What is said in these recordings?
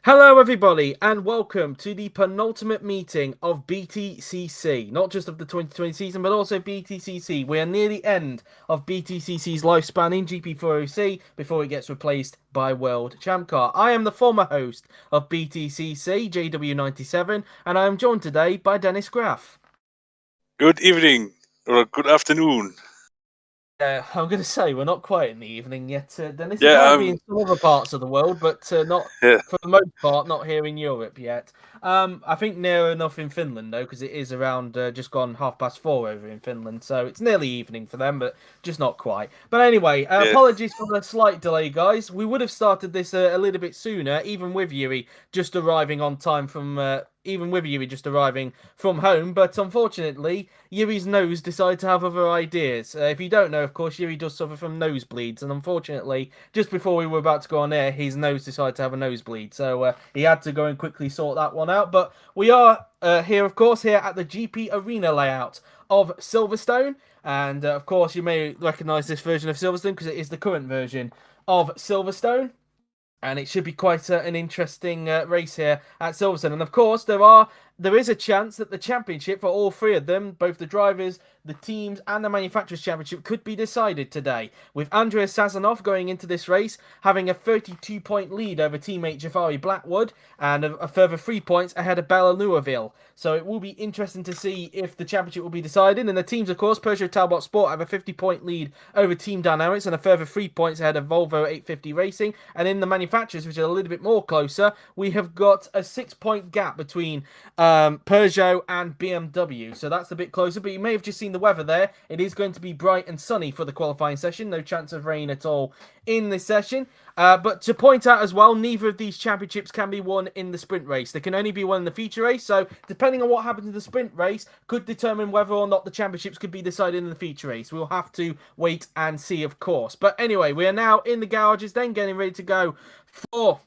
Hello, everybody, and welcome to the penultimate meeting of BTCC. Not just of the 2020 season, but also BTCC. We are near the end of BTCC's lifespan in GP4 before it gets replaced by World Champ Car. I am the former host of BTCC, JW97, and I am joined today by Dennis Graff. Good evening, or good afternoon. I'm going to say we're not quite in the evening yet, Dennis. It Yeah, might be in some other parts of the world, but not yeah, for the most part, not here in Europe yet. I think near enough in Finland though, because it is around just gone 4:30 over in Finland, so it's nearly evening for them, but just not quite. But anyway, yeah. apologies for the slight delay, guys. We would have started this a little bit sooner, even with Yuri just arriving on time from. Even with Yuri just arriving from home, but unfortunately, Yuri's nose decided to have other ideas. If you don't know, of course, Yuri does suffer from nosebleeds, and unfortunately, just before we were about to go on air, his nose decided to have a nosebleed, so he had to go and quickly sort that one out. But we are here, of course, here at the GP Arena layout of Silverstone, and of course, you may recognise this version of Silverstone because it is the current version of Silverstone. And it should be quite an interesting race here at Silverstone. And of course, there is a chance that the championship for all three of them, both the drivers, the teams, and the manufacturers' championship, could be decided today. With Andrea Sazonov going into this race, having a 32-point lead over teammate Jafari Blackwood, and a further 3 points ahead of Bella Louisville. So it will be interesting to see if the championship will be decided. And the teams, of course, Peugeot Talbot Sport have a 50-point lead over Team Dynamics, and a further 3 points ahead of Volvo 850 Racing. And in the manufacturers, which are a little bit more closer, we have got a 6-point gap between Peugeot and BMW. So that's a bit closer, but you may have just seen the weather there. It is going to be bright and sunny for the qualifying session. No chance of rain at all in this session. But to point out as well, neither of these championships can be won in the sprint race. They can only be won in the feature race. So depending on what happens in the sprint race could determine whether or not the championships could be decided in the feature race. We'll have to wait and see, of course. But anyway, we are now in the garages, then getting ready to go for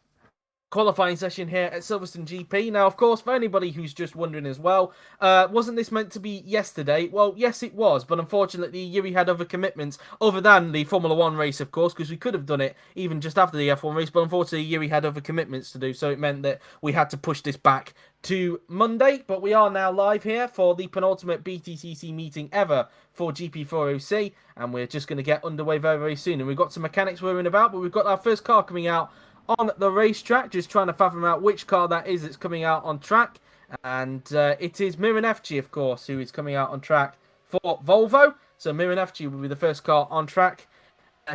qualifying session here at Silverstone GP. Now, of course, for anybody who's just wondering as well, wasn't this meant to be yesterday? Well, yes, it was, but unfortunately, Yuri had other commitments other than the Formula 1 race, of course, because we could have done it even just after the F1 race, but unfortunately, Yuri had other commitments to do, so it meant that we had to push this back to Monday. But we are now live here for the penultimate BTCC meeting ever for GP4 and we're just going to get underway very, very soon. And we've got some mechanics whirring about, but we've got our first car coming out on the racetrack, just trying to fathom out which car that is that's coming out on track. And it is Miran FG, of course, who is coming out on track for Volvo. So Miran FG will be the first car on track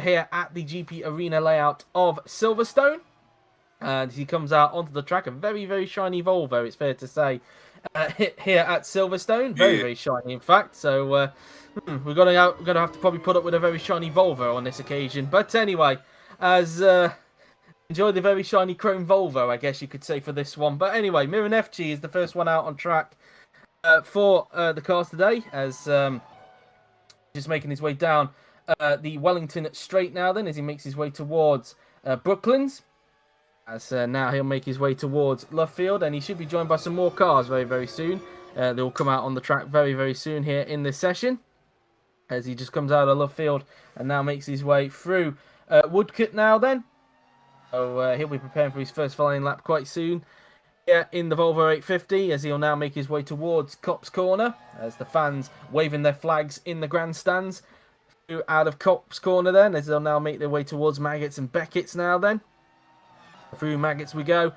here at the GP Arena layout of Silverstone. And he comes out onto the track, a very, very shiny Volvo, it's fair to say, here at Silverstone. Very, very shiny, in fact. So we're going to have to probably put up with a very shiny Volvo on this occasion. But anyway, as... enjoy the very shiny chrome Volvo, I guess you could say, for this one. But anyway, Miran FG is the first one out on track for the cars today, as just making his way down the Wellington Straight now then, as he makes his way towards Brooklands. As now he'll make his way towards Lovefield, and he should be joined by some more cars very, very soon. They will come out on the track very, very soon here in this session, as he just comes out of Lovefield and now makes his way through Woodcote now then. So he'll be preparing for his first flying lap quite soon here in the Volvo 850, as he'll now make his way towards Copse Corner, as the fans waving their flags in the grandstands out of Copse Corner then, as they'll now make their way towards Maggots and Beckett's now then. Through Maggots we go,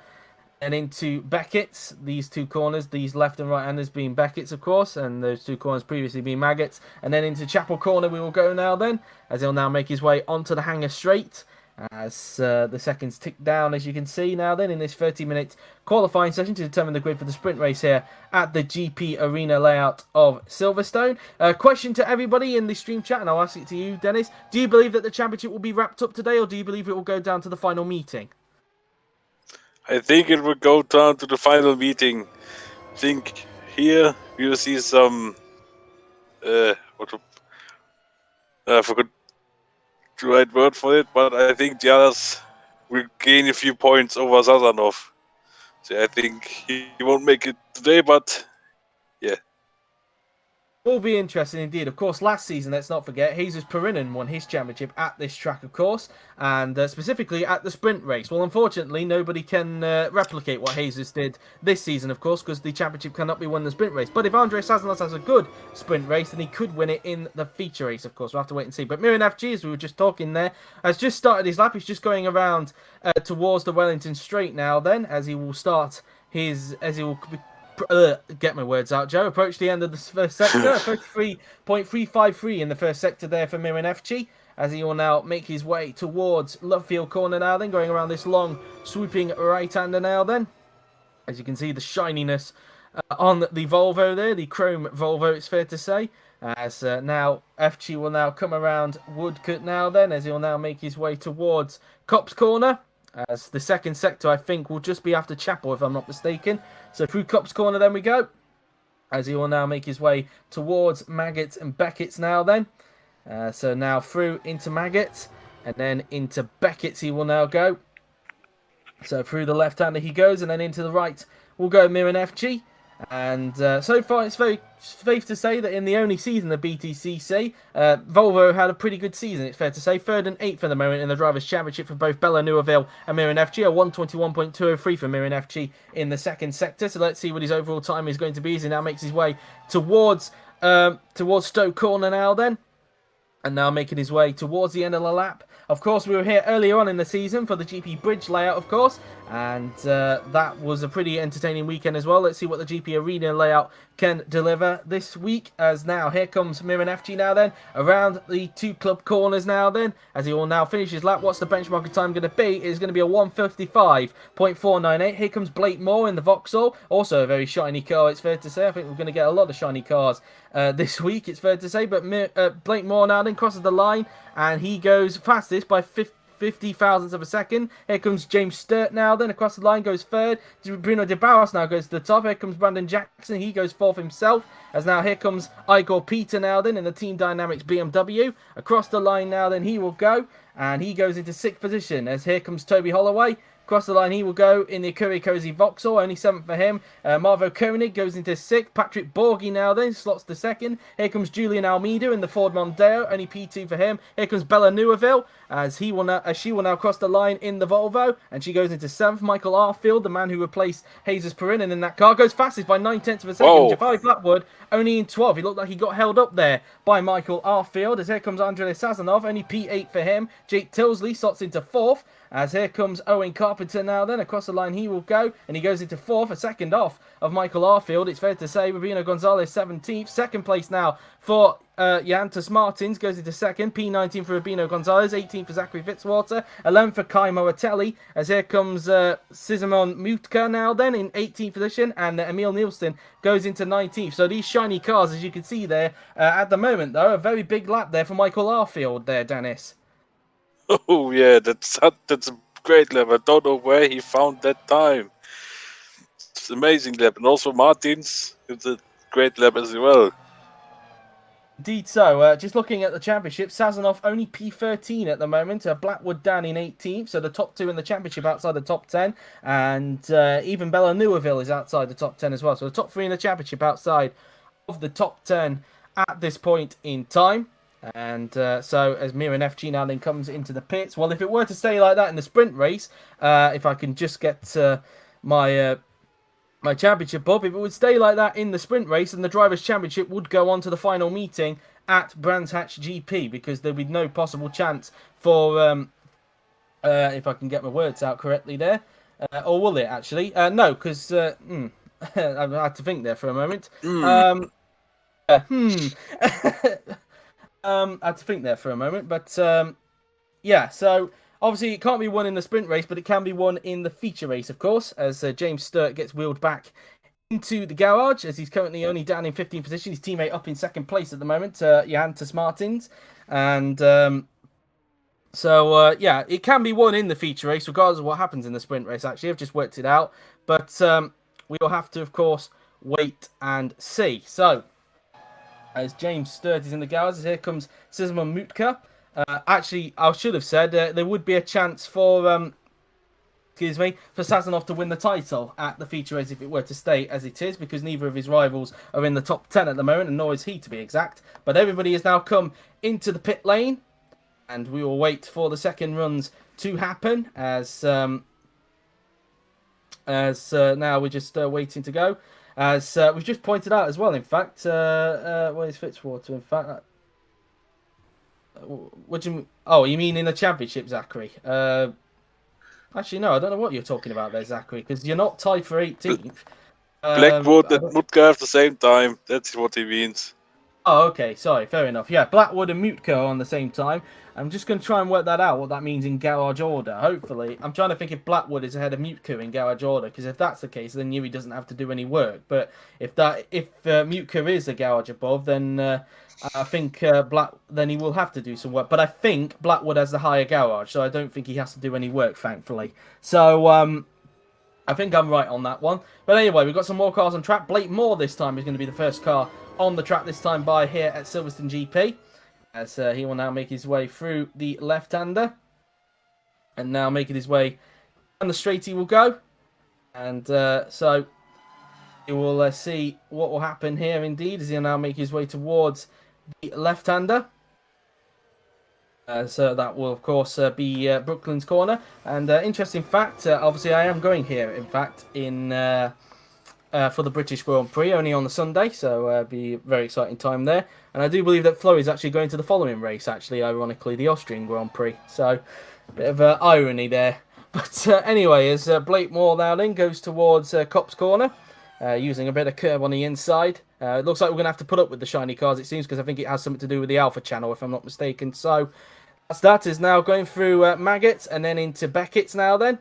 and into Beckett's. These two corners, these left and right-handers being Beckett's, of course, and those two corners previously being Maggots. And then into Chapel Corner we will go now then, as he'll now make his way onto the Hangar Straight, as the seconds tick down, as you can see now then, in this 30-minute qualifying session to determine the grid for the sprint race here at the GP Arena layout of Silverstone. Question to everybody in the stream chat, and I'll ask it to you, Dennis. Do you believe that the championship will be wrapped up today, or do you believe it will go down to the final meeting? I think it will go down to the final meeting. I think here we will see some... I forgot the right word for it, but I think the others will gain a few points over Sazonov. So I think he won't make it today, but yeah. Will be interesting indeed. Of course, last season, let's not forget, Jesus Perinen won his championship at this track, of course, and specifically at the sprint race. Well, unfortunately, nobody can replicate what Jesus did this season, of course, because the championship cannot be won in the sprint race. But if Andrei Sazanos has a good sprint race, then he could win it in the feature race, of course. We'll have to wait and see. But Mirin FG, as we were just talking there, has just started his lap. He's just going around towards the Wellington Straight now, then, as he will start his... as he will... get my words out, Joe. Approach the end of the first sector. 33.353 in the first sector there for Mirin FG, as he will now make his way towards Lovefield Corner now, then going around this long swooping right-hander now, then. As you can see, the shininess on the Volvo there, the chrome Volvo, it's fair to say. As now FG will now come around Woodcote now, then, as he'll now make his way towards Cops Corner. As the second sector, I think, will just be after Chapel, if I'm not mistaken. So through Cops Corner, then we go. As he will now make his way towards Maggots and Beckett's now, then. So now through into Maggots, and then into Beckett's he will now go. So through the left-hander he goes, and then into the right will go Mirin FG. And so far, it's very safe to say that in the only season of BTCC, Volvo had a pretty good season, it's fair to say. 3rd and 8th for the moment in the Drivers' Championship for both Bella Neuville and Mirin FG. A 1:21.203 for Mirin FG in the second sector. So let's see what his overall time is going to be as he now makes his way towards Stoke Corner now then. And now making his way towards the end of the lap. Of course, we were here earlier on in the season for the GP Bridge layout, of course. And that was a pretty entertaining weekend as well. Let's see what the GP Arena layout can deliver this week. As now, here comes Mirin FG now then. Around the 2 club corners now then. As he will now finish his lap. What's the benchmark time going to be? It's going to be a 1:55.498. Here comes Blake Moore in the Vauxhall. Also a very shiny car, it's fair to say. I think we're going to get a lot of shiny cars this week, it's fair to say. But Blake Moore now then crosses the line. And he goes fastest by 50 thousandths of a second. Here comes James Sturt now then across the line, goes 3rd. Bruno de Barros now goes to the top. Here comes Brandon Jackson, he goes 4th himself. As now here comes Igor Peter now then in the Team Dynamics BMW. Across the line now then he will go. And he goes into 6th position. As here comes Toby Holloway. Across the line, he will go in the Curry Cozy Vauxhall, only 7th for him. Marvo Koenig goes into 6th. Patrick Borghi now then slots to 2nd. Here comes Julian Almeida in the Ford Mondeo, only P2 for him. Here comes Bella Neuville as she will now cross the line in the Volvo, and she goes into 7th. Michael Arfield, the man who replaced Jesus Perinen in that car, goes fastest by 9/10 of a second. Jafari Flatwood only in 12th. He looked like he got held up there by Michael Arfield. As here comes Andrei Sazonov, only P8 for him. Jake Tilsley slots into 4th. As here comes Owen Carpenter now then. Across the line he will go. And he goes into 4th. A second off of Michael Arfield. It's fair to say Rubino Gonzalez 17th. Second place now for Jantus Martins. Goes into 2nd. P19 for Rubino Gonzalez. 18th for Zachary Fitzwater. 11th for Kai Moratelli. As here comes Sizemon Mutka now then in 18th position. And Emil Nielsen goes into 19th. So these shiny cars, as you can see there, at the moment though, a very big lap there for Michael Arfield there, Dennis. Oh yeah, that's a great lap. I don't know where he found that time. It's an amazing lap, and also Martins, it's a great lap as well. Indeed so. Just looking at the championship, Sazonov only P13 at the moment. Blackwood down in 18th, so the top 2 in the championship outside the top 10. And even Bella Neuville is outside the top 10 as well. So the top 3 in the championship outside of the top 10 at this point in time. And so as Mirin FG now then comes into the pits, well, if it were to stay like that in the sprint race, if I can just get my championship up, if it would stay like that in the sprint race, then the Drivers' Championship would go on to the final meeting at Brands Hatch GP, because there'd be no possible chance for, if I can get my words out correctly there, or will it actually? No, because I had to think there for a moment. I had to think there for a moment, but yeah, so obviously it can't be won in the sprint race, but it can be won in the feature race, of course, as James Sturt gets wheeled back into the garage, as he's currently only down in 15th position. His teammate up in 2nd place at the moment, Jantus Martins, and so yeah, it can be won in the feature race, regardless of what happens in the sprint race, actually. I've just worked it out, but we'll have to, of course, wait and see. So as James Sturt is in the garage, here comes Sizemon Mutka. Actually, I should have said there would be a chance for excuse me, for Sazonov to win the title at the feature race if it were to stay as it is, because neither of his rivals are in the top 10 at the moment, and nor is he, to be exact. But everybody has now come into the pit lane, and we will wait for the second runs to happen as now we're just waiting to go. As we've just pointed out as well, in fact, where's Fitzwater? In fact, what do you mean? Oh, you mean in the championship, Zachary? Actually, no, I don't know what you're talking about there, Zachary, because you're not tied for 18th. Blackwood and Mutka at the same time. That's what he means. Oh, okay, sorry, fair enough. Yeah, Blackwood and Mutka on the same time. I'm just going to try and work that out, what that means in garage order, hopefully. I'm trying to think if Blackwood is ahead of Mutka in garage order, because if that's the case, then Yuri doesn't have to do any work. But if Mutka is a garage above, then I think then he will have to do some work. But I think Blackwood has the higher garage, so I don't think he has to do any work, thankfully. So I think I'm right on that one. But anyway, we've got some more cars on track. Blake Moore this time is going to be the first car on the track this time by here at Silverstone GP. As he will now make his way through the left-hander. And now making his way down the straight he will go. And so you will see what will happen here indeed as he'll now make his way towards the left-hander. So that will, of course, be Brooklyn's corner. And interesting fact, obviously I am going here, in fact, for the British Grand Prix, only on the Sunday, so be a very exciting time there. And I do believe that Flo is actually going to the following race, actually, ironically, the Austrian Grand Prix. So, a bit of irony there. But anyway, as Blake Moore now then goes towards Cop's corner, using a bit of curb on the inside. It looks like we're going to have to put up with the shiny cars, it seems, because I think it has something to do with the Alpha channel, if I'm not mistaken. So, that is now going through Maggots and then into Beckett's now then.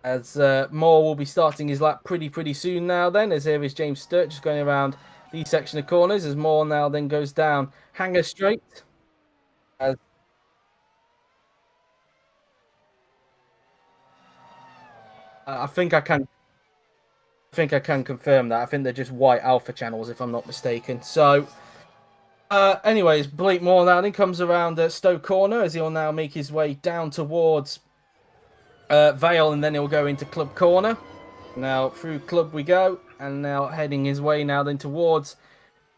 As Moore will be starting his lap pretty soon now then, as here is James Sturt just going around the section of corners, as Moore now then goes down Hanger Straight. I think I can confirm that. I think they're just white Alpha channels, if I'm not mistaken. So, anyways, Blake Moore now then comes around Stowe Corner, as he'll now make his way down towards Vale, and then he'll go into Club Corner. Now through Club we go, and now heading his way now then towards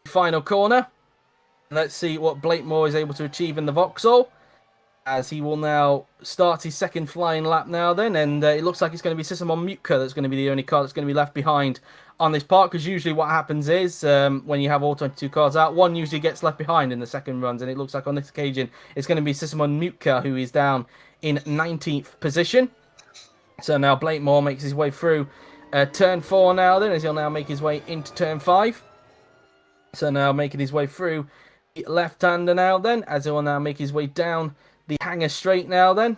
the final corner. Let's see what Blake Moore is able to achieve in the Vauxhall, as he will now start his second flying lap now then, and it looks like it's going to be Sisamon Mutka that's going to be the only car that's going to be left behind on this part, because usually what happens is when you have all 22 cars out, one usually gets left behind in the second runs, and it looks like on this occasion it's going to be Sisamon Mutka who is down in 19th position. So now Blake Moore makes his way through turn 4 now then, as he'll now make his way into turn 5. So now making his way through the left-hander now then, as he'll now make his way down the Hanger Straight now then.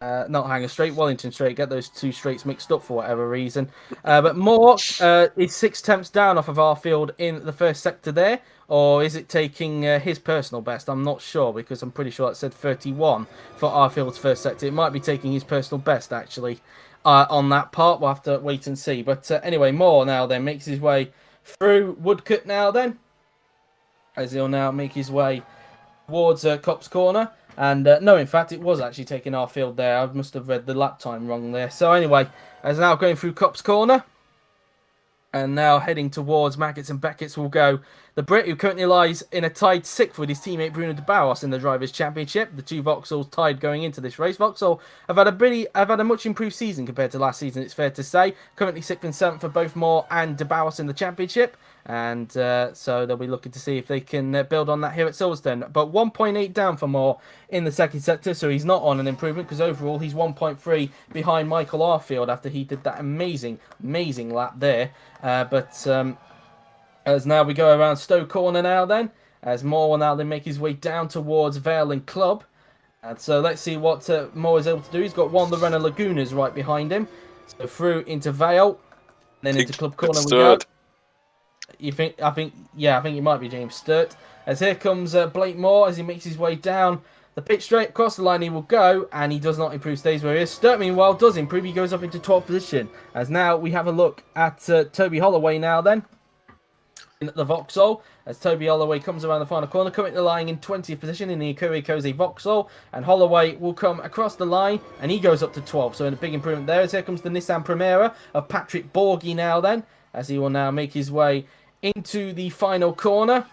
Not Hanger Straight, Wellington Straight. Get those two straights mixed up for whatever reason. But Moore is 6 tenths down off of Arfield in the first sector there. Or is it taking his personal best? I'm not sure, because I'm pretty sure it said 31 for Arfield's first sector. It might be taking his personal best, actually, on that part. We'll have to wait and see. But anyway, Moore now then makes his way through Woodcut now then, as he'll now make his way towards Cop's Corner. And no, in fact, it was actually taking Arfield there. I must have read the lap time wrong there. So anyway, as now going through Cop's Corner, and now heading towards Maggots and Beckett's will go the Brit, who currently lies in a tied 6th with his teammate Bruno de Barros in the Drivers' Championship. The two Vauxhalls tied going into this race. Vauxhall have had a much improved season compared to last season, it's fair to say. Currently 6th and 7th for both Moore and de Barros in the Championship. And so they'll be looking to see if they can build on that here at Silverstone. But 1.8 down for Moore in the second sector, so he's not on an improvement, because overall he's 1.3 behind Michael Arfield after he did that amazing lap there. As now we go around Stowe Corner now then, as Moore will now then make his way down towards Vale and Club. And so let's see what Moore is able to do. He's got one of the Renner Lagunas right behind him. So through into Vale, then into Club Corner we go. I think it might be James Sturt. As here comes Blake Moore as he makes his way down the pitch straight. Across the line he will go, and he does not improve, stays where he is. Sturt, meanwhile, does improve. He goes up into 12th position. As now we have a look at Toby Holloway now then. at the Vauxhall as Toby Holloway comes around the final corner, currently lying in 20th position in the Kurikoze Vauxhall, and Holloway will come across the line and he goes up to 12th, so a big improvement there. As here comes the Nissan Primera of Patrick Borghi now then, as he will now make his way into the final corner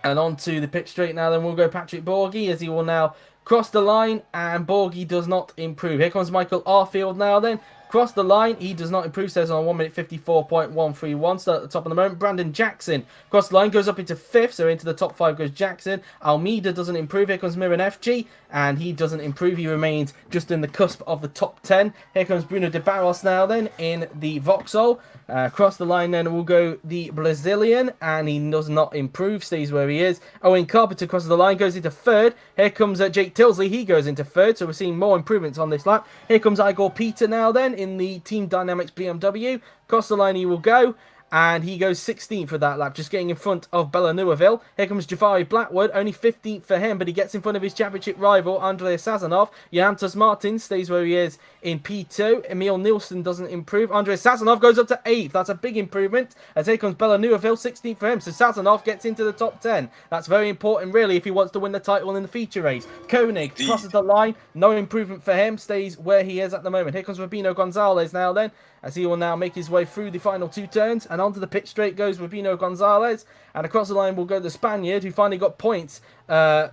and onto the pit straight. Now then we'll go Patrick Borghi as he will now cross the line, and Borghi does not improve. Here comes Michael Arfield now then. Cross the line, he does not improve, says on 1 minute 54.131, still at the top of the moment. Brandon Jackson, cross the line, goes up into 5th, so into the top 5 goes Jackson. Almeida doesn't improve, here comes Miran FG, and he doesn't improve, he remains just in the cusp of the top 10. Here comes Bruno de Barros now then, in the Vauxhall. Across the line then will go the Brazilian, and he does not improve, stays where he is. Owen Carpenter crosses the line, goes into 3rd. Here comes Jake Tilsley, he goes into 3rd, so we're seeing more improvements on this lap. Here comes Igor Peter now then, in the Team Dynamics BMW. Across the line he will go, and he goes 16th for that lap, just getting in front of Bella Neuville. Here comes Javari Blackwood, only 15th for him, but he gets in front of his championship rival, Andrea Sazonov. Johannes Martin stays where he is in P2. Emil Nielsen doesn't improve. Andrea Sazonov goes up to 8th. That's a big improvement. As here comes Bella Neuville, 16th for him. So Sazonov gets into the top 10. That's very important, really, if he wants to win the title in the feature race. Koenig crosses the line. No improvement for him. Stays where he is at the moment. Here comes Rubino Gonzalez now then, as he will now make his way through the final 2 turns. And onto the pit straight goes Rubino Gonzalez. And across the line will go the Spaniard, who finally got points last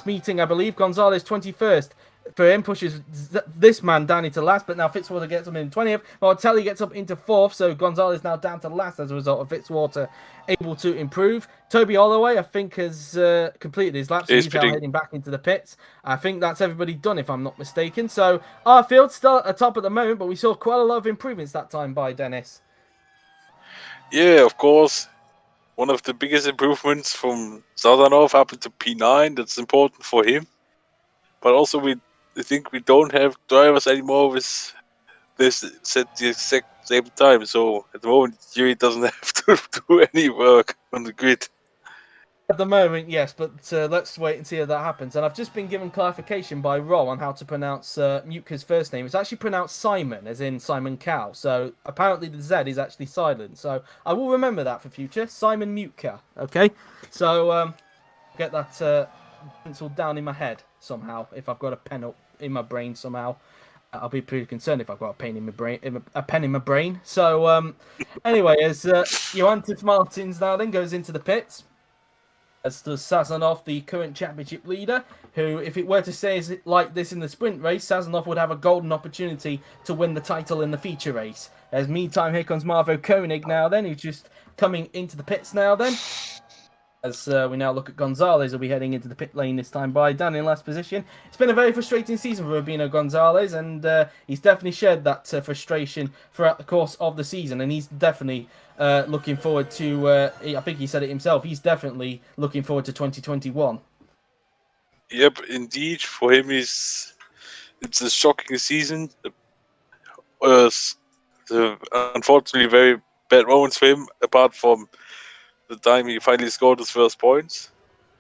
meeting, I believe. Gonzalez 21st. For him, pushes this man down into last, but now Fitzwater gets him in 20th. Martelli gets up into 4th, so Gonzalez now down to last as a result of Fitzwater able to improve. Toby Holloway, I think, has completed his lap, so he's now heading back into the pits. I think that's everybody done, if I'm not mistaken. So Arfield still at the top at the moment, but we saw quite a lot of improvements that time by Dennis. Yeah, of course. One of the biggest improvements from Sazonov happened to P9. That's important for him. But also, I think we don't have drivers anymore with this at the exact same time. So at the moment, Yuri doesn't have to do any work on the grid. At the moment, yes, but let's wait and see how that happens. And I've just been given clarification by Ro on how to pronounce Mutka's first name. It's actually pronounced Simon, as in Simon Cow. So apparently the Z is actually silent. So I will remember that for future. Simon Mutka, okay? So get that penciled down in my head somehow. If I've got a pen up in my brain somehow, I'll be pretty concerned if I've got a pen in my brain. So anyway, as Johannes Martins now then goes into the pits, as does Sazonov, the current championship leader, who, if it were to stay like this in the sprint race, Sazonov would have a golden opportunity to win the title in the feature race. As meantime, here comes Marvo Koenig now then, who's just coming into the pits now then. As we now look at Gonzalez, will be heading into the pit lane this time by Dan in last position. It's been a very frustrating season for Rubino Gonzalez, and he's definitely shared that frustration throughout the course of the season, and he's definitely looking forward to, I think he said it himself, he's definitely looking forward to 2021. Yep, indeed. For him, it's a shocking season. Unfortunately, very bad moments for him, apart from the time he finally scored his first points.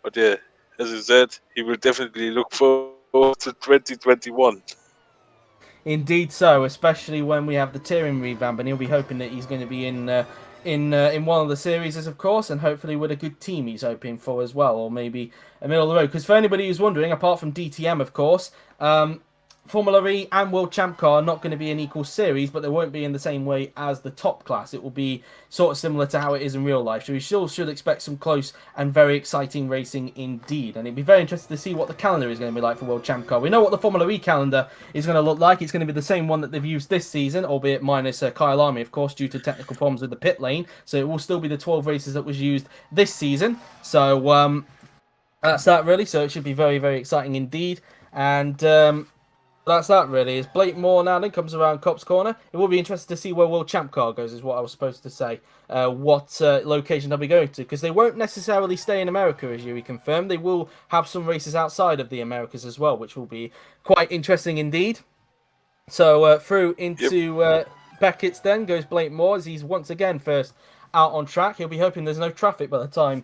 But yeah, as you said, he will definitely look forward to 2021. Indeed so, especially when we have the tiering revamp, and he'll be hoping that he's going to be in one of the series, of course, and hopefully with a good team he's hoping for as well, or maybe a middle of the road. Because for anybody who's wondering, apart from DTM, of course, Formula E and World Champ Car are not going to be an equal series, but they won't be in the same way as the top class. It will be sort of similar to how it is in real life. So we still should expect some close and very exciting racing indeed. And it'd be very interesting to see what the calendar is going to be like for World Champ Car. We know what the Formula E calendar is going to look like. It's going to be the same one that they've used this season, albeit minus Kyle Army, of course, due to technical problems with the pit lane. So it will still be the 12 races that was used this season. So that's that, really. So it should be very, very exciting indeed. And that's that, really. As Blake Moore now then comes around Cop's Corner, it will be interesting to see where World Champ Car goes, is what I was supposed to say. What location they'll be going to, because they won't necessarily stay in America, as Yuri confirmed. They will have some races outside of the Americas as well, which will be quite interesting indeed. So through into Beckett's then goes Blake Moore, as he's once again first out on track. He'll be hoping there's no traffic by the time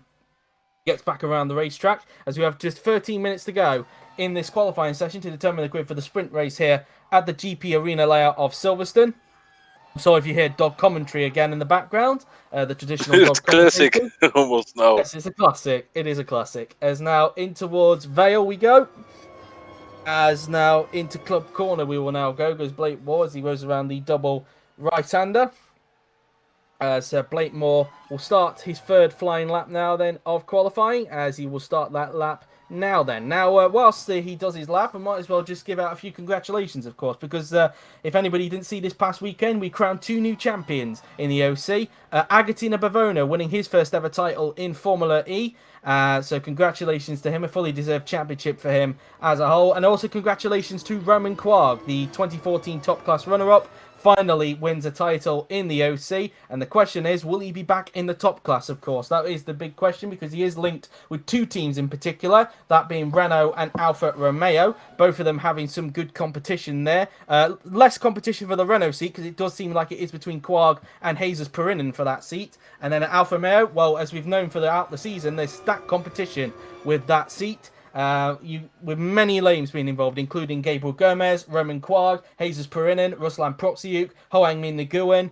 he gets back around the racetrack, as we have just 13 minutes to go in this qualifying session to determine the grid for the sprint race here at the GP Arena layout of Silverstone. So if you hear dog commentary again in the background, the traditional It's dog classic commentary. almost now. Yes, it's a classic. It is a classic. As now in towards Vale we go. As now into club corner we will now go. Goes Blake Moore as he goes around the double right-hander. As Blake Moore will start his third flying lap now then of qualifying, as he will start that lap now then. Now, whilst he does his lap, I might as well just give out a few congratulations, of course, because if anybody didn't see this past weekend, we crowned 2 new champions in the OC. Agatina Bavona winning his first ever title in Formula E. So congratulations to him, a fully deserved championship for him as a whole. And also congratulations to Roman Quarg, the 2014 top class runner-up. Finally wins a title in the OC, and the question is, will he be back in the top class? Of course, that is the big question, because he is linked with 2 teams in particular, that being Renault and Alfa Romeo, both of them having some good competition there. Less competition for the Renault seat, because it does seem like it is between Quarg and Jesus Perinen for that seat. And then at Alfa Romeo, well, as we've known throughout the season, there's stacked competition with that seat. With many names being involved, including Gabriel Gomez, Roman Quarg, Jesus Perinen, Ruslan Protsiuk, Hoang Min Nguyen,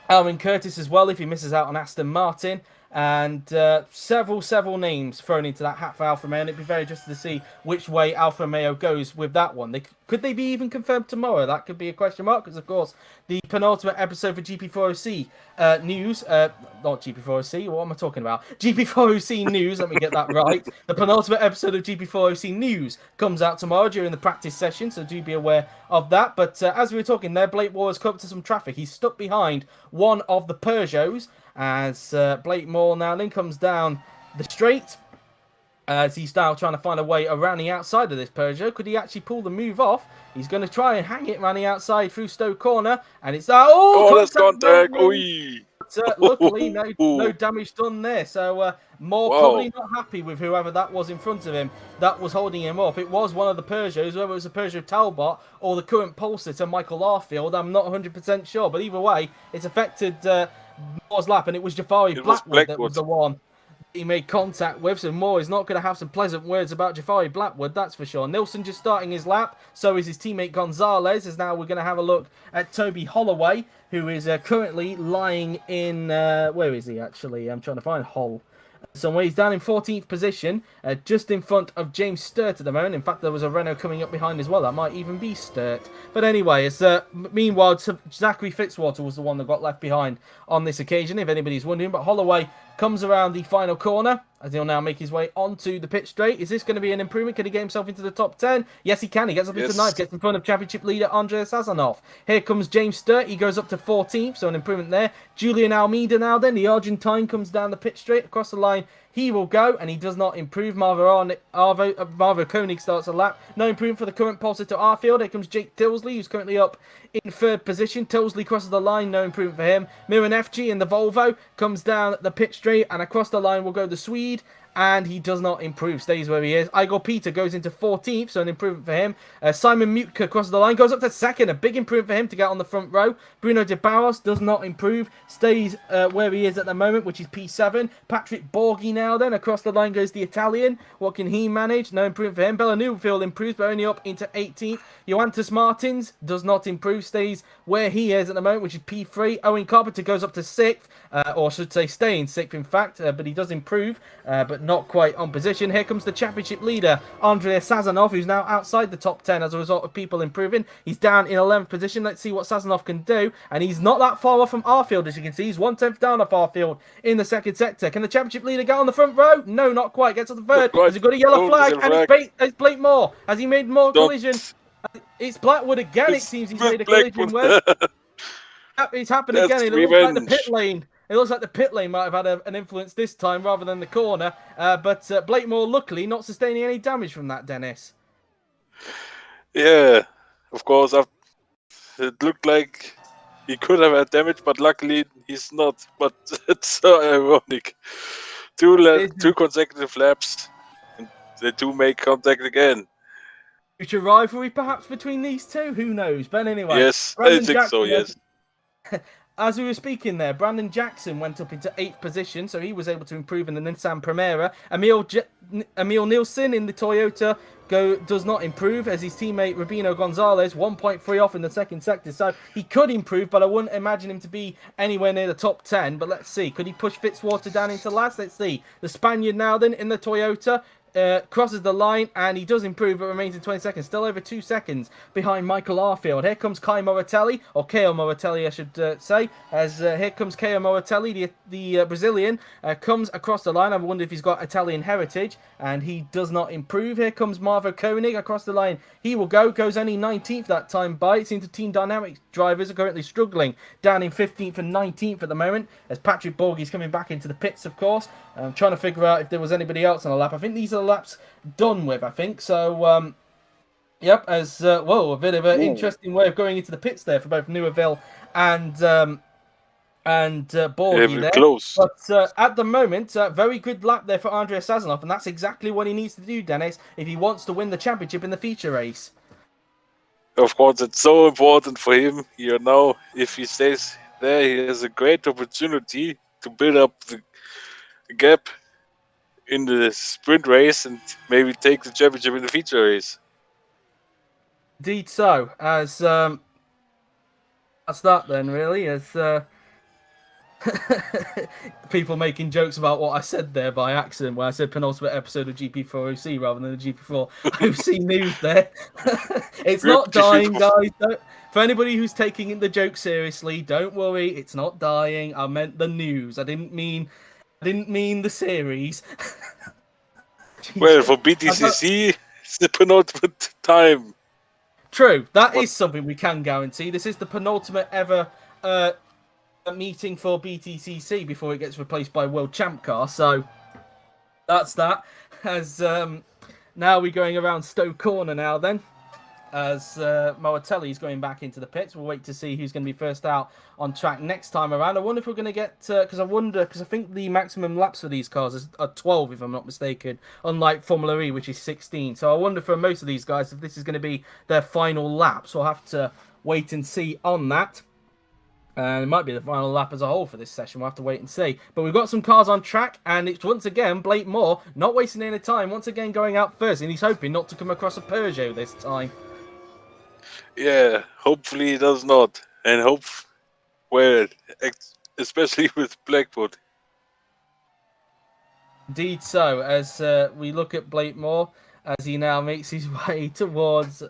Alvin Curtis as well if he misses out on Aston Martin, and several names thrown into that hat for Alfa Romeo, and it'd be very interesting to see which way Alfa Romeo goes with that one. Could they be even confirmed tomorrow? That could be a question mark, because of course the penultimate episode for GP4OC news, not GP4OC, what am I talking about? GP4OC news, let me get that right. The penultimate episode of GP4OC news comes out tomorrow during the practice session, so do be aware of that. But as we were talking there, Blake Moore has come up to some traffic. He's stuck behind one of the Peugeots, as Blake Moore now then comes down the straight, as he's now trying to find a way around the outside of this Peugeot. Could he actually pull the move off? He's going to try and hang it around the outside through Stowe Corner, and it's that's contact. But, luckily, no damage done there. So Moore probably not happy with whoever that was in front of him that was holding him up. It was one of the Peugeots, whether it was a Peugeot Talbot or the current pole sitter Michael Arfield. I'm not 100% sure, but either way, it's affected Moore's lap, and it was Jafari Blackwood that was the one he made contact with, so Moore is not going to have some pleasant words about Jafari Blackwood, that's for sure. Nilsson just starting his lap, so is his teammate Gonzalez, as now we're going to have a look at Toby Holloway, who is currently lying in, where is he actually? I'm trying to find Hull. So he's down in 14th position, just in front of James Sturt at the moment. In fact, there was a Renault coming up behind as well. That might even be Sturt. But anyway, meanwhile, Zachary Fitzwater was the one that got left behind on this occasion, if anybody's wondering. But Holloway comes around the final corner, as he'll now make his way onto the pit straight. Is this going to be an improvement? Can he get himself into the top 10? Yes, he can. He gets up into 9th, gets in front of championship leader Andrei Sazonov. Here comes James Sturt. He goes up to 14th, so an improvement there. Julian Almeida now then, the Argentine, comes down the pit straight. Across the line, he will go, and he does not improve. Marvo Koenig starts a lap. No improvement for the current pole sitter Arfield. Here comes Jake Tilsley, who's currently up in 3rd position. Tilsley crosses the line, no improvement for him. Miran FG in the Volvo comes down the pit straight, and across the line will go the Swede, and he does not improve, stays where he is. Igor Peter goes into 14th, so an improvement for him. Simon Mutka crosses the line, goes up to 2nd, a big improvement for him to get on the front row. Bruno de Barros does not improve, stays where he is at the moment, which is P7. Patrick Borghi now then, across the line goes the Italian. What can he manage? No improvement for him. Bella Newfield improves, but only up into 18th. Joantus Martins does not improve, stays where he is at the moment, which is P3. Owen Carpenter goes up to 6th, or I should say stay in 6th in fact, but he does improve, but not quite on position. Here comes the championship leader, Andrei Sazonov, who's now outside the top 10 as a result of people improving. He's down in 11th position. Let's see what Sazonov can do, and he's not that far off from Arfield, as you can see. He's 1/10 down off Arfield in the 2nd sector. Can the championship leader get on the front row? No, not quite. Gets on the 3rd. Has he got a yellow flag? And it's Blake Moore. Has he made more collision? It's Blackwood again. It seems he's made a collision with. It's happened again. It looks like the pit lane. It looks like the pit lane might have had an influence this time rather than the corner. But Blake Moore, luckily, not sustaining any damage from that, Dennis. Yeah, of course. It looked like he could have had damage, but luckily he's not. But it's so ironic. Two consecutive laps, and they do make contact again. Future rivalry, perhaps, between these two? Who knows? But anyway. Yes, I think so, yes. As we were speaking there, Brandon Jackson went up into 8th position, so he was able to improve in the Nissan Primera. Emil Nielsen in the Toyota does not improve as his teammate Rubino Gonzalez 1.3 off in the second sector. So he could improve, but I wouldn't imagine him to be anywhere near the top 10. But let's see. Could he push Fitzwater down into last? Let's see. The Spaniard now then in the Toyota. Crosses the line and he does improve but remains in 20 seconds, still over 2 seconds behind Michael Arfield. Here comes Kai Moratelli, or Keo Moratelli I should say, as here comes Keo Moratelli, the Brazilian, comes across the line. I wonder if he's got Italian heritage, and he does not improve. Here comes Marvo Koenig across the line. He will goes only 19th that time by. It seems the Team Dynamics drivers are currently struggling, down in 15th and 19th at the moment, as Patrick Borghi's coming back into the pits, of course. I'm trying to figure out if there was anybody else on the lap. I think these are the laps done with, I think. So, yep, as, whoa, a bit of an interesting way of going into the pits there for both Neuville and Borghi there. Close. But at the moment, very good lap there for Andrea Sazonov, and that's exactly what he needs to do, Dennis, if he wants to win the championship in the feature race. Of course, it's so important for him. You know, if he stays there, he has a great opportunity to build up the gap in the sprint race and maybe take the championship in the feature race. Indeed so. As that's that then, really. As people making jokes about what I said there by accident, where I said penultimate episode of GP4 OC rather than the GP4 OC news there. It's not dying, guys. For anybody who's taking the joke seriously, don't worry, it's not dying. I meant the news. I didn't mean the series. Well, for BTCC, it's the penultimate time. True, that is something we can guarantee. This is the penultimate ever meeting for BTCC before it gets replaced by World Champ Car. So that's that. As now we're going around Stowe Corner now then. As Moratelli's going back into the pits. We'll wait to see who's going to be first out on track next time around. I wonder if we're going to get... because I think the maximum laps for these cars are 12, if I'm not mistaken, unlike Formula E, which is 16. So I wonder for most of these guys if this is going to be their final lap. So I'll have to wait and see on that. And it might be the final lap as a whole for this session. We'll have to wait and see. But we've got some cars on track, and it's once again Blake Moore not wasting any time. Once again going out first, and he's hoping not to come across a Peugeot this time. Yeah, hopefully he does not. And especially with Blackwood. Indeed so, as we look at Blake Moore, as he now makes his way towards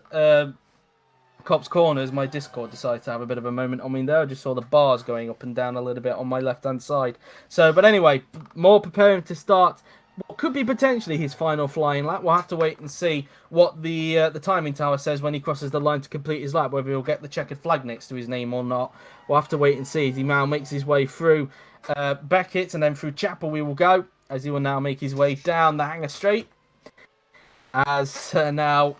Cops Corners. My Discord decided to have a bit of a moment on me there. I just saw the bars going up and down a little bit on my left-hand side. So, but anyway, Moore preparing to start what could be potentially his final flying lap. We'll have to wait and see what the timing tower says when he crosses the line to complete his lap, whether he'll get the checkered flag next to his name or not. We'll have to wait and see as he now makes his way through Beckett and then through Chapel we will go, as he will now make his way down the Hanger Straight. As now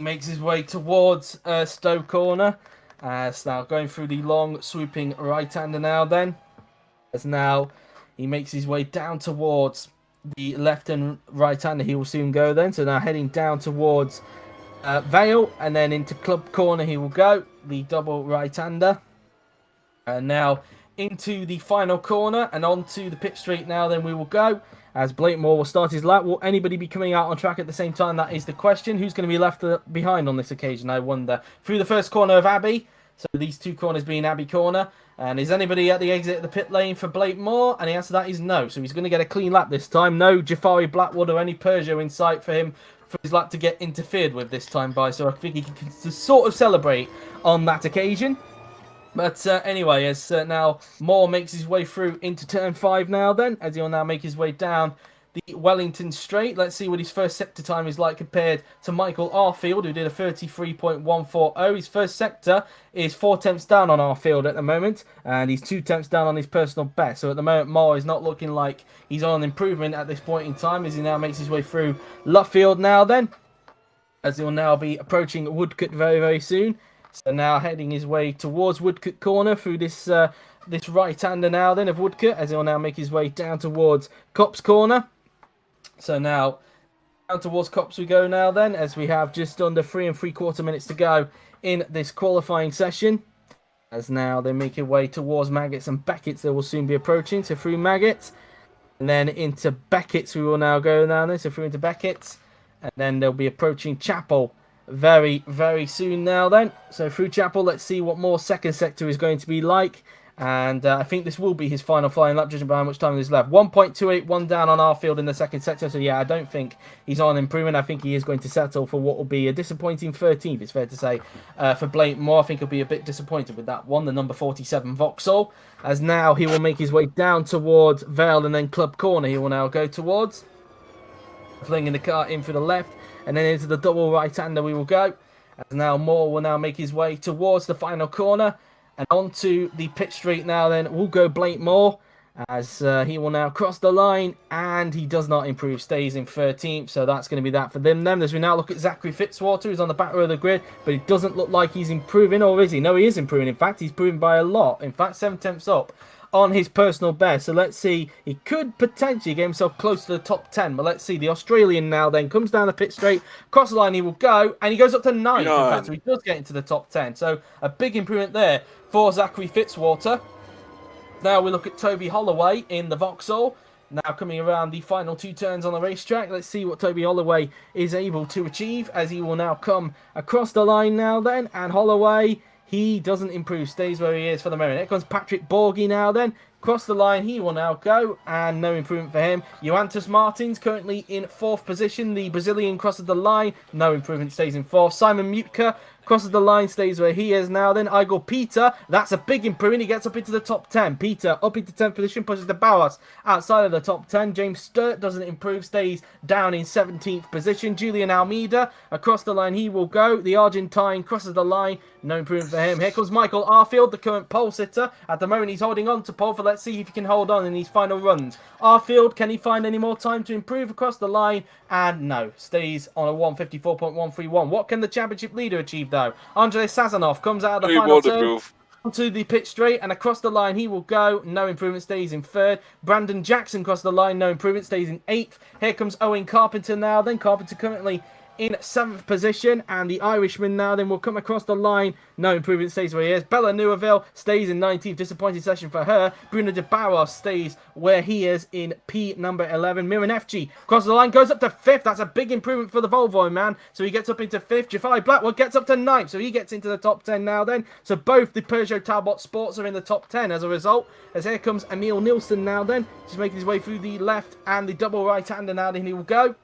makes his way towards Stowe Corner. As now going through the long swooping right-hander now then. As now he makes his way down towards the left and right-hander. He will soon go then. So now heading down towards Vale, and then into Club Corner he will go. The double right-hander. And now into the final corner and onto the pit straight now then we will go. As Blake Moore will start his lap. Will anybody be coming out on track at the same time? That is the question. Who's going to be left behind on this occasion, I wonder. Through the first corner of Abbey. So these two corners being Abbey Corner. And is anybody at the exit of the pit lane for Blake Moore? And the answer to that is no. So he's going to get a clean lap this time. No Jafari Blackwood or any Peugeot in sight for him for his lap to get interfered with this time by. So I think he can sort of celebrate on that occasion. But anyway, as now Moore makes his way through into turn 5 now then, as he'll now make his way down the Wellington Straight. Let's see what his first sector time is like compared to Michael Arfield, who did a 33.140. His first sector is 4 tenths down on Arfield at the moment, and he's 2 tenths down on his personal best. So at the moment, Moore is not looking like he's on improvement at this point in time, as he now makes his way through Luffield now then, as he'll now be approaching Woodcote very, very soon. So now heading his way towards Woodcote Corner through this right-hander now then of Woodcote, as he'll now make his way down towards Copse Corner. So now down towards Copse we go now then, as we have just under 3 3/4 minutes to go in this qualifying session. As now they make their way towards Maggots and Beckett's, they will soon be approaching. So through Maggots and then into Beckett's we will now go now then. So through into Beckett's. And then they'll be approaching Chapel very, very soon now then. So through Chapel, let's see what more second sector is going to be like. And I think this will be his final flying lap, judging by how much time is left. 1.281 down on our field in the second sector. So yeah, I don't think he's on improvement. I think he is going to settle for what will be a disappointing 13th, it's fair to say. For Blakemore, I think he'll be a bit disappointed with that one. The number 47 Vauxhall, as now he will make his way down towards Vale and then Club Corner. He will now go towards, flinging the car in for the left, and then into the double right-hander we will go. As now Moore will now make his way towards the final corner. And onto the pit straight now then will go Blakemore, as he will now cross the line, and he does not improve, stays in 13th, so that's going to be that for them. As we now look at Zachary Fitzwater, who's on the back row of the grid, but it doesn't look like he's improving, or is he? No, he is improving. In fact, he's improving by a lot. In fact, 7/10 up on his personal best. So let's see, he could potentially get himself close to the top 10, but let's see. The Australian now then comes down the pit straight, across the line he will go, and he goes up to 9th. In fact, so he does get into the top 10. So a big improvement there for Zachary Fitzwater. Now we look at Toby Holloway in the Vauxhall. Now coming around the final 2 turns on the racetrack. Let's see what Toby Holloway is able to achieve, as he will now come across the line now then. And Holloway, he doesn't improve, stays where he is for the moment. Here comes Patrick Borgie now then. Across the line, he will now go, and no improvement for him. Joantus Martins currently in 4th position. The Brazilian crosses the line, no improvement, stays in 4th. Simon Mutka crosses the line, stays where he is now then. Igor Peter, that's a big improvement. He gets up into the top 10. Peter up into 10th position, pushes the Barros outside of the top 10. James Sturt doesn't improve, stays down in 17th position. Julian Almeida, across the line he will go. The Argentine crosses the line, no improvement for him. Here comes Michael Arfield, the current pole sitter. At the moment, he's holding on to pole, for let's see if he can hold on in these final runs. Arfield, can he find any more time to improve across the line? And no, stays on a 154.131. What can the championship leader achieve though? Andrei Sazonov comes out of the final turn onto the pit straight, and across the line he will go. No improvement, stays in 3rd. Brandon Jackson across the line, no improvement, stays in 8th. Here comes Owen Carpenter now then. Carpenter currently in 7th position, and the Irishman now then will come across the line. No improvement, stays where he is. Bella Neuville stays in 19th. Disappointing session for her. Bruno de Barros stays where he is in P number 11. Miran FG crosses the line, goes up to 5th. That's a big improvement for the Volvo man. So he gets up into 5th. Jafari Blackwell gets up to 9th. So he gets into the top 10 now then. So both the Peugeot Talbot Sports are in the top 10 as a result. As here comes Emil Nielsen now then. He's making his way through the left and the double right-hander now then he will go.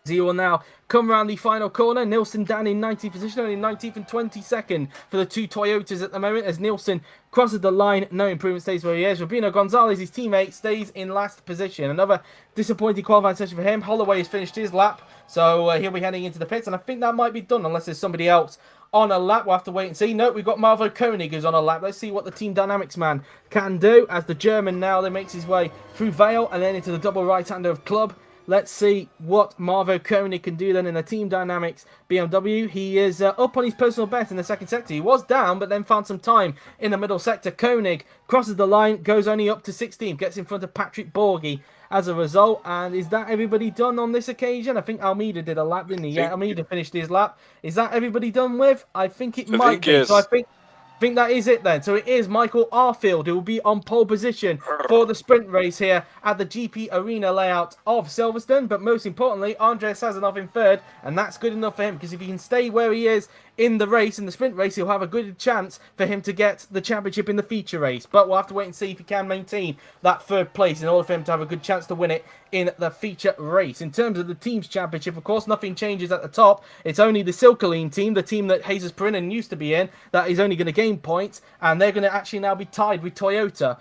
He will now come around the final corner. Nielsen down in 19th position, only 19th and 22nd for the 2 Toyotas at the moment. As Nielsen crosses the line, no improvement, stays where he is. Rubino Gonzalez, his teammate, stays in last position. Another disappointing qualifying session for him. Holloway has finished his lap, so he'll be heading into the pits, and I think that might be done unless there's somebody else on a lap. We'll have to wait and see. No, we've got Marvo Koenig who's on a lap. Let's see what the Team Dynamics man can do, as the German now then makes his way through Vale and then into the double right-hander of Club. Let's see what Marvo Koenig can do then in the Team Dynamics BMW. He is up on his personal best in the second sector. He was down, but then found some time in the middle sector. Koenig crosses the line, goes only up to 16th, gets in front of Patrick Borgie as a result. And is that everybody done on this occasion? I think Almeida did a lap, didn't he? Yeah, Almeida finished his lap. Is that everybody done with? I think it might be. Yes. So I think that is it then. So it is Michael Arfield who will be on pole position for the sprint race here at the GP Arena layout of Silverstone. But most importantly, Andrei Sazonov in 3rd, and that's good enough for him, because if he can stay where he is in the race, in the sprint race, he'll have a good chance for him to get the championship in the feature race. But we'll have to wait and see if he can maintain that 3rd place in order for him to have a good chance to win it in the feature race. In terms of the team's championship, of course, nothing changes at the top. It's only the Silkaline team, the team that Jesus Perinen used to be in, that is only going to gain points, and they're going to actually now be tied with Toyota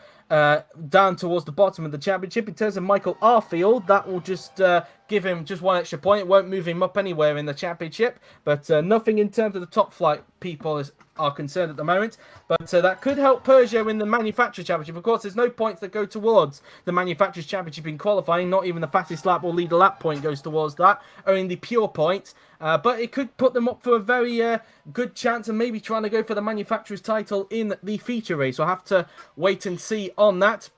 down towards the bottom of the championship. In terms of Michael Arfield, that will just give him just 1 extra point. It won't move him up anywhere in the championship, but nothing in terms of the top flight people are concerned at the moment. But that could help Peugeot in the Manufacturers' Championship. Of course, there's no points that go towards the Manufacturers' Championship in qualifying. Not even the fastest lap or leader lap point goes towards that, only the pure points. But it could put them up for a very good chance of maybe trying to go for the Manufacturers' title in the feature race. We'll have to wait and see on that.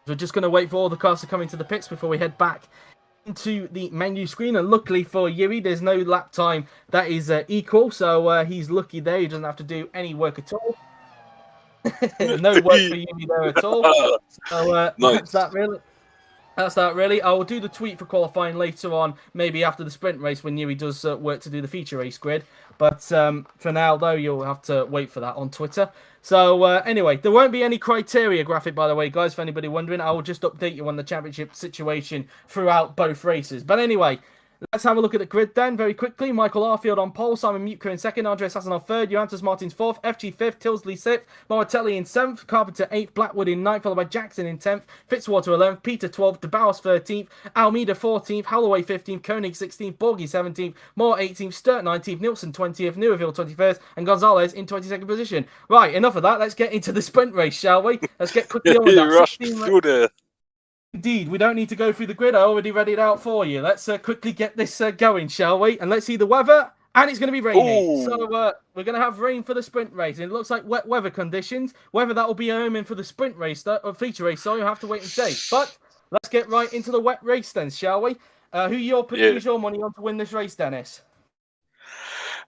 We're just going to wait for all the cars to come into the pits before we head back into the menu screen. And luckily for Yuri, there's no lap time that is equal, so he's lucky there. He doesn't have to do any work at all. No work for Yuri there at all. So nice. that really That's that, really. I will do the tweet for qualifying later on, maybe after the sprint race when Newey does work to do the feature race grid. But for now, though, you'll have to wait for that on Twitter. So anyway, there won't be any criteria graphic, by the way, guys, for anybody wondering. I will just update you on the championship situation throughout both races. But anyway, let's have a look at the grid then, very quickly. Michael Arfield on pole, Simon Mutka in second, Andre Sassanov third, Johannes Martins fourth, FG fifth, Tilsley sixth, Moratelli in seventh, Carpenter eighth, Blackwood in ninth, followed by Jackson in 10th, Fitzwater 11th, Peter 12th, De Bauers 13th, Almeida 14th, Holloway 15th, Koenig 16th, Borgi 17th, Moore 18th, Sturt 19th, Nielsen 20th, Neuville 21st, and Gonzalez in 22nd position. Right, enough of that. Let's get into the sprint race, shall we? Let's get quickly on with that. Rushed through there. Indeed, we don't need to go through the grid. I already read it out for you. Let's quickly get this going, shall we? And let's see the weather. And it's going to be rainy. Ooh. So we're going to have rain for the sprint race. And it looks like wet weather conditions. Whether that will be omen for the sprint race, or feature race, so you'll have to wait and see. But let's get right into the wet race then, shall we? Who's your money on to win this race, Dennis?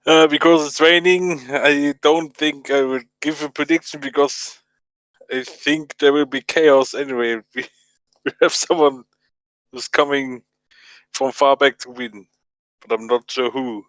Because it's raining, I don't think I would give a prediction because I think there will be chaos anyway. We have someone who's coming from far back to win, but I'm not sure who.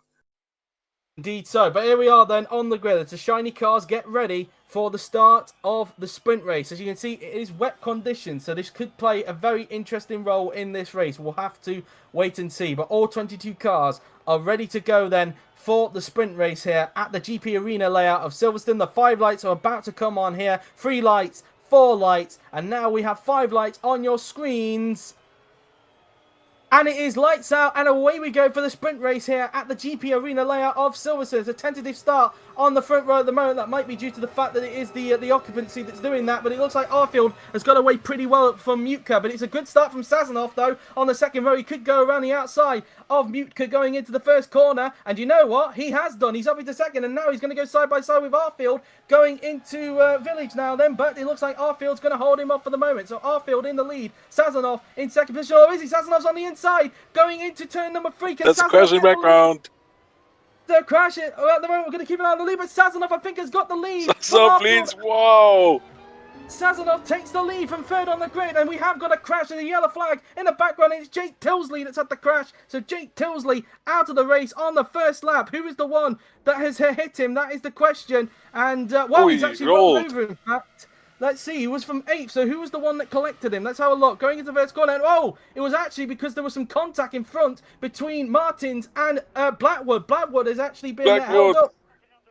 Indeed so. But here we are then on the grid. It's a shiny cars. Get ready for the start of the sprint race. As you can see, it is wet conditions, so this could play a very interesting role in this race. We'll have to wait and see. But all 22 cars are ready to go then for the sprint race here at the GP Arena layout of Silverstone. The 5 lights are about to come on here. 3 lights, 4 lights, and now we have 5 lights on your screens. And it is lights out, and away we go for the sprint race here at the GP Arena layout of Silverstone. It's a tentative start on the front row at the moment. That might be due to the fact that it is the occupancy that's doing that, but it looks like Arfield has got away pretty well from Mutka. But it's a good start from Sazonov, though, on the second row. He could go around the outside of Mutka going into the first corner, and you know what? He has done. He's up into second, and now he's going to go side by side with Arfield going into Village now then, but it looks like Arfield's going to hold him off for the moment. So Arfield in the lead, Sazonov in second position. Oh, is he? Sazonov's on the inside, going into turn number 3. That's a crash in the background. They're crashing. At the moment, we're going to keep an eye on the lead, but Sazonov, I think, has got the lead. Sazonov leads. Wow. Sazonov takes the lead from third on the grid, and we have got a crash and a yellow flag in the background. It's Jake Tilsley that's had the crash. So Jake Tilsley out of the race on the first lap. Who is the one that has hit him? That is the question. And, well, he's actually rolled over, in fact. Let's see, he was from 8th, so who was the one that collected him? Let's have a look. Going into the first corner, and oh, it was actually because there was some contact in front between Martins and Blackwood. Blackwood has actually been held up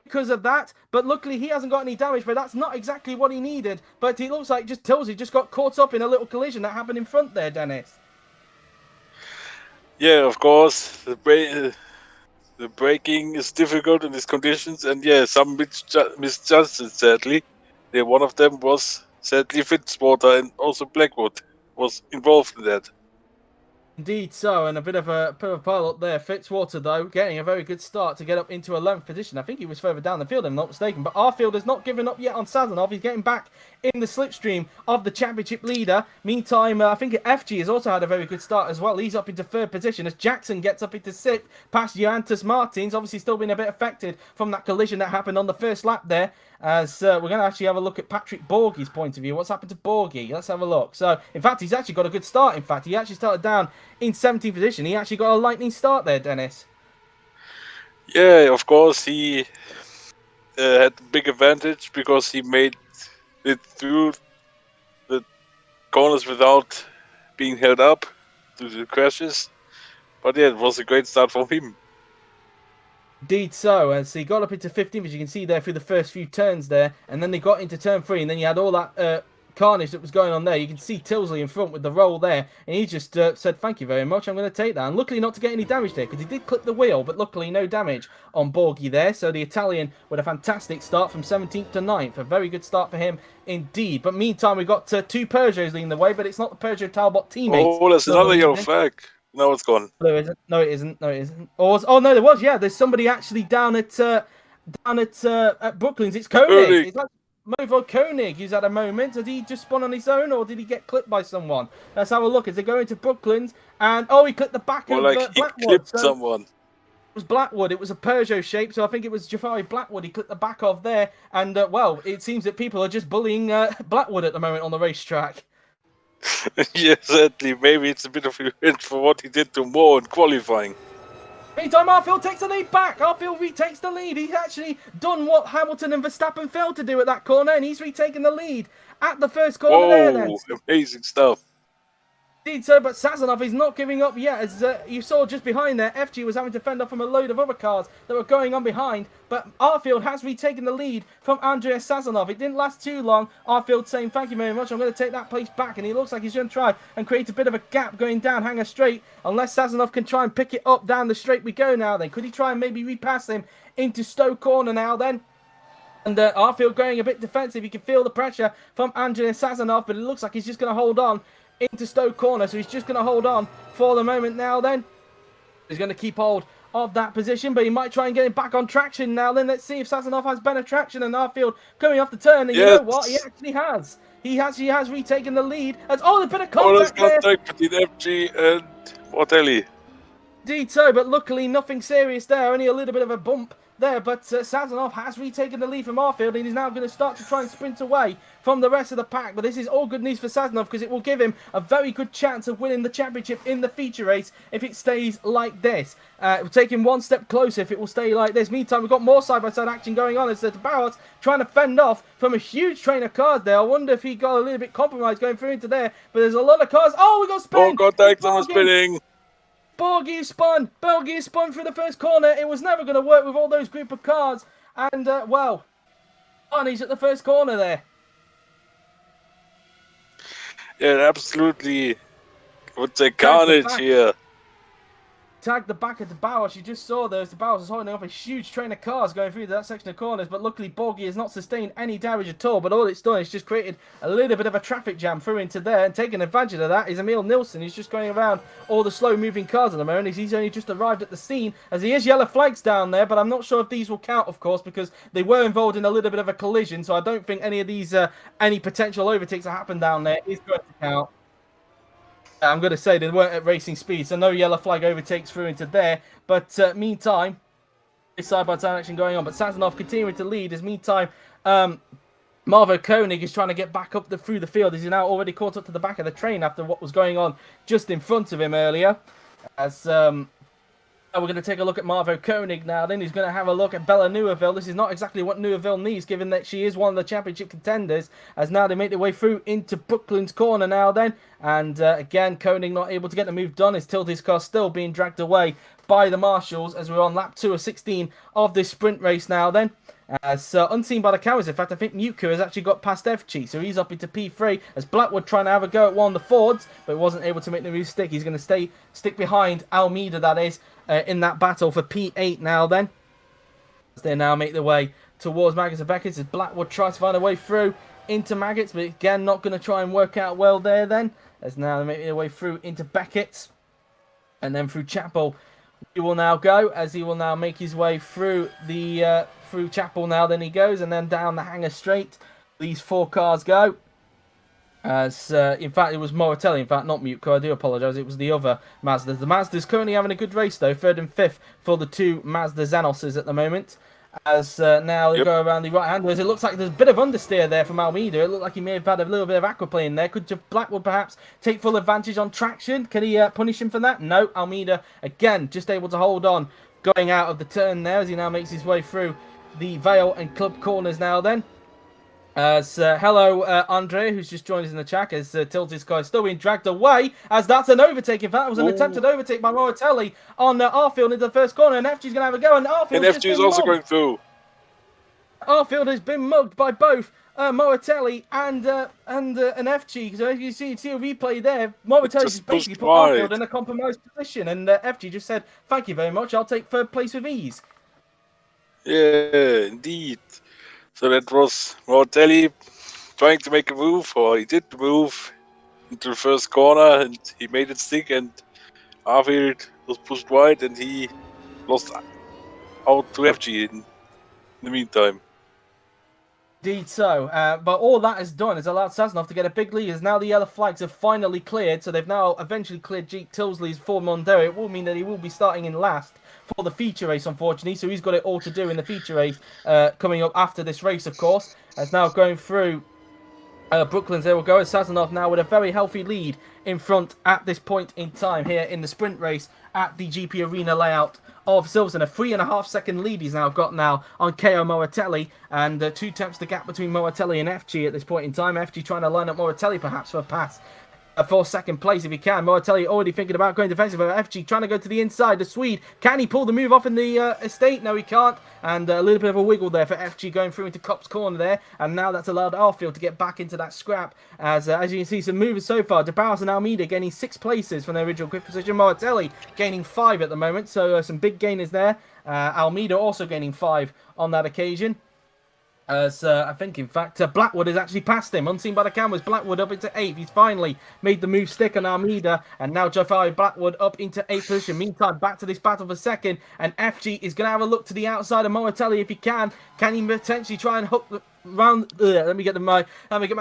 because of that, but luckily he hasn't got any damage, but that's not exactly what he needed. But it looks like just Tilsley just got caught up in a little collision that happened in front there, Dennis. Yeah, of course. The braking is difficult in these conditions, and yeah, some misjudged, sadly. Yeah, one of them was sadly Fitzwater, and also Blackwood was involved in that. Indeed so, and a bit of a pile up there. Fitzwater, though, getting a very good start to get up into 11th position. I think he was further down the field, if I'm not mistaken. But Arfield has not given up yet on Sazonov. He's getting back in the slipstream of the championship leader. Meantime, I think FG has also had a very good start as well. He's up into 3rd position as Jackson gets up into 6th, past Johannes Martins. Obviously still been a bit affected from that collision that happened on the first lap there. As we're going to actually have a look at Patrick Borghi's point of view. What's happened to Borghi? Let's have a look. So, in fact, he's actually got a good start. In fact, he actually started down in 17th position. He actually got a lightning start there, Dennis. Yeah, of course, he had a big advantage because he made it through the corners without being held up due to the crashes. But yeah, it was a great start from him. Indeed so, and so he got up into 15th, as you can see there, through the first few turns there, and then they got into turn 3, and then you had all that carnage that was going on there. You can see Tilsley in front with the roll there, and he just said, thank you very much, I'm going to take that. And luckily not to get any damage there, because he did clip the wheel, but luckily no damage on Borghi there. So the Italian with a fantastic start from 17th to 9th. A very good start for him indeed. But meantime, we've got 2 Peugeots leading the way, but it's not the Peugeot Talbot teammates. Oh, that's another yellow flag. No, it's gone. There isn't. No, it isn't. No, it isn't. Oh, no, there was. Yeah, there's somebody actually down at Brooklands. It's Koenig. It's like Movo Koenig. He's had a moment. Did he just spawn on his own, or did he get clipped by someone? Let's have a look. As they go into Brooklands, and he clipped the back of he Blackwood. clipped someone. It was Blackwood. It was a Peugeot shape, so I think it was Jafari Blackwood. He clipped the back of there, and well, it seems that people are just bullying Blackwood at the moment on the racetrack. Yeah, certainly. Maybe it's a bit of revenge for what he did to Moore in qualifying. Meantime, Arfield takes the lead back. Arfield retakes the lead. He's actually done what Hamilton and Verstappen failed to do at that corner, and he's retaken the lead at the first corner there then. Whoa, amazing stuff. Indeed so, but Sazonov is not giving up yet. As you saw just behind there, FG was having to fend off from a load of other cars that were going on behind. But Arfield has retaken the lead from Andreas Sazonov. It didn't last too long. Arfield saying, thank you very much, I'm going to take that place back. And he looks like he's going to try and create a bit of a gap going down Hanger Straight. Unless Sazonov can try and pick it up down the straight we go now then. Could he try and maybe repass him into Stowe Corner now then? And Arfield going a bit defensive. You can feel the pressure from Andreas Sazonov, but it looks like he's just going to hold on into Stowe Corner, so he's just going to hold on for the moment now then. He's going to keep hold of that position, but he might try and get him back on traction now then. Let's see if Sazonov has better traction, and Arfield coming off the turn, and you know what? He actually has. He actually has retaken the lead. As, oh, there's been a contact there. Contact between FG and Mortelli. Indeed so, but luckily nothing serious there, only a little bit of a bump there, but Sazonov has retaken the lead from Arfield, and he's now going to start to try and sprint away from the rest of the pack. But this is all good news for Sazonov, because it will give him a very good chance of winning the championship in the feature race if it stays like this. It will take him one step closer if it will stay like this. Meantime, we've got more side-by-side action going on as Barrett trying to fend off from a huge train of cars there. I wonder if he got a little bit compromised going through into there, but there's a lot of cars. Oh, we got spin! Oh, contact on the spinning! Borgie spun through the first corner. It was never going to work with all those group of cars. And, well, Arnie's at the first corner there. Yeah, absolutely. I would say carnage here. Tagged the back of the Bauer. You just saw those. The Bauer was holding up a huge train of cars going through that section of corners, but luckily Borgie has not sustained any damage at all. But all it's done is just created a little bit of a traffic jam through into there, and taking advantage of that is Emil Nilsson. He's just going around all the slow-moving cars at the moment. He's only just arrived at the scene, as he is yellow flags down there, but I'm not sure if these will count, of course, because they were involved in a little bit of a collision, so I don't think any of these, any potential overtakes that happened down there is going to count. I'm going to say they weren't at racing speed, so no yellow flag overtakes through into there. But meantime, this side-by-side action going on. But Sazonov continuing to lead as meantime, Marvo Koenig is trying to get back up through the field. He's now already caught up to the back of the train after what was going on just in front of him earlier. As we're going to take a look at Marvo Koenig now. Then he's going to have a look at Bella Neuville. This is not exactly what Neuville needs, given that she is one of the championship contenders. As now they make their way through into Brooklyn's corner now then. And again, Koenig not able to get the move done. His Tilde's car still being dragged away by the marshals as we're on lap 2 of 16 of this sprint race now then. As unseen by the cameras, in fact, I think Mutka has actually got past FG, so he's up into P3 as Blackwood trying to have a go at one of the Fords, but wasn't able to make the move stick. He's going to stick behind Almeida, that is, in that battle for P8 now then. As they now make their way towards Maggots and Beckett's as Blackwood tries to find a way through into Maggots, but again, not going to try and work out well there then. As now they make their way through into Beckett's and then through Chapel. He will now go as he will now make his way through the through Chapel now. Then he goes and then down the Hanger Straight. These 4 cars go. As in fact it was Moratelli, in fact not Mutko. I do apologise. It was the other Mazdas. The Mazda's currently having a good race though, 3rd and 5th for the 2 Mazda Zanoses at the moment. As now they go around the right hand. It looks like there's a bit of understeer there from Almeida. It looked like he may have had a little bit of aquaplane there. Could Blackwood perhaps take full advantage on traction? Can he punish him for that? No. Almeida, again, just able to hold on, going out of the turn there as he now makes his way through the Vale and Club corners now then. As hello, Andre, who's just joined us in the chat, as Tilty's car is still being dragged away, as that's an overtake. In fact, it was an attempted overtake by Moratelli on Arfield into the first corner, and FG's going to have a go, and FG is also going through. Arfield has been mugged by both Moratelli and FG. So as you see a replay there, Moratelli just basically put Arfield in a compromised position, and FG just said, "Thank you very much. I'll take 3rd place with ease." Yeah, indeed. So that was Mortelli trying to make a move, or he did move into the first corner, and he made it stick, and Arfield was pushed wide, and he lost out to FG in the meantime. Indeed so, but all that has done is allowed Sazonov to get a big lead, as now the yellow flags have finally cleared, so they've now eventually cleared Jeep Tilsley's Ford Mondeo. It will mean that he will be starting in last for the feature race, unfortunately, so he's got it all to do in the feature race coming up after this race, of course. As now going through Brooklyn's there will go. Sazonov now with a very healthy lead in front at this point in time here in the sprint race at the GP Arena layout of Silverstone. A 3.5 second lead he's now got now on KO Moratelli, and 2 tenths the gap between Moratelli and FG at this point in time. FG trying to line up Moratelli perhaps for a pass. For second place if he can. Moratelli already thinking about going defensive, but FG trying to go to the inside. The Swede, can he pull the move off in the estate? No, he can't. And a little bit of a wiggle there for FG going through into Cop's corner there. And now that's allowed Arfield to get back into that scrap. As you can see, some movers so far. De Barros and Almeida gaining 6 places from their original grid position. Moratelli gaining 5 at the moment. So some big gainers there. Almeida also gaining 5 on that occasion. As I think, in fact, Blackwood has actually passed him. Unseen by the cameras, Blackwood up into 8th. He's finally made the move stick on Almeida. And now Jafari Blackwood up into 8th position. Meantime, back to this battle for second. And FG is going to have a look to the outside of Moratelli if he can. Can he potentially try and hook the round? Let me get my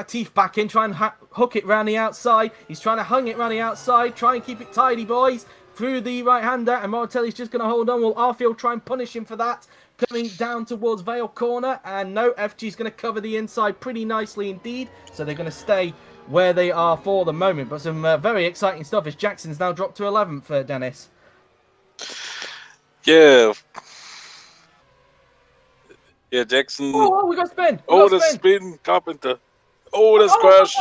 teeth back in. Try and hook it round the outside. He's trying to hung it round the outside. Try and keep it tidy, boys. Through the right-hander. And Moratelli's just going to hold on. Will Arfield try and punish him for that? Coming down towards Vale Corner, and no, FG's going to cover the inside pretty nicely indeed, so they're going to stay where they are for the moment. But some very exciting stuff as Jackson's now dropped to 11th, Dennis. Yeah, Jackson. Oh, we got spin. The spin, Carpenter. Oh, there's crash.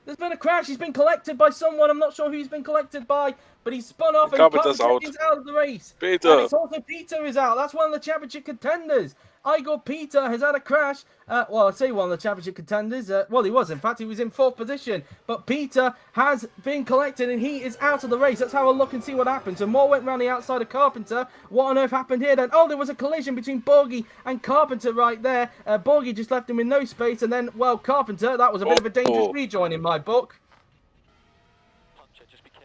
There's been a crash. He's been collected by someone. I'm not sure who he's been collected by, but he's spun off and Carpenter's out. Is out of the race. Peter. And it's also Peter is out. That's one of the championship contenders. Igor Peter has had a crash. Well, I'd say one of the championship contenders. Well, he was. In fact, he was in 4th position. But Peter has been collected and he is out of the race. Let's have a look and see what happened. So Moore went round the outside of Carpenter. What on earth happened here then? Oh, there was a collision between Borgie and Carpenter right there. Borgie just left him with no space. And then, well, Carpenter, that was a bit of a dangerous rejoin in my book.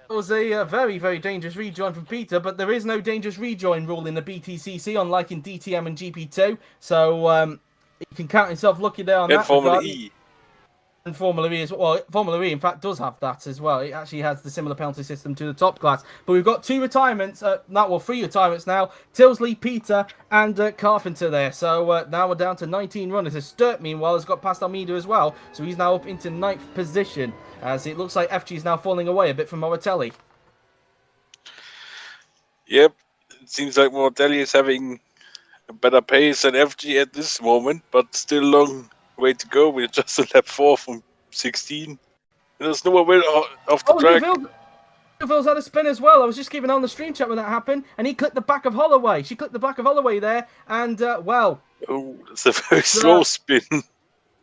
It was a very, very dangerous rejoin from Peter, but there is no dangerous rejoin rule in the BTCC, unlike in DTM and GP2. So you can count yourself lucky there on that. Formula E. And Formula E as well. Formula E, in fact, does have that as well. It actually has the similar penalty system to the top class. But we've got 2 retirements, 3 retirements now. Tilsley, Peter, and Carpenter there. So now we're down to 19 runners. Sturt, meanwhile, has got past Almeida as well. So he's now up into 9th position. As it looks like FG is now falling away a bit from Moratelli. Yep, it seems like Moratelli is having a better pace than FG at this moment, but still a long way to go. We're just on lap 4 from 16. There's nowhere way off the track. Newville's had a spin as well. I was just keeping on the stream chat when that happened, and he clipped the back of Holloway. She clipped the back of Holloway there, and well. Oh, that's a very slow spin.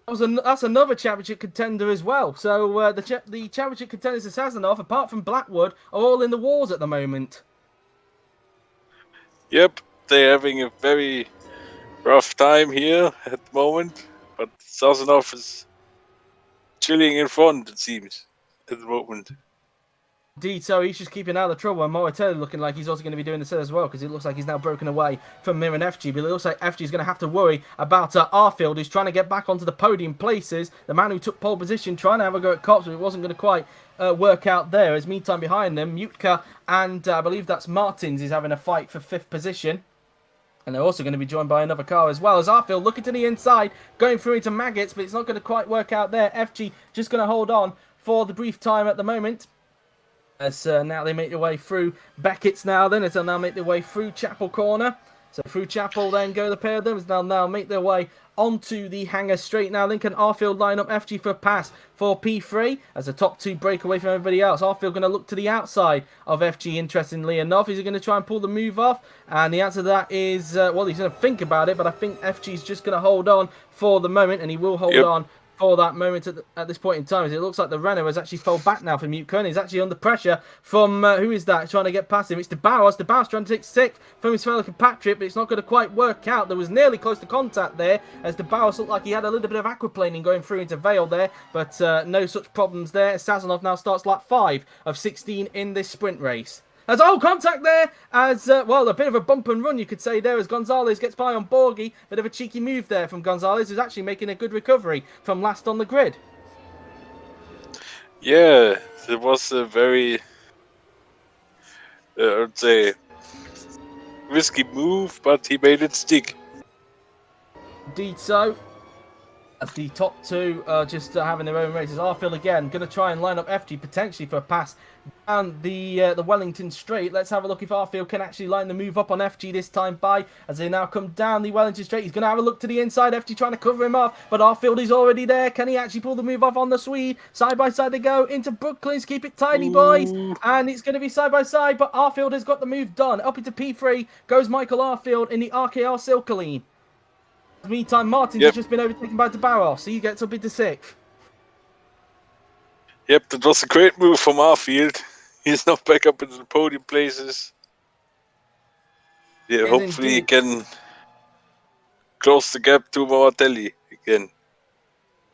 That's another championship contender as well. So the championship contenders of Sazonov, apart from Blackwood, are all in the wars at the moment. Yep, they're having a very rough time here at the moment, but Sazonov is chilling in front, it seems, at the moment. Indeed, so he's just keeping out of trouble, and Moratelli looking like he's also going to be doing the same as well, because it looks like he's now broken away from Mir and FG, but it looks like FG is going to have to worry about Arfield, who's trying to get back onto the podium places. The man who took pole position, trying to have a go at Cops, but it wasn't going to quite work out there. As meantime behind them, Mutka and I believe that's Martins is having a fight for 5th position. And they're also going to be joined by another car as well. As Arfield looking to the inside, going through into Maggots, but it's not going to quite work out there. FG just going to hold on for the brief time at the moment. As now they make their way through Beckett's now then, as they'll now make their way through Chapel Corner. So through Chapel then go the pair of them, as they'll now make their way onto the hangar straight now. Lincoln Arfield line up FG for a pass for P3 as the top 2 break away from everybody else. Arfield going to look to the outside of FG, interestingly enough. Is he going to try and pull the move off? And the answer to that is, well, he's going to think about it, but I think FG's just going to hold on for the moment, and he will hold on for that moment at this point in time. As it looks like the Renault has actually fell back now for Mute Kern. He's actually under pressure from, who is that, trying to get past him? It's De Barros. De Barros trying to take 6th from his fellow compatriot, but it's not going to quite work out. There was nearly close to contact there, as De Barros looked like he had a little bit of aquaplaning going through into Vale there, but no such problems there. Sazonov now starts lap 5 of 16 in this sprint race. As contact there, as well, a bit of a bump and run, you could say there, as Gonzalez gets by on Borgie. Bit of a cheeky move there from Gonzalez, who's actually making a good recovery from last on the grid. Yeah, it was a very, I'd say, risky move, but he made it stick. Indeed so. As the top two are just having their own races. Arfield again going to try and line up FG potentially for a pass down the Wellington Straight. Let's have a look if Arfield can actually line the move up on FG this time by as they now come down the Wellington Straight. He's going to have a look to the inside. FG trying to cover him off, but Arfield is already there. Can he actually pull the move off on the Swede? Side by side they go into Brooklands. Keep it tidy, boys. And it's going to be side by side, but Arfield has got the move done. Up into P3 goes Michael Arfield in the RKR Silkaline. Meantime, Martins has just been overtaken by DeBarros. He gets up into 6th. Yep, that was a great move from Arfield. He's now back up into the podium places. Yeah, hopefully he can close the gap to Moratelli again.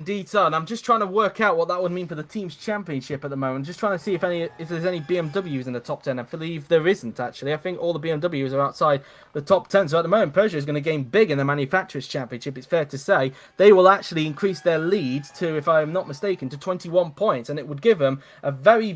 Indeed, son. I'm just trying to work out what that would mean for the team's championship at the moment. Just trying to see if there's any BMWs in the top 10. I believe there isn't, actually. I think all the BMWs are outside the top 10. So at the moment, Peugeot is going to gain big in the Manufacturers' Championship. It's fair to say they will actually increase their lead to, if I'm not mistaken, to 21 points. And it would give them a very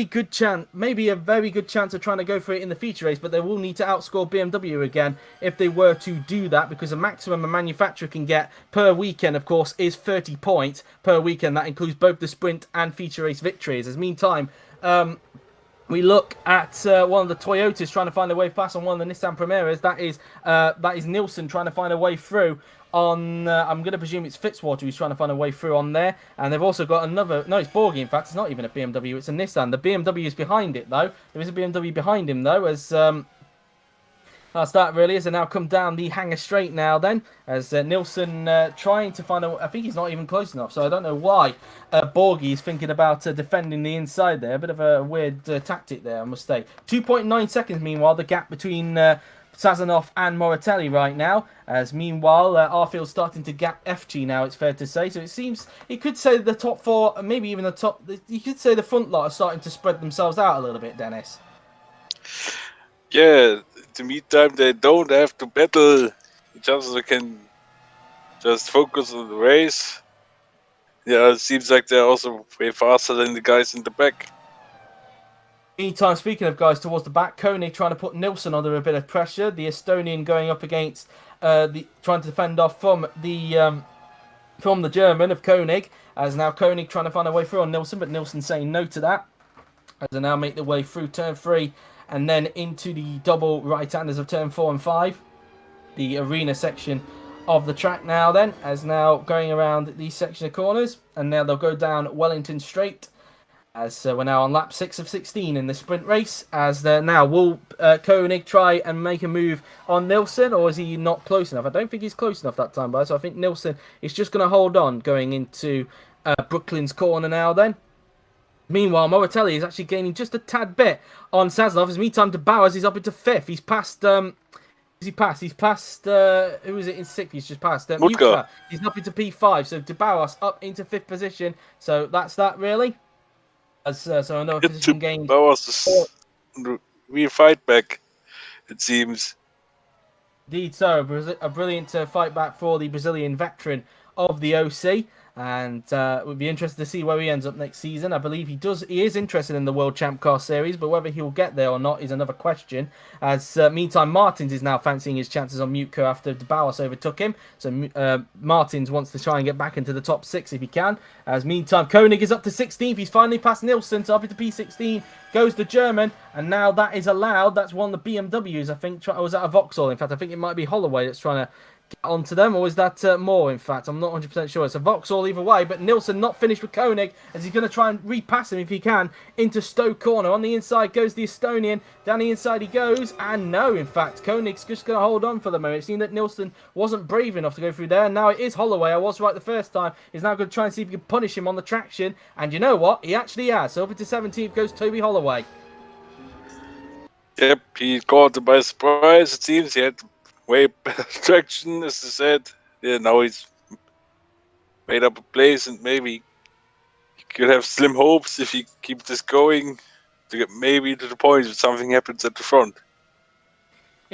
good chance, maybe a very good chance of trying to go for it in the feature race, but they will need to outscore BMW again if they were to do that, because the maximum a manufacturer can get per weekend, of course, is 30 points per weekend. That includes both the sprint and feature race victories. As meantime, we look at one of the Toyotas trying to find a way past on one of the Nissan Primeras. That is Nilsson trying to find a way through on, I'm going to presume it's Fitzwater who's trying to find a way through on there. And they've also got another, no, it's Borghi, in fact. It's not even a BMW, it's a Nissan. The BMW is behind it, though. There is a BMW behind him, though, as that's that, really, as they now come down the Hangar Straight now, then, as Nilsson trying to find a, I think he's not even close enough, so I don't know why Borghi is thinking about defending the inside there. A bit of a weird tactic there, I must say. 2.9 seconds, meanwhile, the gap between Sazonov and Moratelli right now, as meanwhile Arfield's starting to gap FG now, it's fair to say. So it seems, you could say the top four, maybe even the top, you could say the front lot are starting to spread themselves out a little bit, Dennis. Yeah, in the meantime they don't have to battle each other, they can just focus on the race. Yeah, it seems like they're also way faster than the guys in the back. Meantime, speaking of guys towards the back, Koenig trying to put Nilsson under a bit of pressure. The Estonian going up against trying to defend off from the German of Koenig. As now Koenig trying to find a way through on Nilsson, but Nilsson saying no to that. As they now make their way through turn 3 and then into the double right-handers of turn 4 and 5. The arena section of the track now then, as now going around these section of corners. And now they'll go down Wellington Straight. As we're now on lap 6 of 16 in the sprint race. As now, will Koenig try and make a move on Nilsson, or is he not close enough? I don't think he's close enough that time, so I think Nilsson is just going to hold on going into Brooklands corner now then. Meanwhile, Moratelli is actually gaining just a tad bit on Sazonov. As meantime, De Bowers is up into 5th. He's passed... He's passed, who is it in 6th? He's just passed Mutka. He's up into P5, so De Bowers up into 5th position. So that's that, really. So another position gained. That was a real fight back, it seems. Indeed, so a brilliant fight back for the Brazilian veteran of the OC. And we'll be interested to see where he ends up next season. I believe he is interested in the World Champ Car Series, but whether he'll get there or not is another question. As meantime, Martins is now fancying his chances on Mutko after De Bowers overtook him. So Martins wants to try and get back into the top 6 if he can. As meantime, Koenig is up to 16th. He's finally passed Nilsson, so up into P16 goes the German. And now that is allowed. That's one of the BMWs, I think. Or was that a Vauxhall? In fact, I think it might be Holloway that's trying to get onto them, or is that more? In fact, I'm not 100% sure. It's a Vauxhall either way, but Nilsson not finished with Koenig as he's going to try and repass him if he can into Stowe corner. On the inside goes the Estonian, down the inside he goes, and no, in fact, Koenig's just going to hold on for the moment. It seemed that Nilsson wasn't brave enough to go through there, and now it is Holloway. I was right the first time. He's now going to try and see if he can punish him on the traction, and you know what? He actually has. So up into 17th goes Toby Holloway. Yep, he caught him by surprise, it seems. He had way better traction, as I said. Yeah, now he's made up a place, and maybe he could have slim hopes if he keeps this going to get maybe to the point if something happens at the front.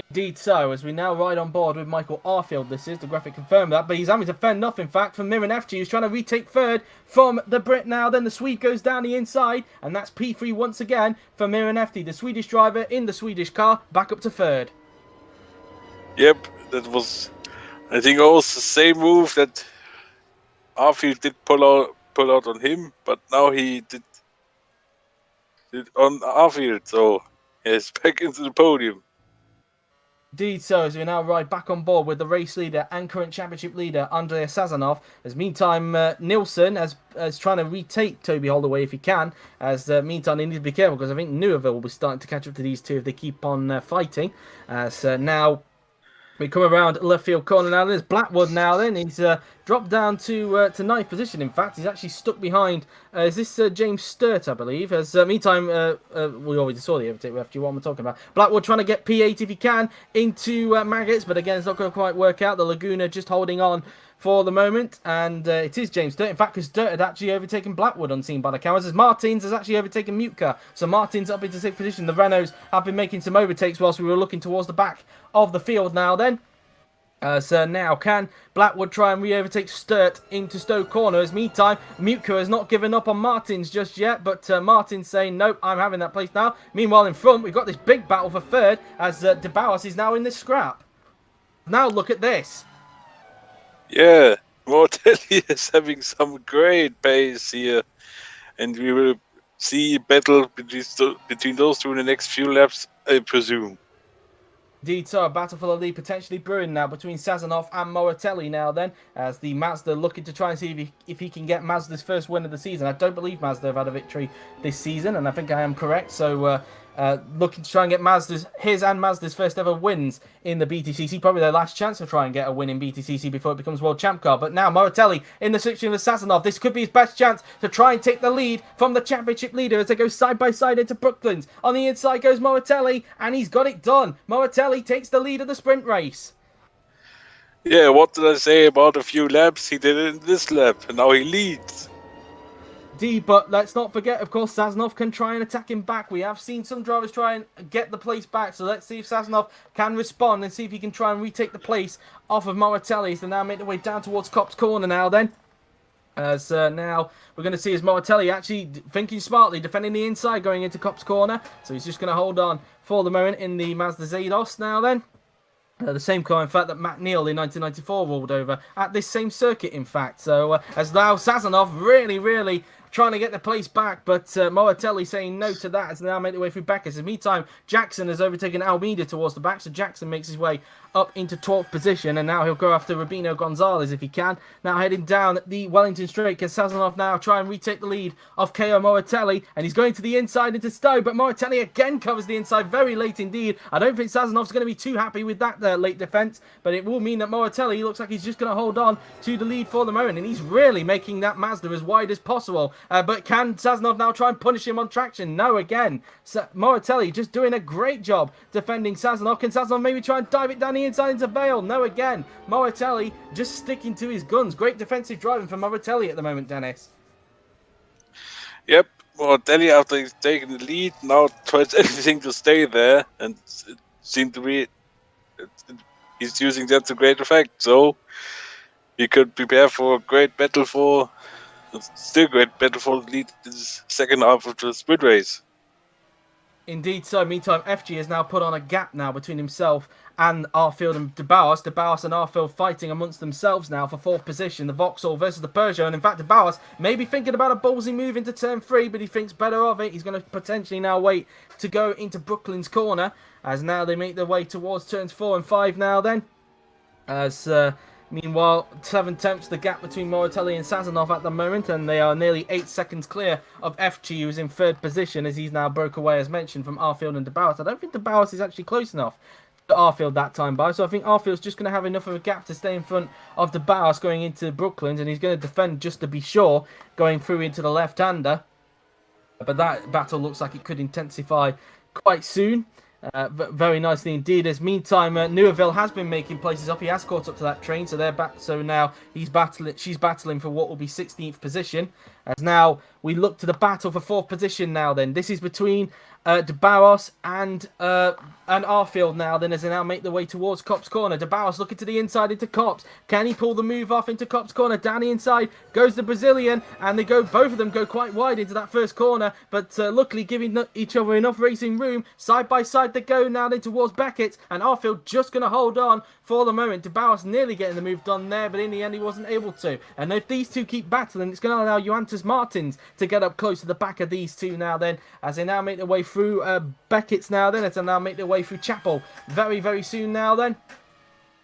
Indeed so, as we now ride on board with Michael Arfield, this is, the graphic confirmed that, but he's having to fend off, in fact, from Miran FG, who's trying to retake 3rd from the Brit now. Then the Swede goes down the inside, and that's P3 once again for Miran FG, the Swedish driver in the Swedish car, back up to 3rd. Yep, that was I think also the same move that Arfield did pull out on him, but now he did on Arfield, so he's back into the podium. Indeed so, as we now ride back on board with the race leader and current championship leader, Andrea Sazonov. As meantime, Nilsson is trying to retake Toby Holloway if he can. As meantime, they need to be careful because I think Neuville will be starting to catch up to these two if they keep on fighting. So now we come around left field corner now. There's Blackwood now then. He's dropped down to ninth position, in fact. He's actually stuck behind. Is this James Sturt, I believe? As meantime, we already saw the overtake with FG. What am I talking about? Blackwood trying to get P8 if he can into Maggots, but again, it's not going to quite work out. The Laguna just holding on for the moment, and it is James Sturt. In fact, because Sturt had actually overtaken Blackwood unseen by the cameras, as Martins has actually overtaken Mutka. So Martins up into 6th position. The Renaults have been making some overtakes whilst we were looking towards the back of the field now then. So now can Blackwood try and re-overtake Sturt into Stowe Corner? As meantime, Mutka has not given up on Martins just yet, but Martins saying, nope, I'm having that place now. Meanwhile, in front, we've got this big battle for third as De Bouwers is now in this scrap. Now look at this. Yeah, Mortelli is having some great pace here, and we will see a battle between those two in the next few laps, I presume. Indeed, so a battle for the lead potentially brewing now between Sazonov and Moratelli now then, as the Mazda looking to try and see if he can get Mazda's first win of the season. I don't believe Mazda have had a victory this season, and I think I am correct, so looking to try and get his and Mazda's first ever wins in the BTCC. Probably their last chance to try and get a win in BTCC before it becomes World Champ Car. But now Moratelli in the section with Sazonov. This could be his best chance to try and take the lead from the championship leader as they go side by side into Brooklands. On the inside goes Moratelli, and he's got it done. Moratelli takes the lead of the sprint race. Yeah, what did I say about a few laps? He did it in this lap, and now he leads. But let's not forget, of course, Sazonov can try and attack him back. We have seen some drivers try and get the place back, so let's see if Sazonov can respond and see if he can try and retake the place off of Moratelli. So now make their way down towards Copse Corner now then. As now we're going to see as Moratelli actually thinking smartly, defending the inside going into Copse Corner. So he's just going to hold on for the moment in the Mazda Zados now then. The same car, in fact, that Matt Neal in 1994 rolled over at this same circuit, in fact. So as now Sazonov really trying to get the place back, but Moratelli saying no to that as they now make their way through Beckers. In the meantime, Jackson has overtaken Almeida towards the back, so Jackson makes his way up into 12th position, and now he'll go after Rubino Gonzalez if he can. Now heading down the Wellington Straight, can Sazonov now try and retake the lead of KO Moratelli, and he's going to the inside into Stowe, but Moratelli again covers the inside very late indeed. I don't think Sazonov's going to be too happy with that late defense, but it will mean that Moratelli looks like he's just going to hold on to the lead for the moment, and he's really making that Mazda as wide as possible. But can Sazonov now try and punish him on traction? No, again. Moratelli just doing a great job defending Sazonov. Can Sazonov maybe try and dive it down the inside into Vale? No, again. Moratelli just sticking to his guns. Great defensive driving for Moratelli at the moment, Dennis. Yep, Moratelli, after he's taken the lead, now tries everything to stay there, and it seemed to be he's using that to great effect. So he could prepare for a great battle for the lead in the second half of the sprint race. Indeed so. Meantime, FG has now put on a gap now between himself and Arfield and De Bouwers. De Bouwers and Arfield fighting amongst themselves now for 4th position. The Vauxhall versus the Peugeot. And in fact, De Bouwers may be thinking about a ballsy move into turn 3, but he thinks better of it. He's going to potentially now wait to go into Brooklyn's corner, as now they make their way towards turns 4 and 5 now then. As meanwhile, 7 tenths the gap between Moratelli and Sazonov at the moment, and they are nearly 8 seconds clear of FG, who's in 3rd position, as he's now broke away, as mentioned, from Arfield and De Bouwers. I don't think De Bouwers is actually close enough to Arfield that time by, so I think Arfield's just going to have enough of a gap to stay in front of De Bouwers going into Brooklands, and he's going to defend just to be sure, going through into the left-hander. But that battle looks like it could intensify quite soon. Very nicely indeed. As meantime, Neuville has been making places up. He has caught up to that train, so they're back. So now she's battling for what will be 16th position. As now we look to the battle for 4th position now then. This is between De Barros and Arfield now then, as they now make their way towards Copse Corner. De Barros looking to the inside into Copse. Can he pull the move off into Copse Corner? Down the inside goes the Brazilian, and both of them go quite wide into that first corner, but luckily giving each other enough racing room. Side by side they go now then towards Beckett, and Arfield just going to hold on for the moment. De Barros nearly getting the move done there, but in the end he wasn't able to. And if these two keep battling, it's going to allow Juantas Martins to get up close to the back of these two now then, as they now make their way through Beckett's now then, as they now make their way through Chapel very, very soon now then.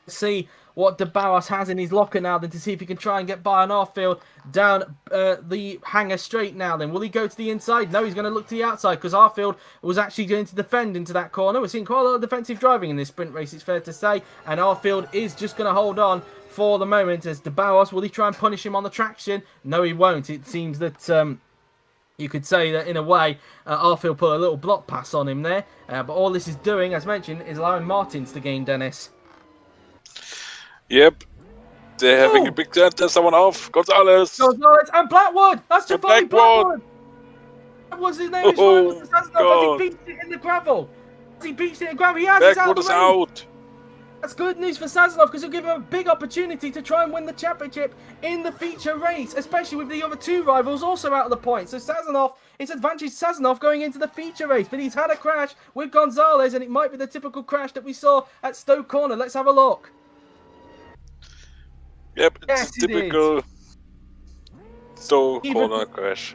See what De Barros has in his locker now then, to see if he can try and get by on Arfield down the hanger straight now then. Will he go to the inside? No, he's going to look to the outside, because Arfield was actually going to defend into that corner. We're seeing quite a lot of defensive driving in this sprint race, it's fair to say, and Arfield is just going to hold on for the moment. As De Barros, will he try and punish him on the traction? No, he won't. It seems that you could say that in a way Arfield put a little block pass on him there, but all this is doing, as mentioned, is allowing Martins to gain, Dennis. Yep. They're having a big turn. There's someone off. Gonzalez and Blackwood. That's Jafari Blackwood. That was his name. Oh, God. He beats it in the gravel. He beats it in gravel. He has Blackwood is out. That's good news for Sazonov, because it'll give him a big opportunity to try and win the championship in the feature race, especially with the other two rivals also out of the point. So Sazonov, it's advantage Sazonov going into the feature race, but he's had a crash with Gonzalez, and it might be the typical crash that we saw at Stowe Corner. Let's have a look. Yep, it's typical Stowe Corner crash.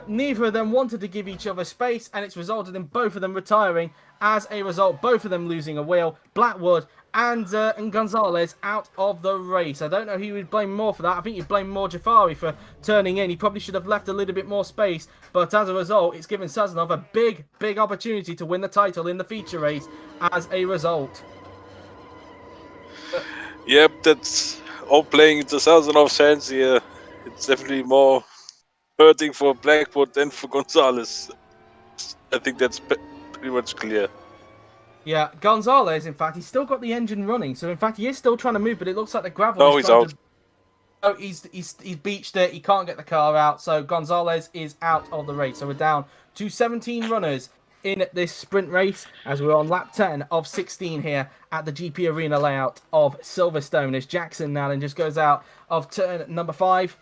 Neither of them wanted to give each other space, and it's resulted in both of them retiring. As a result, both of them losing a wheel. Blackwood and Gonzalez out of the race. I don't know who you would blame more for that. I think you'd blame more Jafari for turning in. He probably should have left a little bit more space, but as a result, it's given Sazonov a big, big opportunity to win the title in the feature race as a result. Yep, that's all playing into Sazonov's hands here. It's definitely more hurting for Blackwood than for Gonzalez. I think that's pretty much clear. Yeah, Gonzalez, in fact, he's still got the engine running, so in fact he is still trying to move, but it looks like the gravel No, he's out. Oh, he's beached it, he can't get the car out, so Gonzalez is out of the race. So we're down to 17 runners in this sprint race, as we're on lap 10 of 16 here at the GP Arena layout of Silverstone, as Jackson now then just goes out of turn number 5,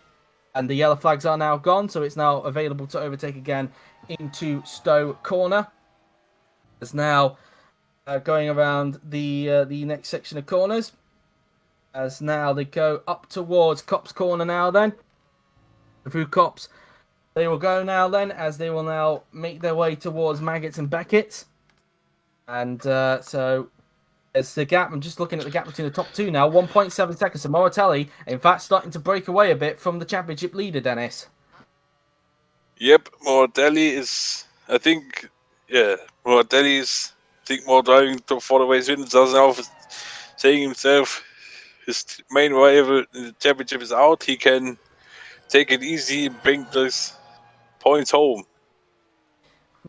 and the yellow flags are now gone, so it's now available to overtake again into Stowe Corner. It's now going around the next section of corners, as now they go up towards Copse Corner now then. Through Copse they will go now then, as they will now make their way towards Maggots and Beckett. And so there's the gap. I'm just looking at the gap between the top two now. 1.7 seconds. So Moratelli, in fact, starting to break away a bit from the championship leader, Dennis. Yep, Moratelli is, I think, Moratelli is, I think, more driving for the ways in. Sazonov saying himself, his main rival in the championship is out. He can take it easy and bring those points home.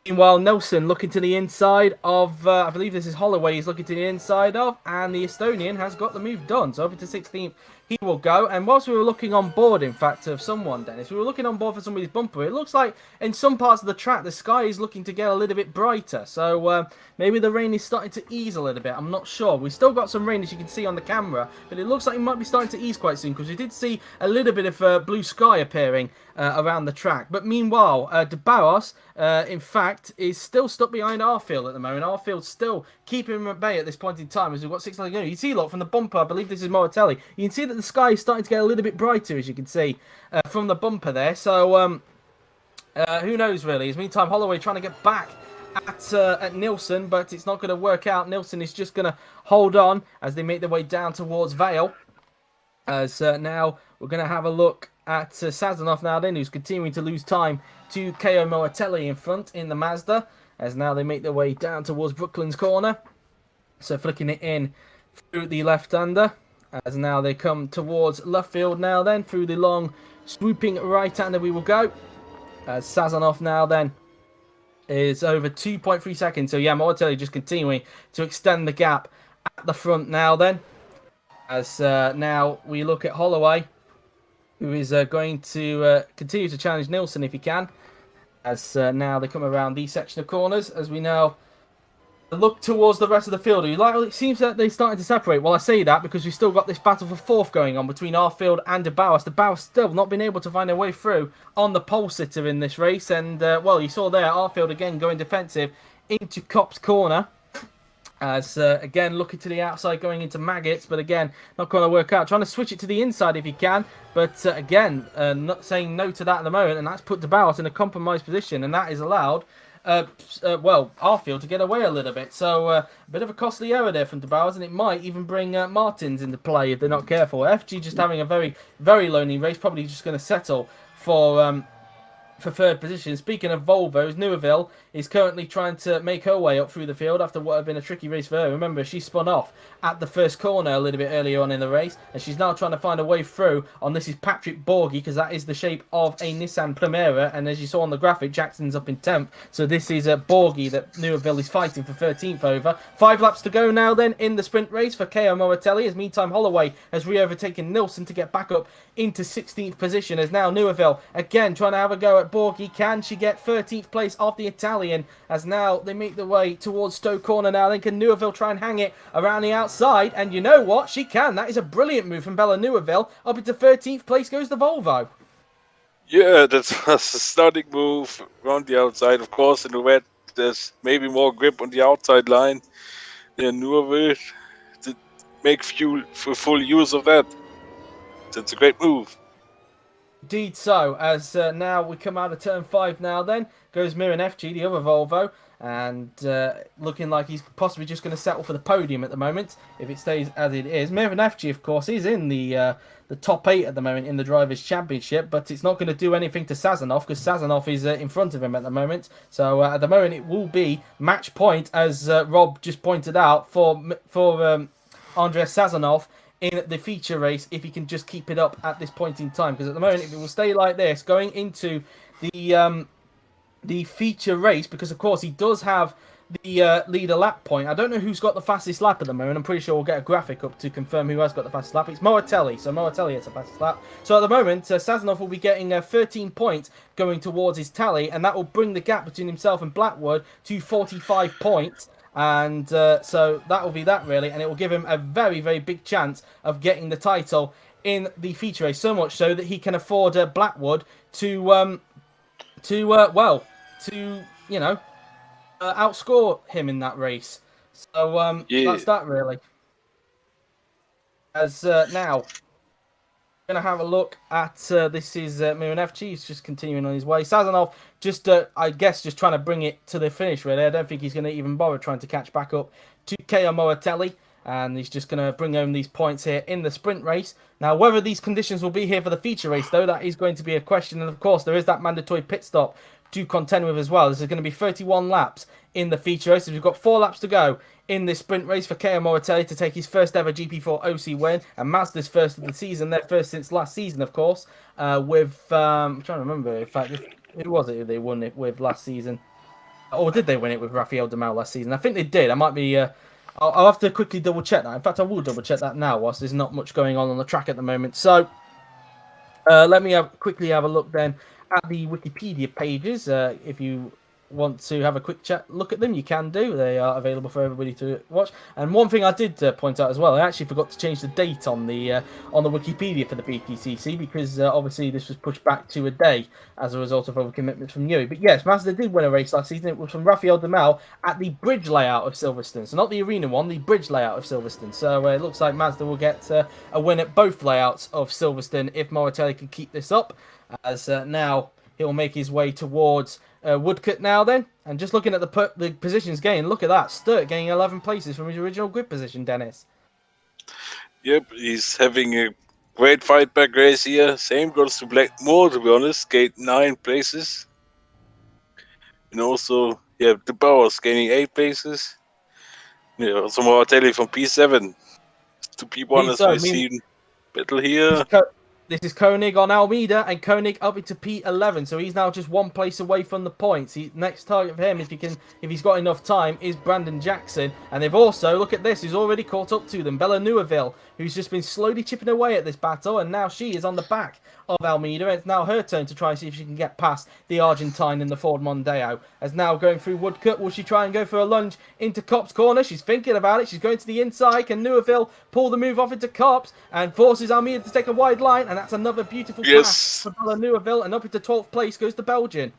Meanwhile, Nelson looking to the inside of, I believe this is Holloway he's looking to the inside of, and the Estonian has got the move done. So over to 16th he will go. And whilst we were looking on board, in fact, of someone, Dennis, we were looking on board for somebody's bumper. It looks like in some parts of the track, the sky is looking to get a little bit brighter. So maybe the rain is starting to ease a little bit. I'm not sure. We've still got some rain, as you can see on the camera, but it looks like it might be starting to ease quite soon, because we did see a little bit of blue sky appearing around the track. But meanwhile, De Barros, in fact, is still stuck behind Arfield at the moment. Arfield's still keeping him at bay at this point in time, as we've got 6 laps to go. You see, look, from the bumper, I believe this is Moratelli, you can see that the sky is starting to get a little bit brighter, as you can see from the bumper there. So who knows, really. In the meantime, Holloway trying to get back at Nilsson, but it's not going to work out. Nilsson is just going to hold on as they make their way down towards Vale. As now we're going to have a look at Sazonov now then, who's continuing to lose time to KO Moratelli in front in the Mazda, as now they make their way down towards Brooklands Corner. So flicking it in through the left-hander, as now they come towards Luffield now then, through the long swooping right-hander we will go. As Sazonov now then is over 2.3 seconds. So yeah, Moratelli just continuing to extend the gap at the front now then. As now we look at Holloway. who is going to continue to challenge Nilsson if he can. As now they come around the section of corners, as we now look towards the rest of the field. It seems that they're starting to separate. Well, I say that because we've still got this battle for fourth going on between our field and De Bauer. De Bauer still not been able to find their way through on the pole sitter in this race. And, well, you saw there, our field again going defensive into Cop's corner. As, again, looking to the outside, going into Maggots, but again, not going to work out. Trying to switch it to the inside if he can, but again, not saying no to that at the moment, and that's put De Bauer in a compromised position, and that is allowed, well, our field to get away a little bit. So, a bit of a costly error there from De Bauer, and it might even bring Martins into play if they're not careful. FG just having a very, very lonely race, probably just going to settle for third position. Speaking of Volvos, Neuville is currently trying to make her way up through the field after what had been a tricky race for her. Remember, she spun off at the first corner a little bit earlier on in the race, and she's now trying to find a way through on this is Patrick Borghi, because that is the shape of a Nissan Primera, and as you saw on the graphic, Jackson's up in 10th, so this is Borghi that Neuville is fighting for 13th over. 5 laps to go now then in the sprint race for K.O. Moratelli, as meantime Holloway has re-overtaken Nilsson to get back up into 16th position, as now Neuville again trying to have a go at Borghi. Can she get 13th place off the Italian, as now they make their way towards Stowe Corner now? Then can Neuville try and hang it around the outside? And you know what? She can. That is a brilliant move from Bella Neuville. Up into 13th place goes the Volvo. Yeah, that's a starting move around the outside. Of course, in the wet, there's maybe more grip on the outside line than Neuville to make full use of that. That's a great move. Indeed so, as now we come out of turn 5 now then, goes Miran FG, the other Volvo, and looking like he's possibly just going to settle for the podium at the moment, if it stays as it is. Miran FG, of course, is in the top 8 at the moment in the Drivers' Championship, but it's not going to do anything to Sazonov, because Sazonov is in front of him at the moment. So at the moment it will be match point, as Rob just pointed out, for Andres Sazonov in the feature race, if he can just keep it up at this point in time. Because at the moment, if it will stay like this, going into the feature race, because of course he does have the leader lap point. I don't know who's got the fastest lap at the moment. I'm pretty sure we'll get a graphic up to confirm who has got the fastest lap. It's Moratelli, so Moratelli has the fastest lap. So at the moment, Sazonov will be getting 13 points going towards his tally, and that will bring the gap between himself and Blackwood to 45 points. And so that will be that really, and it will give him a very, very big chance of getting the title in the feature race. So much so that he can afford Blackwood to outscore him in that race. So that's that really. As now, going to have a look at this is Miran FG. He's just continuing on his way. Sazonov just I guess just trying to bring it to the finish really. I don't think he's going to even bother trying to catch back up to K.O. Moratelli, and he's just going to bring home these points here in the sprint race. Now, whether these conditions will be here for the feature race though, that is going to be a question, and of course there is that mandatory pit stop to contend with as well. This is going to be 31 laps in the feature race. So we've got 4 laps to go in this sprint race for K.O. Moratelli to take his first ever GP4 OC win, and Mazda's first of the season, their first since last season, of course, with, I'm trying to remember, in fact, who was it who they won it with last season? Or did they win it with Rafael Demel last season? I think they did. I might be, I'll have to quickly double check that. In fact, I will double check that now, whilst there's not much going on the track at the moment. So, let me quickly have a look then at the Wikipedia pages. If you want to have a quick look at them, you can do. They are available for everybody to watch. And one thing I did point out as well, I actually forgot to change the date on the Wikipedia for the BTCC, because obviously this was pushed back to a day as a result of overcommitments from Yuri. But yes, Mazda did win a race last season. It was from Rafael Demel at the bridge layout of Silverstone. So not the arena one, the bridge layout of Silverstone. So it looks like Mazda will get a win at both layouts of Silverstone if Moratelli can keep this up, as now he'll make his way towards Woodcote now then. And just looking at the positions gained, look at that. Sturt gaining 11 places from his original grid position, Dennis. Yep, he's having a great fight back race here. Same goes to Blackmore, to be honest. Gained 9 places. And also, yeah, De Bauer's gaining 8 places. Yeah, also Moratelli from P7 to P1 as we've seen battle here. This is Koenig on Almeida, and Koenig up into P11, so he's now just 1 place away from the points. Next target for him, if he's got enough time, is Brandon Jackson. And they've also, look at this, he's already caught up to them. Bella Neuville who's just been slowly chipping away at this battle, and now she is on the back of Almeida. It's now her turn to try and see if she can get past the Argentine in the Ford Mondeo. As now going through Woodcut, will she try and go for a lunge into Cop's corner? She's thinking about it. She's going to the inside. Can Neuville pull the move off into Cop's and forces Almeida to take a wide line? And that's another beautiful pass for Bella Neuville, and up into 12th place goes the Belgian.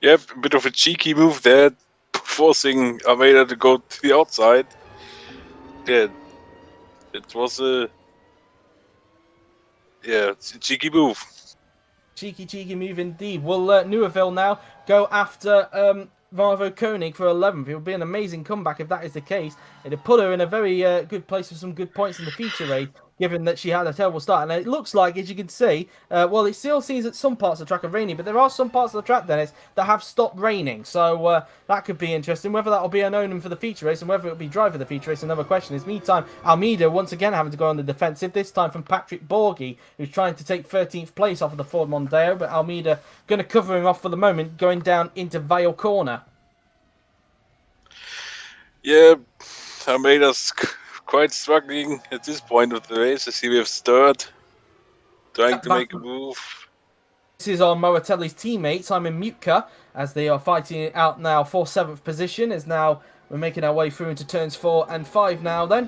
Yep, a bit of a cheeky move there, forcing Almeida to go to the outside. Yeah, it was it's a cheeky move. Cheeky move indeed. Will Neuville now go after Marvo Koenig for 11th? It would be an amazing comeback if that is the case. It'd put her in a very good place with some good points in the feature race, given that she had a terrible start. And it looks like, as you can see, well, it still seems that some parts of the track are raining, but there are some parts of the track, Dennis, that have stopped raining. So that could be interesting. Whether that will be an omen for the feature race and whether it will be dry for the feature race, another question is. Meantime, Almeida once again having to go on the defensive, this time from Patrick Borghi, who's trying to take 13th place off of the Ford Mondeo, but Almeida going to cover him off for the moment, going down into Vale Corner. Yeah, Almeida's quite struggling at this point of the race. I see we have Sturt trying to make a move. This is on Moratelli's teammate, Simon Mutka, as they are fighting it out now for 7th position. As now we're making our way through into turns 4 and 5 now then.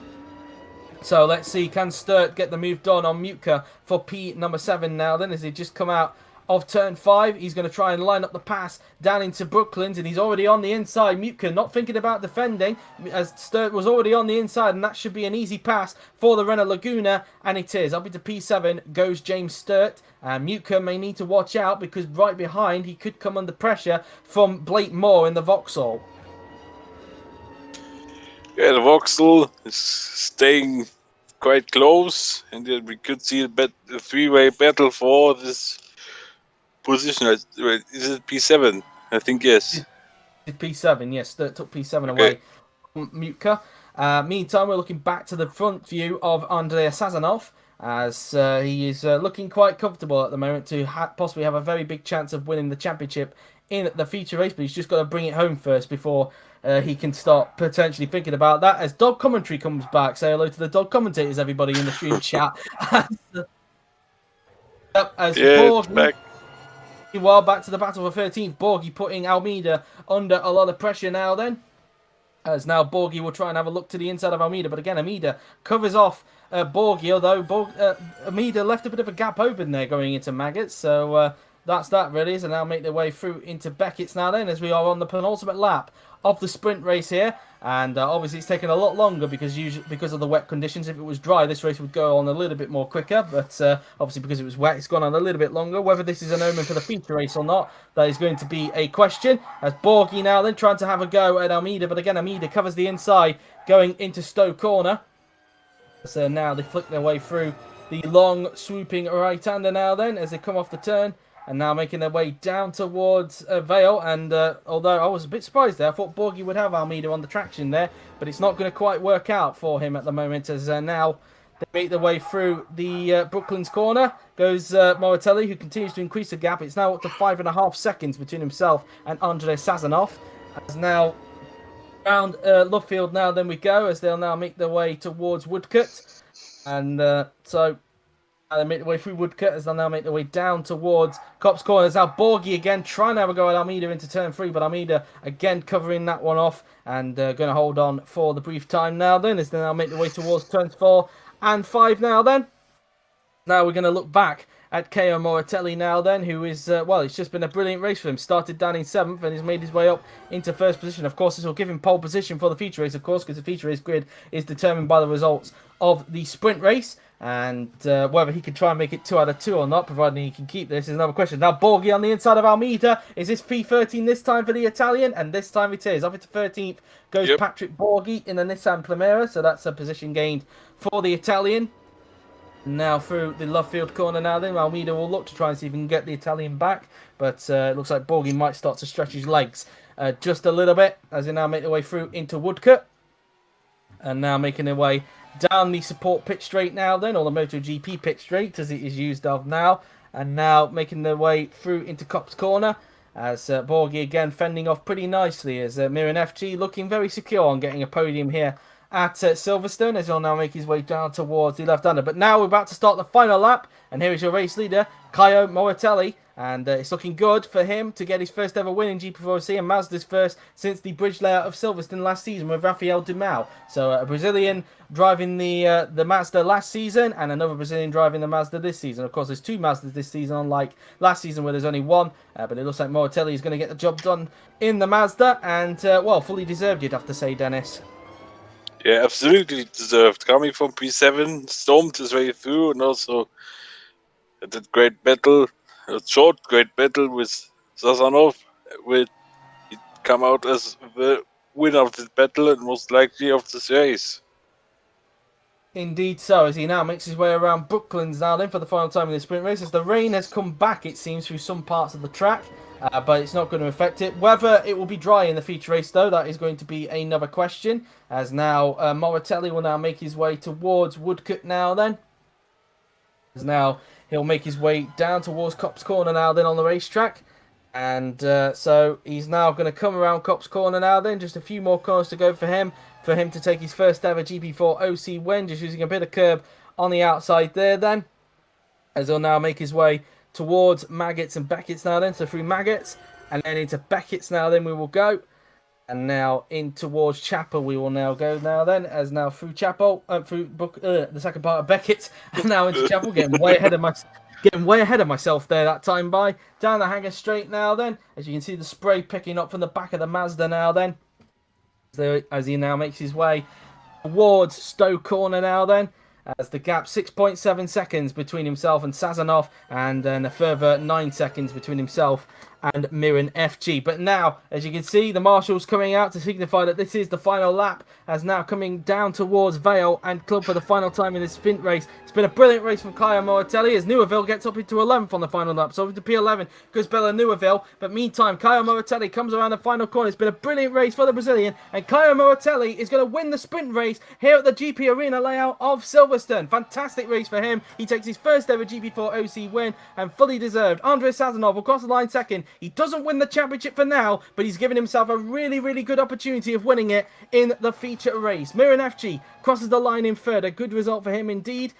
So let's see, can Sturt get the move done on Mutka for P number 7 now then, as they just come out of turn 5. He's going to try and line up the pass down into Brooklands, and he's already on the inside. Mutka not thinking about defending, as Sturt was already on the inside, and that should be an easy pass for the Renault Laguna, and it is. Up into P7 goes James Sturt. Mutka may need to watch out, because right behind he could come under pressure from Blake Moore in the Vauxhall. Yeah, the Vauxhall is staying quite close, and we could see a three-way battle for this position. Is it P7? I think yes. P7, yes. Sturt took P7 away from Mutka. Meantime, we're looking back to the front view of Andrei Sazonov, as he is looking quite comfortable at the moment to possibly have a very big chance of winning the championship in the feature race, but he's just got to bring it home first before he can start potentially thinking about that. As dog commentary comes back, say hello to the dog commentators, everybody in the stream chat. It's back. Well, back to the battle for 13th. Borghi putting Almeida under a lot of pressure now then. As now Borghi will try and have a look to the inside of Almeida. But again, Almeida covers off Borghi, although Almeida left a bit of a gap open there going into Maggots. So that's that really. So now make their way through into Beckett's now then, as we are on the penultimate lap of the sprint race here. And obviously it's taken a lot longer because of the wet conditions. If it was dry, this race would go on a little bit more quicker. But obviously because it was wet, it's gone on a little bit longer. Whether this is an omen for the feature race or not, that is going to be a question. As Borghi now then trying to have a go at Almeida. But again, Almeida covers the inside going into Stowe Corner. So now they flick their way through the long swooping right-hander now then as they come off the turn. And now making their way down towards Vale. And although I was a bit surprised there, I thought Borghi would have Almeida on the traction there. But it's not going to quite work out for him at the moment, as now they make their way through the Brooklands corner. Goes Moratelli, who continues to increase the gap. It's now up to 5.5 seconds between himself and Andrei Sazonov. As now around Luffield now then we go, as they'll now make their way towards Woodcut. And so... And they make their way through Woodcut as they'll now make their way down towards Cop's Corner. Now Borghi again trying to have a go at Almeida into turn 3, but Almeida again covering that one off and going to hold on for the brief time now then, as they now make their way towards turns 4 and 5 now then. Now we're going to look back at K.O. Moratelli now then, who is, well, it's just been a brilliant race for him. Started down in 7th and has made his way up into 1st position. Of course, this will give him pole position for the feature race, of course, because the feature race grid is determined by the results of the sprint race. And whether he can try and make it 2 out of 2 or not, providing he can keep this, is another question. Now Borghi on the inside of Almeida. Is this P13 this time for the Italian? And this time it is. Up into 13th goes Patrick Borghi in the Nissan Primera. So that's a position gained for the Italian. Now through the Lovefield corner now then, Almeida will look to try and see if he can get the Italian back. But it looks like Borghi might start to stretch his legs just a little bit as they now make their way through into Woodcut. And now making their way down the support pit straight now then, or the MotoGP pit straight as it is used of now. And now making their way through into Cop's Corner as Borghi again fending off pretty nicely as Miran FG looking very secure on getting a podium here at Silverstone, as he'll now make his way down towards the left-hander. But now we're about to start the final lap, and here is your race leader, Kaio Moratelli, and it's looking good for him to get his first ever win in GP4C, and Mazda's first since the bridge layout of Silverstone last season with Rafael Dumao. So a Brazilian driving the Mazda last season, and another Brazilian driving the Mazda this season. Of course, there's two Mazdas this season, unlike last season where there's only one, but it looks like Moratelli is going to get the job done in the Mazda, and, well, fully deserved, you'd have to say, Dennis. Yeah, absolutely deserved. Coming from P7, stormed his way through, and also that great battle, a short great battle with Sazonov, will come out as the winner of this battle and most likely of this race. Indeed so, as he now makes his way around Brooklands now then for the final time in the sprint race, as the rain has come back, it seems, through some parts of the track, but it's not going to affect it. Whether it will be dry in the feature race, though, that is going to be another question, as now Moratelli will now make his way towards Woodcote now then. As now he'll make his way down towards Copse Corner now then on the racetrack. And so he's now going to come around Copse Corner now then. Just a few more corners to go for him to take his first ever GP4 OC win. Just using a bit of curb on the outside there then. As he'll now make his way towards Maggots and Beckett's now then. So through Maggots and then into Beckett's now then we will go. And now in towards Chapel we will now go now then. As now through Chapel, through the second part of Beckett's. And now into Chapel, getting way ahead of myself there that time by. Down the Hanger Straight now then. As you can see the spray picking up from the back of the Mazda now then. As he now makes his way towards Stowe Corner now then. As the gap 6.7 seconds between himself and Sazonov. And then a further 9 seconds between himself and Miran FG. But now, as you can see, the marshals coming out to signify that this is the final lap, as now coming down towards Vale and Club for the final time in this sprint race. It's been a brilliant race from Kaio Moratelli as Neuville gets up into 11th on the final lap. So into P11 goes Bella Neuville. But meantime, Kaio Moratelli comes around the final corner. It's been a brilliant race for the Brazilian, and Kaio Moratelli is going to win the sprint race here at the GP Arena layout of Silverstone. Fantastic race for him. He takes his first ever GP4 OC win, and fully deserved. Andrei Sazonov will cross the line second. He doesn't win the championship for now, but he's given himself a really, really good opportunity of winning it in the feature race. Miran FG crosses the line in third. A good result for him indeed.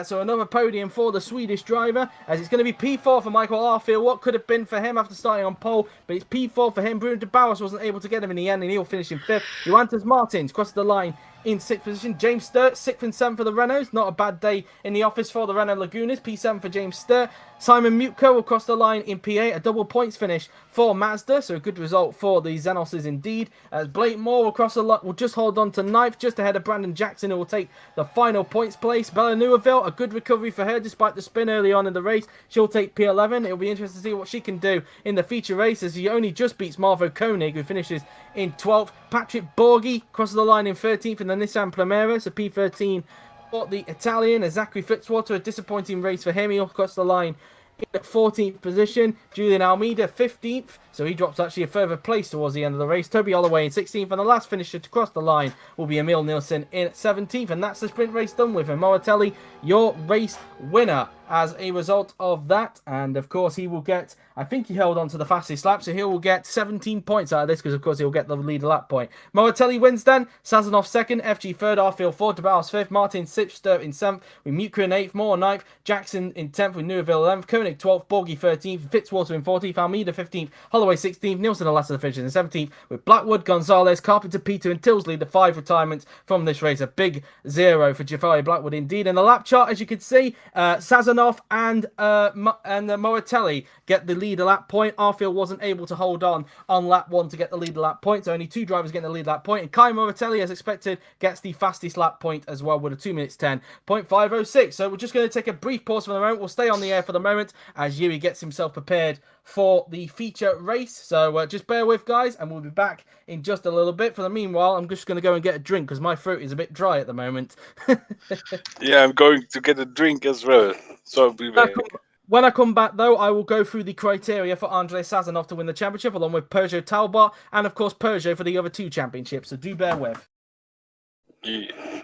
So another podium for the Swedish driver, as it's going to be P4 for Michael Arfield. What could have been for him after starting on pole, but it's P4 for him. Bruno de Bauers wasn't able to get him in the end, and he'll finish in 5th. Johannes Martins crosses the line in 6th position. James Sturt, 6th and 7th for the Renaults. Not a bad day in the office for the Renault Lagunas. P7 for James Sturt. Simon Mutko will cross the line in P8. A double points finish for Mazda, so a good result for the Xenoses indeed. As Blake Moore will cross the line, will just hold on to 9th, just ahead of Brandon Jackson, who will take the final points place. Bella Neuville, a good recovery for her despite the spin early on in the race. She'll take P11. It'll be interesting to see what she can do in the feature race, as she only just beats Marvo Koenig, who finishes in 12th. Patrick Borghi crosses the line in 13th in the Nissan Primera, so P13 for the Italian. As Zachary Fitzwater, a disappointing race for him. He'll cross the line in 14th position. Julian Almeida 15th, so he drops actually a further place towards the end of the race. Toby Holloway in 16th, and the last finisher to cross the line will be Emil Nielsen in 17th, and that's the sprint race done with him. Moratelli, your race winner as a result of that. And of course he will get, I think he held on to the fastest lap, so he will get 17 points out of this, because of course he'll get the leader lap point. Moratelli wins then. Sazonov 2nd, FG 3rd, Arfield 4th, DeBauers 5th, Martin 6th, Sturt in 7th, with Mutka in 8th, Moore 9th, Jackson in 10th, with Neuville 11th, Koenig 12th, Borghi 13th, Fitzwater in 14th, Almeida 15th, Holloway 16th, Nielsen the last of the finishers in 17th, with Blackwood, Gonzalez, Carpenter, Peter and Tilsley, the 5 retirements from this race. A big 0 for Jafari Blackwood indeed. In the lap chart, as you can see, Sazonov and Moratelli get the leader lap point. Arfield wasn't able to hold on lap 1 to get the leader lap point, so only 2 drivers getting the leader lap point, and Kai Moratelli, as expected, gets the fastest lap point as well with a 2 minutes 10.506. So we're just going to take a brief pause for the moment. We'll stay on the air for the moment as Yuri gets himself prepared for the feature race, so just bear with, guys, and we'll be back in just a little bit. For the meanwhile, I'm just going to go and get a drink because my throat is a bit dry at the moment. Yeah, I'm going to get a drink as well, so I'll be back. When I come back, though, I will go through the criteria for Andrei Sazonov to win the championship, along with Peugeot Talbot and, of course, Peugeot for the other 2 championships, so do bear with. Yeah.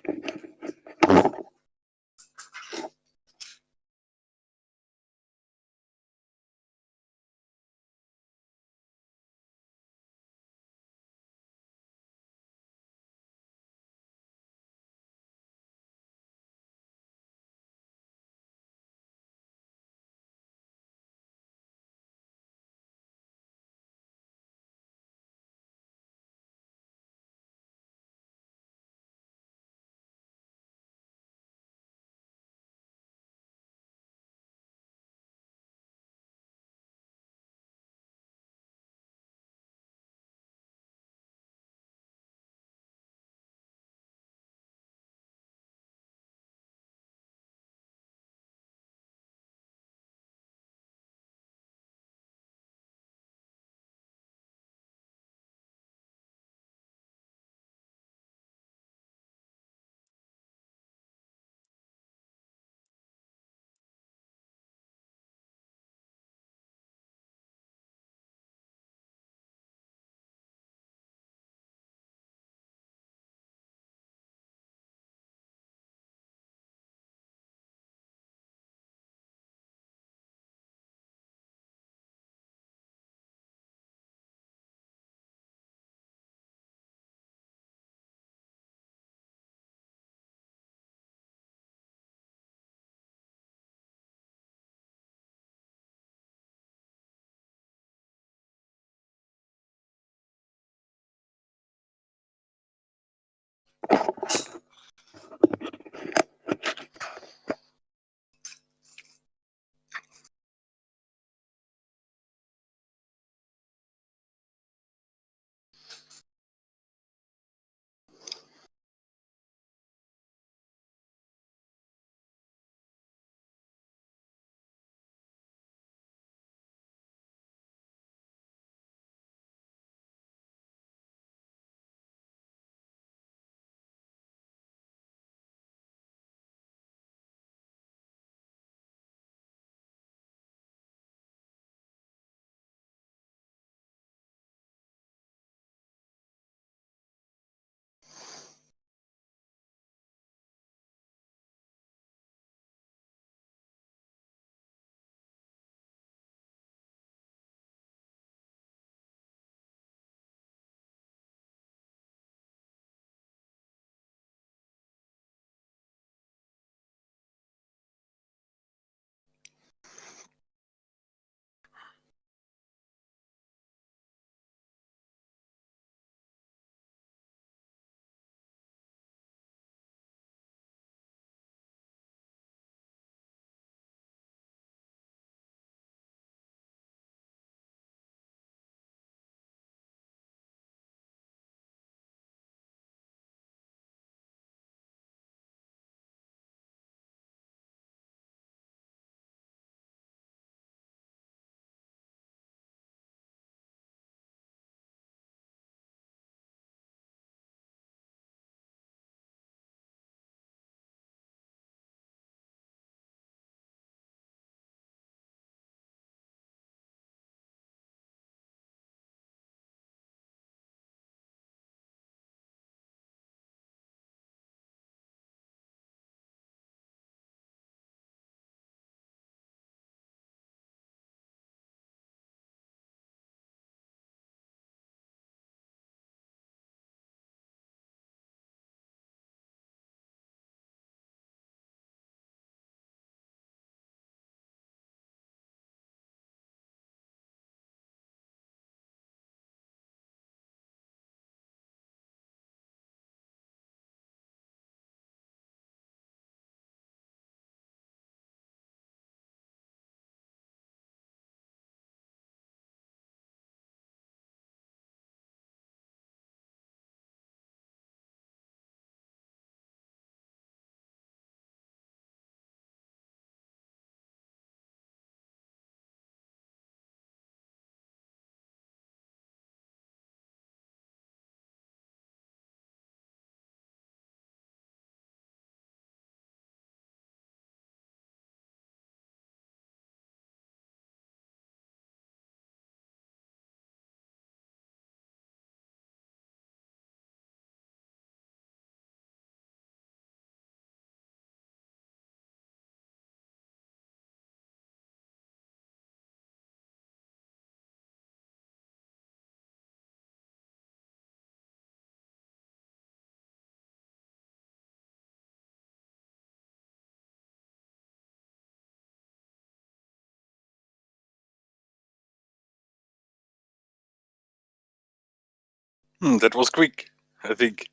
That was quick, I think.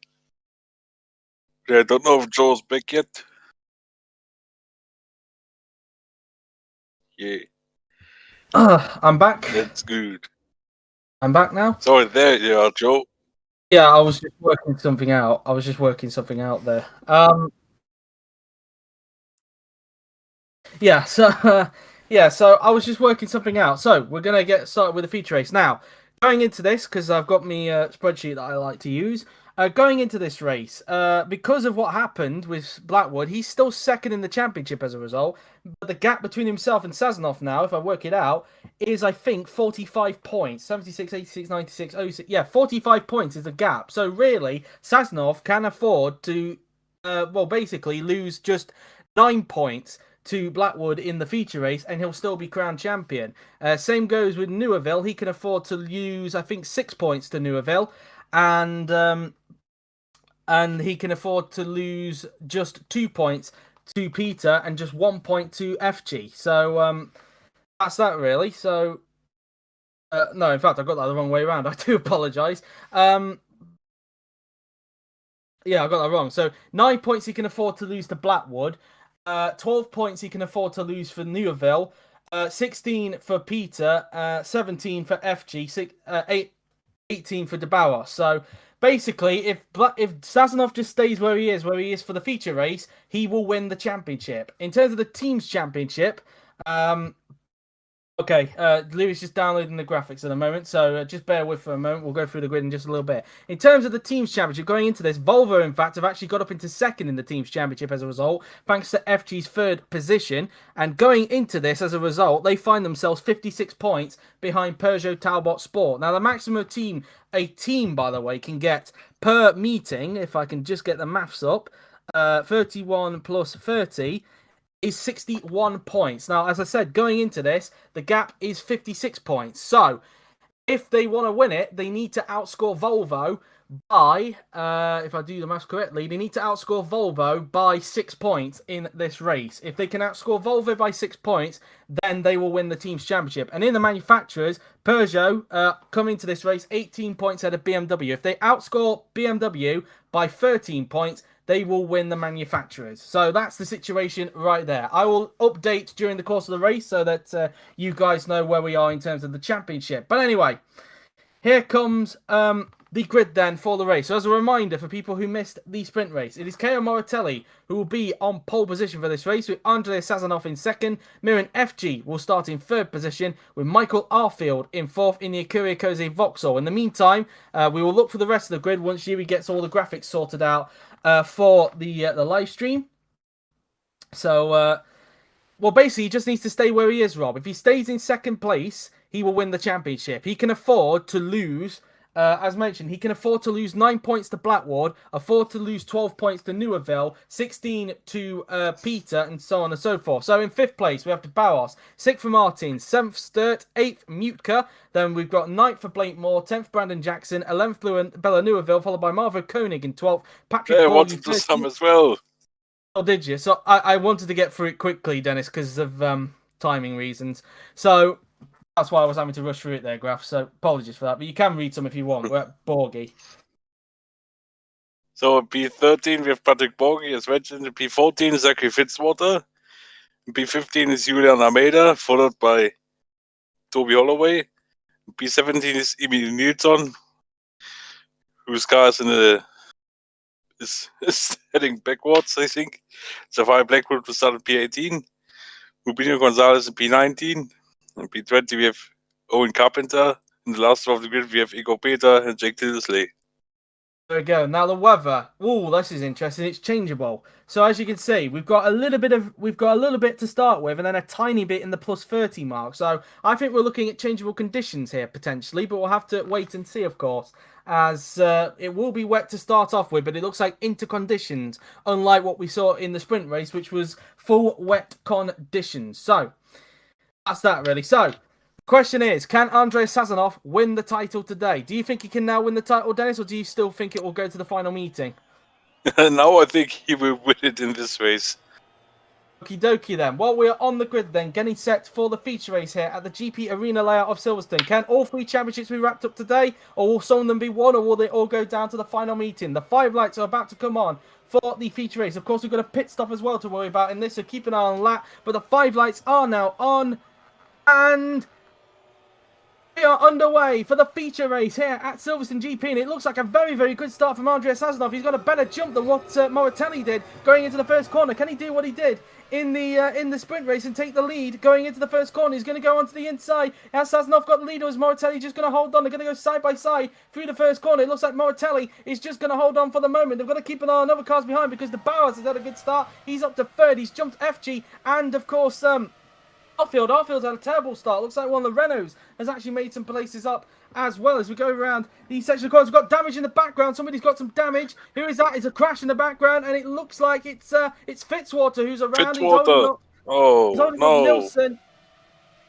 I don't know if Joe's back yet. Yeah, I'm back. that's good. I'm back now. So there you are, Joe. Yeah, I was just working something out. There. Yeah, so so I was just working something out. So we're gonna get started with the feature race now. Going into this, because I've got my spreadsheet that I like to use. Going into this race, because of what happened with Blackwood, he's still second in the championship as a result. But the gap between himself and Sazonov now, if I work it out, is I think 45 points. 76, 86, 96, 06. Yeah, 45 points is the gap. So really, Sazonov can afford to, basically lose just 9 points to Blackwood in the feature race, and he'll still be crowned champion. Same goes with Neuville. He can afford to lose, I think, 6 points to Neuville, and he can afford to lose just 2 points to Peter and just 1 point to FG. So that's that really. So no, in fact, I got that the wrong way around. I do apologise. Yeah, I got that wrong. So 9 points he can afford to lose to Blackwood. 12 points he can afford to lose for Newville. 16 for Peter. 17 for FG. 18 for DeBauer. So basically, if Sazonov just stays where he is for the feature race, he will win the championship. In terms of the team's championship, okay, Louis just downloading the graphics at the moment, so just bear with for a moment. We'll go through the grid in just a little bit. In terms of the team's championship, going into this, Volvo, in fact, have actually got up into second in the team's championship as a result, thanks to FG's third position. And going into this, as a result, they find themselves 56 points behind Peugeot Talbot Sport. Now, the maximum a team, by the way, can get per meeting, if I can just get the maths up, 31 plus 30... is 61 points. Now, as I said, going into this, the gap is 56 points. So, if they want to win it, they need to outscore Volvo by, if I do the maths correctly, they need to outscore Volvo by 6 points in this race. If they can outscore Volvo by 6 points, then they will win the team's championship. And in the manufacturers, Peugeot come into this race 18 points ahead of BMW. If they outscore BMW by 13 points, they will win the manufacturers. So that's the situation right there. I will update during the course of the race so that you guys know where we are in terms of the championship. But anyway, here comes the grid then for the race. So as a reminder for people who missed the sprint race, it is Keo Moratelli who will be on pole position for this race, with Andrei Sazonov in second. Miran FG will start in third position, with Michael Arfield in fourth in the Akuria Koze Vauxhall. In the meantime, we will look for the rest of the grid once Yuri gets all the graphics sorted out for the live stream. So, well, basically, he just needs to stay where he is, Rob. If he stays in second place, he will win the championship. He can afford to lose, as mentioned, he can afford to lose 9 points to Blackwood, afford to lose 12 points to Newville, 16 to Peter, and so on and so forth. So in fifth place, we have to Bauhaus, 6th for Martin, 7th Sturt, 8th Mutka. Then we've got 9th for Blakemore, 10th Brandon Jackson, 11th Bella Newville, followed by Marvo Koenig in 12th. Patrick Yeah, I Borgie, wanted to sum as well. Oh, did you? So I wanted to get through it quickly, Dennis, because of timing reasons. So that's why I was having to rush through it there, Graf. So apologies for that. But you can read some if you want. We're at Borgie. So P13 we have Patrick Borgie as mentioned. P14 is Zachary Fitzwater. P15 is Julian Almeida, followed by Toby Holloway. P17 is Emil Nilsson, whose car is heading backwards, I think. Sapphire Blackwood will start at P18. Rubinho Gonzalez in P19. And P20 we have Owen Carpenter. In the last row of the grid we have Igor Peter and Jake Tildesley. There we go. Now the weather. Oh, this is interesting. It's changeable. So as you can see, we've got a little bit to start with, and then a tiny bit in the plus 30 mark. So I think we're looking at changeable conditions here potentially, but we'll have to wait and see, of course, as it will be wet to start off with, but it looks like interconditions, unlike what we saw in the sprint race, which was full wet conditions. So that's that really. So question is, can Andrei Sazonov win the title today? Do you think he can now win the title, Dennis, or do you still think it will go to the final meeting? Now I think he will win it in this race. Okie dokie then. Well, we are on the grid then, getting set for the feature race here at the GP Arena layout of Silverstone. Can all three championships be wrapped up today, or will some of them be won, or will they all go down to the final meeting? The 5 lights are about to come on for the feature race. Of course, we've got a pit stop as well to worry about in this, so keep an eye on that. But the 5 lights are now on, and we are underway for the feature race here at Silverstone GP, and it looks like a very, very good start from Andrei Sazonov. He's got a better jump than what Moratelli did going into the first corner. Can he do what he did in the sprint race and take the lead going into the first corner? He's going to go onto the inside. Has Sazonov got the lead, or is Moratelli just going to hold on? They're going to go side by side through the first corner. It looks like Moratelli is just going to hold on for the moment. They've got to keep an eye on other cars behind because the Bowers has had a good start. He's up to third. He's jumped FG, and of course Arfield's had a terrible start. Looks like one of the Renaults has actually made some places up as well as we go around the section of cars. We've got damage in the background. Somebody's got some damage. Who is that? It's a crash in the background, and it looks like it's Fitzwater who's around. Fitzwater. He's holding up Nilsson.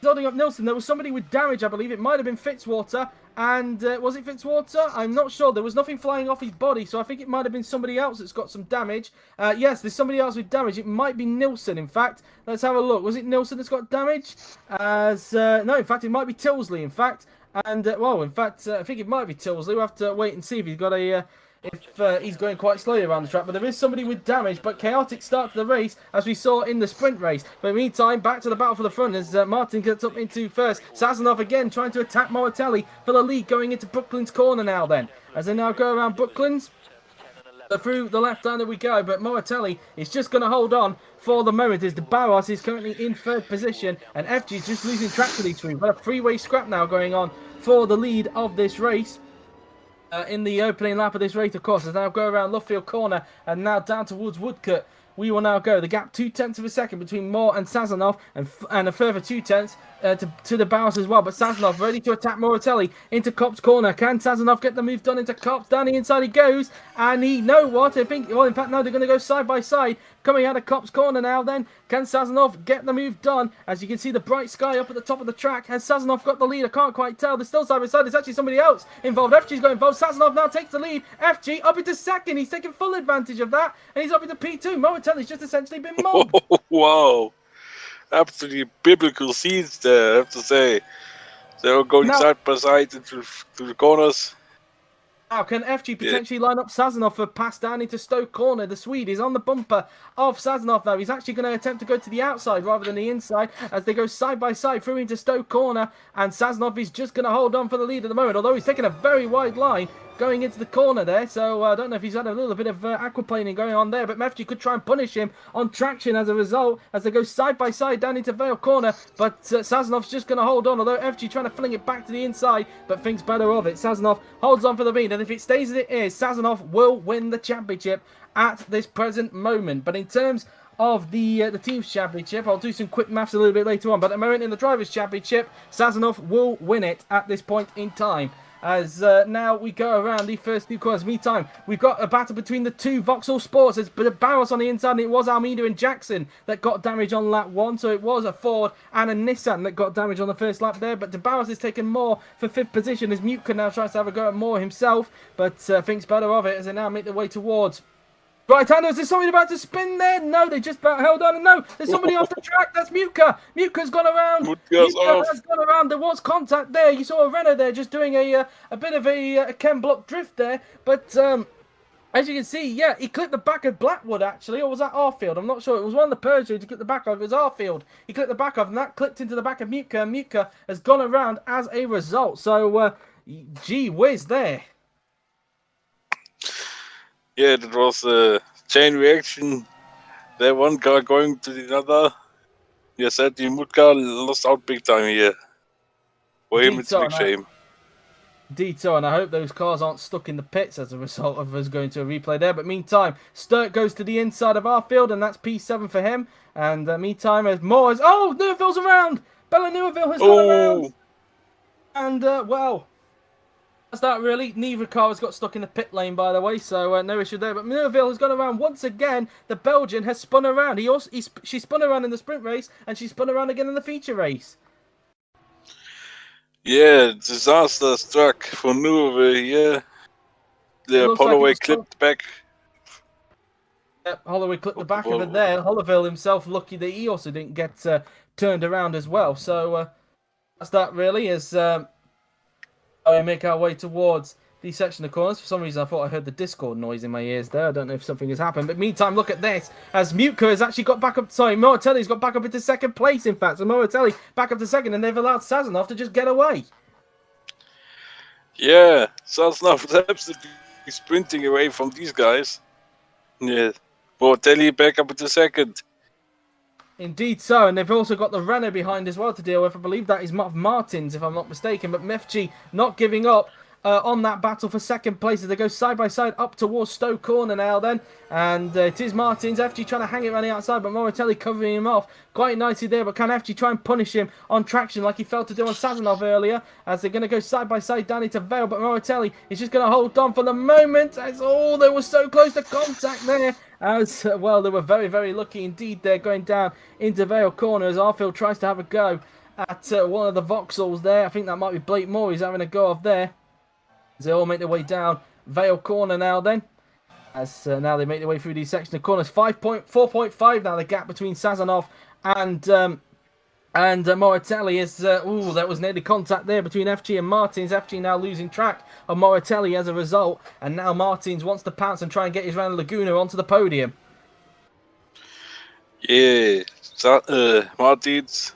He's holding up Nilsson. There was somebody with damage, I believe. It might have been Fitzwater. And was it Fitzwater? I'm not sure. There was nothing flying off his body, so I think it might have been somebody else that's got some damage. Yes, there's somebody else with damage. It might be Nilsson, in fact. Let's have a look. Was it Nilsson that's got damage? No, in fact, it might be Tilsley, in fact. And, well, in fact, I think it might be Tilsley. We'll have to wait and see if he's got a if he's going quite slowly around the track. But there is somebody with damage, but chaotic start to the race, as we saw in the sprint race. But meantime, back to the battle for the front as Martin gets up into first. Sazonov again trying to attack Moratelli for the lead going into Brooklands corner now then. As they now go around Brooklands. Through the left-hander we go, but Moratelli is just going to hold on for the moment as De Barros is currently in third position and FG is just losing track to these three. But a three-way scrap now going on for the lead of this race. In the opening lap of this race, of course, as now go around Luffield corner and now down towards Woodcut. We will now go. The gap 0.2 of a second between Moore and Sazonov and a further 0.2 to the Barros as well. But Sazonov ready to attack Moratelli into Kopp's corner. Can Sazonov get the move done into Kopp's? Down the inside he goes. And he, know what? I think, well, in fact, no, they're going to go side by side. Coming out of Kopp's corner now then. Can Sazonov get the move done? As you can see the bright sky up at the top of the track. Has Sazonov got the lead? I can't quite tell. They're still side by side. There's actually somebody else involved. FG's got involved. Sazonov now takes the lead. FG up into second. He's taking full advantage of that. And he's up into P2. Moratelli's just essentially been mobbed. Wow. Absolutely biblical scenes there, I have to say. They were going side by side into the corners. Now, can FG potentially line up Sazonov for pass down into Stoke corner? The Swede is on the bumper of Sazonov now. He's actually going to attempt to go to the outside rather than the inside as they go side by side through into Stoke corner. And Sazonov is just going to hold on for the lead at the moment, although he's taking a very wide line going into the corner there. So I don't know if he's had a little bit of aquaplaning going on there, but FG could try and punish him on traction as a result as they go side by side down into Vale corner. But Sazonov's just going to hold on, although FG trying to fling it back to the inside, but thinks better of it. Sazonov holds on for the lead, and if it stays as it is, Sazonov will win the championship at this present moment. But in terms of the team's championship, I'll do some quick maths a little bit later on, but at the moment in the drivers' championship, Sazonov will win it at this point in time. As now we go around the first two corners. Meantime, we've got a battle between the two Vauxhall Sports. There's Barros on the inside, and it was Almeida and Jackson that got damage on lap 1. So it was a Ford and a Nissan that got damage on the first lap there. But De Barros is taking more for 5th position as Mutka now tries to have a go at Moore himself, but thinks better of it as they now make their way towards right-handers. Is somebody about to spin there? No, they just about held on. And no, there's somebody off the track. That's Mutka. Mutka's gone around. Mutka has gone around. There was contact there. You saw a Renault there just doing a bit of a Ken Block drift there. But as you can see, yeah, he clipped the back of Blackwood, actually. Or was that Arfield? I'm not sure. It was one of the Peugeots he clipped the back of. It was Arfield. He clipped the back of, and that clipped into the back of Mutka. And Mutka has gone around as a result. So, gee whiz there. Yeah, that was a chain reaction. There one car going to the other. Yes, Eddie Mutka lost out big time here. For him, it's a big shame. Dito, and I hope those cars aren't stuck in the pits as a result of us going to a replay there. But meantime, Sturk goes to the inside of our field, and that's P7 for him. And meantime, as Moore is... Oh, Neuville's around! Bella Neuville has gone around! And, well... That's that really. Neither car has got stuck in the pit lane, by the way, so no issue there. But Neuville has gone around once again. The Belgian has spun around. She spun around in the sprint race, and she spun around again in the feature race. Yeah, disaster struck for Neuville here. The Holloway clipped back. Yep, Holloway clipped the back of it there. Holloway himself lucky that he also didn't get turned around as well. So that's that really. As we make our way towards the section of corners. For some reason, I thought I heard the Discord noise in my ears there. I don't know if something has happened. But meantime, look at this. As Mutka has actually got back up... Sorry, Moratelli's got back up into second place, in fact. So Moratelli back up to second, and they've allowed Sazonov to just get away. Yeah, Sazonov is absolutely sprinting away from these guys. Yeah, Moratelli back up into second. Indeed so, and they've also got the Renault behind as well to deal with. I believe that is Martins, if I'm not mistaken, but Mefji not giving up on that battle for second place as they go side by side up towards Stoke corner now then. And it is Martins. FG trying to hang it around the outside, but Moratelli covering him off quite nicely there. But can FG try and punish him on traction like he failed to do on Sazonov earlier, as they're going to go side by side down into Vale. But Moratelli is just going to hold on for the moment. As they were so close to contact there. As well, they were very, very lucky indeed. They're going down into Vale corner as Arfield tries to have a go at one of the Vauxhalls there. I think that might be Blake Moore he's having a go of there. As they all make their way down Vale corner now then. As now they make their way through these section of corners. 4.5 now the gap between Sazonov and And Moratelli is, that was nearly contact there between FG and Martins. FG now losing track of Moratelli as a result. And now Martins wants to pounce and try and get his round Laguna onto the podium. Yeah, Martins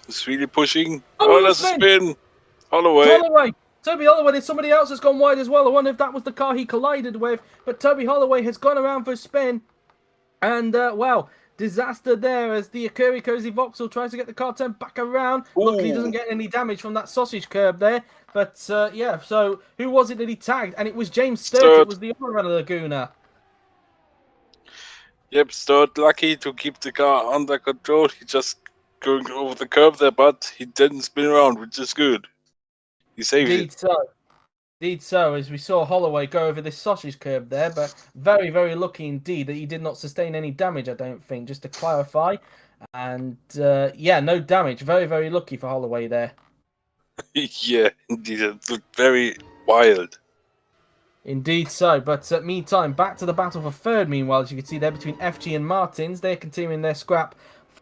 is really pushing. That's a spin. Holloway. Toby Holloway, there's somebody else that's gone wide as well. I wonder if that was the car he collided with. But Toby Holloway has gone around for a spin. And, wow, disaster there as the Akuri Cozy Vauxhall tries to get the car turned back around. Ooh. Luckily, he doesn't get any damage from that sausage curb there. But, yeah, so who was it that he tagged? And it was James Sturt. It was the other runner, Laguna. Yep, Sturt lucky to keep the car under control. He just going over the curb there, but he didn't spin around, which is good. He saved it. Indeed so, as we saw Holloway go over this sausage curb there, but very, very lucky indeed that he did not sustain any damage, I don't think, just to clarify. And, yeah, no damage. Very, very lucky for Holloway there. Yeah, indeed. It looked very wild. Indeed so, but meantime, back to the battle for third, meanwhile, as you can see there, between FG and Martins. They're continuing their scrap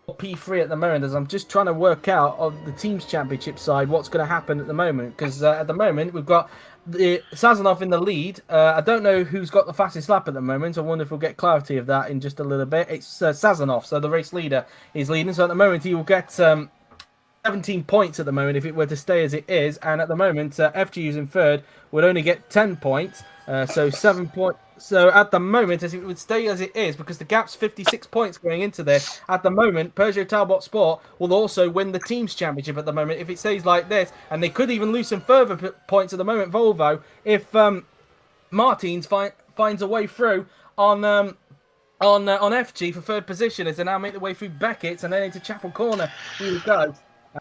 for P3 at the moment, as I'm just trying to work out on the Teams Championship side what's going to happen at the moment, because at the moment we've got Sazonov in the lead. I don't know who's got the fastest lap at the moment. I wonder if we'll get clarity of that in just a little bit. It's Sazonov, so the race leader is leading, so at the moment he will get 17 points at the moment if it were to stay as it is, and at the moment FG who's in third would only get 10 points, so 7 points. So at the moment, as it would stay as it is, because the gap's 56 points going into this, at the moment Peugeot Talbot Sport will also win the Teams Championship at the moment if it stays like this, and they could even lose some further points at the moment, Volvo, if Martins finds a way through on FG for third position, as they now make their way through Beckett's and then into Chapel Corner. We will go.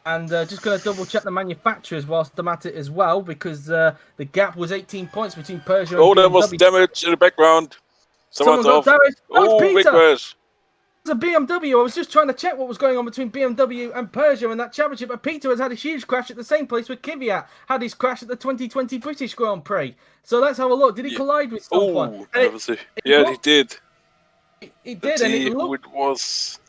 And just going to double check the manufacturers whilst I'm at it as well, because the gap was 18 points between Peugeot and BMW. There was damage in the background. Someone got damage. Oh, Peter. It's a BMW. I was just trying to check what was going on between BMW and Peugeot in that championship. But Peter has had a huge crash at the same place where Kvyat had his crash at the 2020 British Grand Prix. So let's have a look. Did he collide with someone? Yeah, he did. He did, and it looked... It was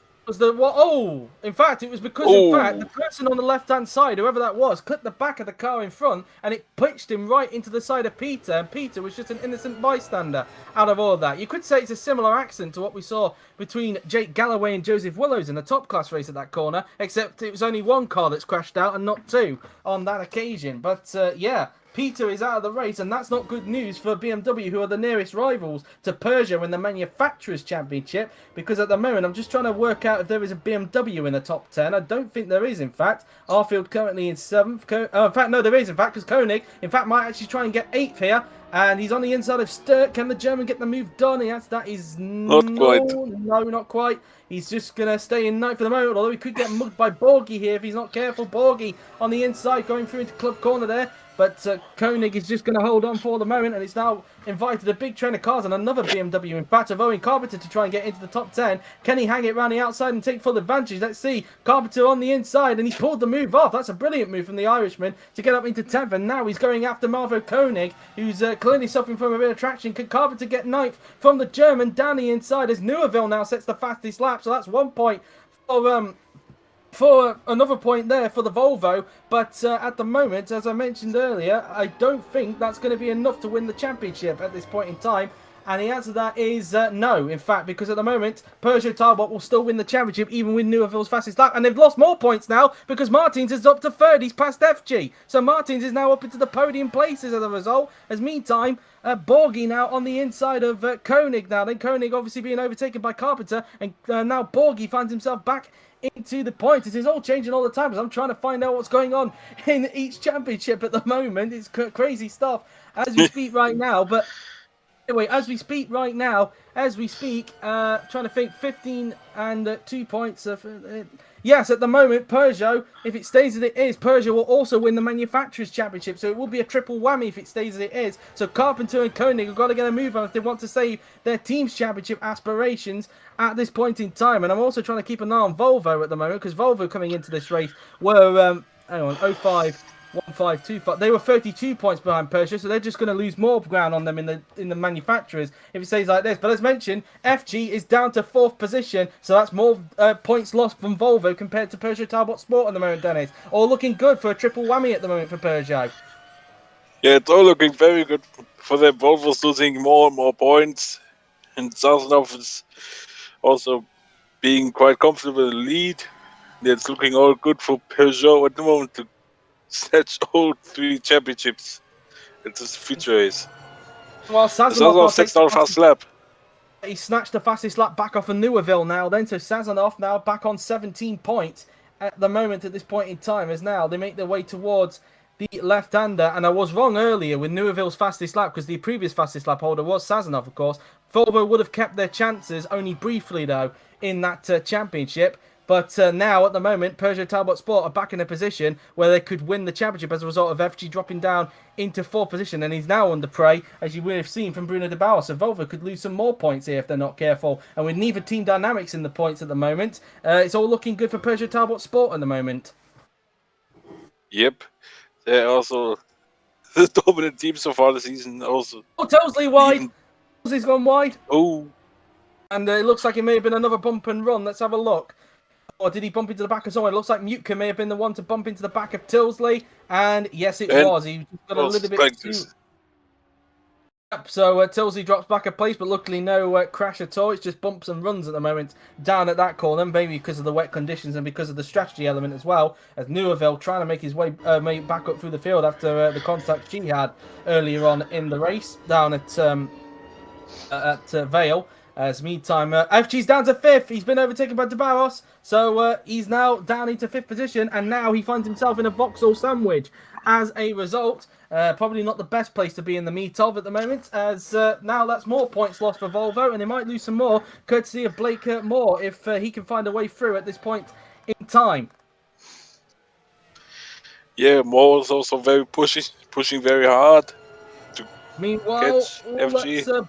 in fact, it was because the person on the left-hand side, whoever that was, clipped the back of the car in front, and it pitched him right into the side of Peter, and Peter was just an innocent bystander out of all of that. You could say it's a similar accident to what we saw between Jake Galloway and Joseph Willows in the top class race at that corner, except it was only one car that's crashed out and not two on that occasion. But, yeah, Peter is out of the race, and that's not good news for BMW, who are the nearest rivals to Peugeot in the Manufacturers' Championship, because at the moment I'm just trying to work out if there is a BMW in the top 10. I don't think there is, in fact. Arfield currently in 7th. In fact, no, there is, in fact, because Koenig, in fact, might actually try and get 8th here, and he's on the inside of Sturt. Can the German get the move done? That is not quite. No, not quite. He's just going to stay in 9th for the moment, although he could get mugged by Borgie here if he's not careful. Borgie on the inside, going through into Club Corner there. But Koenig is just going to hold on for the moment, and it's now invited a big train of cars and another BMW, in fact, of Owen Carpenter to try and get into the top 10. Can he hang it around the outside and take full advantage? Let's see. Carpenter on the inside, and he's pulled the move off. That's a brilliant move from the Irishman to get up into 10th, and now he's going after Marvo Koenig, who's clearly suffering from a bit of traction. Can Carpenter get 9th from the German down the inside, as Neuville now sets the fastest lap, so that's 1 point for another point there for the Volvo, but at the moment, as I mentioned earlier, I don't think that's going to be enough to win the championship at this point in time. And the answer to that is no, in fact, because at the moment, Peugeot Talbot will still win the championship, even with Neuville's fastest lap. And they've lost more points now, because Martins is up to third. He's past FG. So Martins is now up into the podium places as a result. As meantime, Borgie now on the inside of Koenig now. Then Koenig obviously being overtaken by Carpenter. And now Borgie finds himself back into the points. It is all changing all the time, as I'm trying to find out what's going on in each championship at the moment. It's crazy stuff as we speak right now. But anyway, as we speak, trying to think, 15 and 2 points. Yes, at the moment, Peugeot, if it stays as it is, Peugeot will also win the Manufacturers' Championship. So it will be a triple whammy if it stays as it is. So Carpenter and Koenig have got to get a move on if they want to save their Teams Championship aspirations at this point in time. And I'm also trying to keep an eye on Volvo at the moment, because Volvo coming into this race were, 05 1.525. They were 32 points behind Persia, so they're just going to lose more ground on them in the manufacturers if it stays like this. But as mentioned, FG is down to 4th position, so that's more points lost from Volvo compared to Peugeot Talbot Sport at the moment, Dennis. All looking good for a triple whammy at the moment for Peugeot. Yeah, it's all looking very good for them. Volvo's losing more and more points, and Sazonov is also being quite comfortable in the lead. It's looking all good for Peugeot at the moment to snatch all 3 championships. It's a feature race. Well, Sazonov takes down fast lap. He snatched the fastest lap back off of Neuville now then, so Sazonov now back on 17 points at the moment at this point in time, as now they make their way towards the left-hander. And I was wrong earlier with Neuville's fastest lap, because the previous fastest lap holder was Sazonov, of course. Volvo would have kept their chances, only briefly though, in that championship. But now, at the moment, Peugeot Talbot Sport are back in a position where they could win the championship as a result of FG dropping down into 4th position. And he's now under Prix, as you would have seen from Bruno de Bauer. So Volvo could lose some more points here if they're not careful. And with neither team dynamics in the points at the moment, it's all looking good for Peugeot Talbot Sport at the moment. Yep. They're also the dominant team so far this season. Also, Tosley wide. Tosley's gone wide. Oh. And it looks like it may have been another bump and run. Let's have a look. Or did he bump into the back of someone? It looks like Mutka may have been the one to bump into the back of Tilsley. And yes, it was. He got a little bit too... Yep, so Tilsley drops back a place, but luckily no crash at all. It's just bumps and runs at the moment down at that corner, maybe because of the wet conditions and because of the strategy element as well, as Neuville trying to make his way back up through the field after the contact she had earlier on in the race down at Vale. As meantime, FG's down to 5th. He's been overtaken by de Barros, so he's now down into 5th position, and now he finds himself in a Vauxhall sandwich. As a result, probably not the best place to be in the meet of at the moment, as now that's more points lost for Volvo, and they might lose some more, courtesy of Blake Moore, if he can find a way through at this point in time. Yeah, Moore is also very pushing very hard to Meanwhile, catch FG.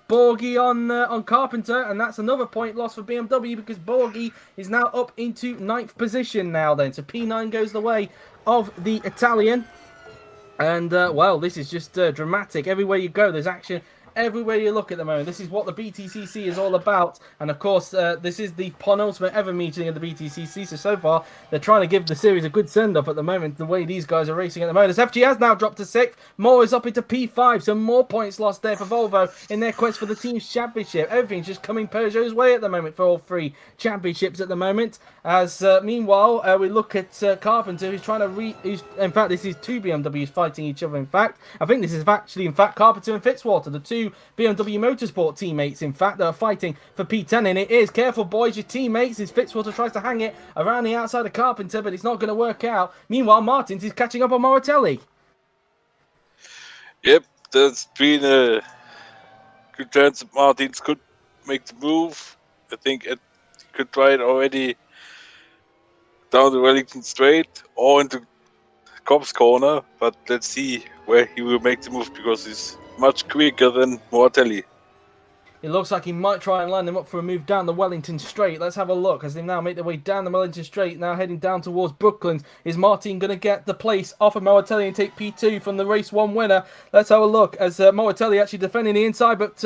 Borghi on Carpenter, and that's another point loss for BMW, because Borghi is now up into 9th position now then. So P9 goes the way of the Italian. And, well, this is just dramatic. Everywhere you go, there's action. Everywhere you look at the moment, this is what the BTCC is all about. And of course, this is the penultimate ever meeting of the BTCC. So far, they're trying to give the series a good send-off at the moment, the way these guys are racing at the moment. As FG has now dropped to 6th, Moore is up into P5, so more points lost there for Volvo in their quest for the team's championship. Everything's just coming Peugeot's way at the moment for all 3 championships at the moment. As meanwhile, we look at Carpenter, who's trying to in fact, this is 2 BMWs fighting each other. In fact, I think this is actually, Carpenter and Fitzwater, the 2 BMW Motorsport teammates, in fact, that are fighting for P10, and it is, careful boys, your teammates, as Fitzwater tries to hang it around the outside of Carpenter, but it's not going to work out. Meanwhile, Martins is catching up on Moratelli. Yep, there's been a good chance that Martins could make the move. I think it could try it already down the Wellington Straight or into Cobb's corner, but let's see where he will make the move, because he's much quicker than Moratelli. It looks like he might try and line them up for a move down the Wellington Straight. Let's have a look as they now make their way down the Wellington Straight, now heading down towards Brooklands. Is Martin going to get the place off of Moratelli and take P2 from the race 1 winner? Let's have a look as Moratelli actually defending the inside, but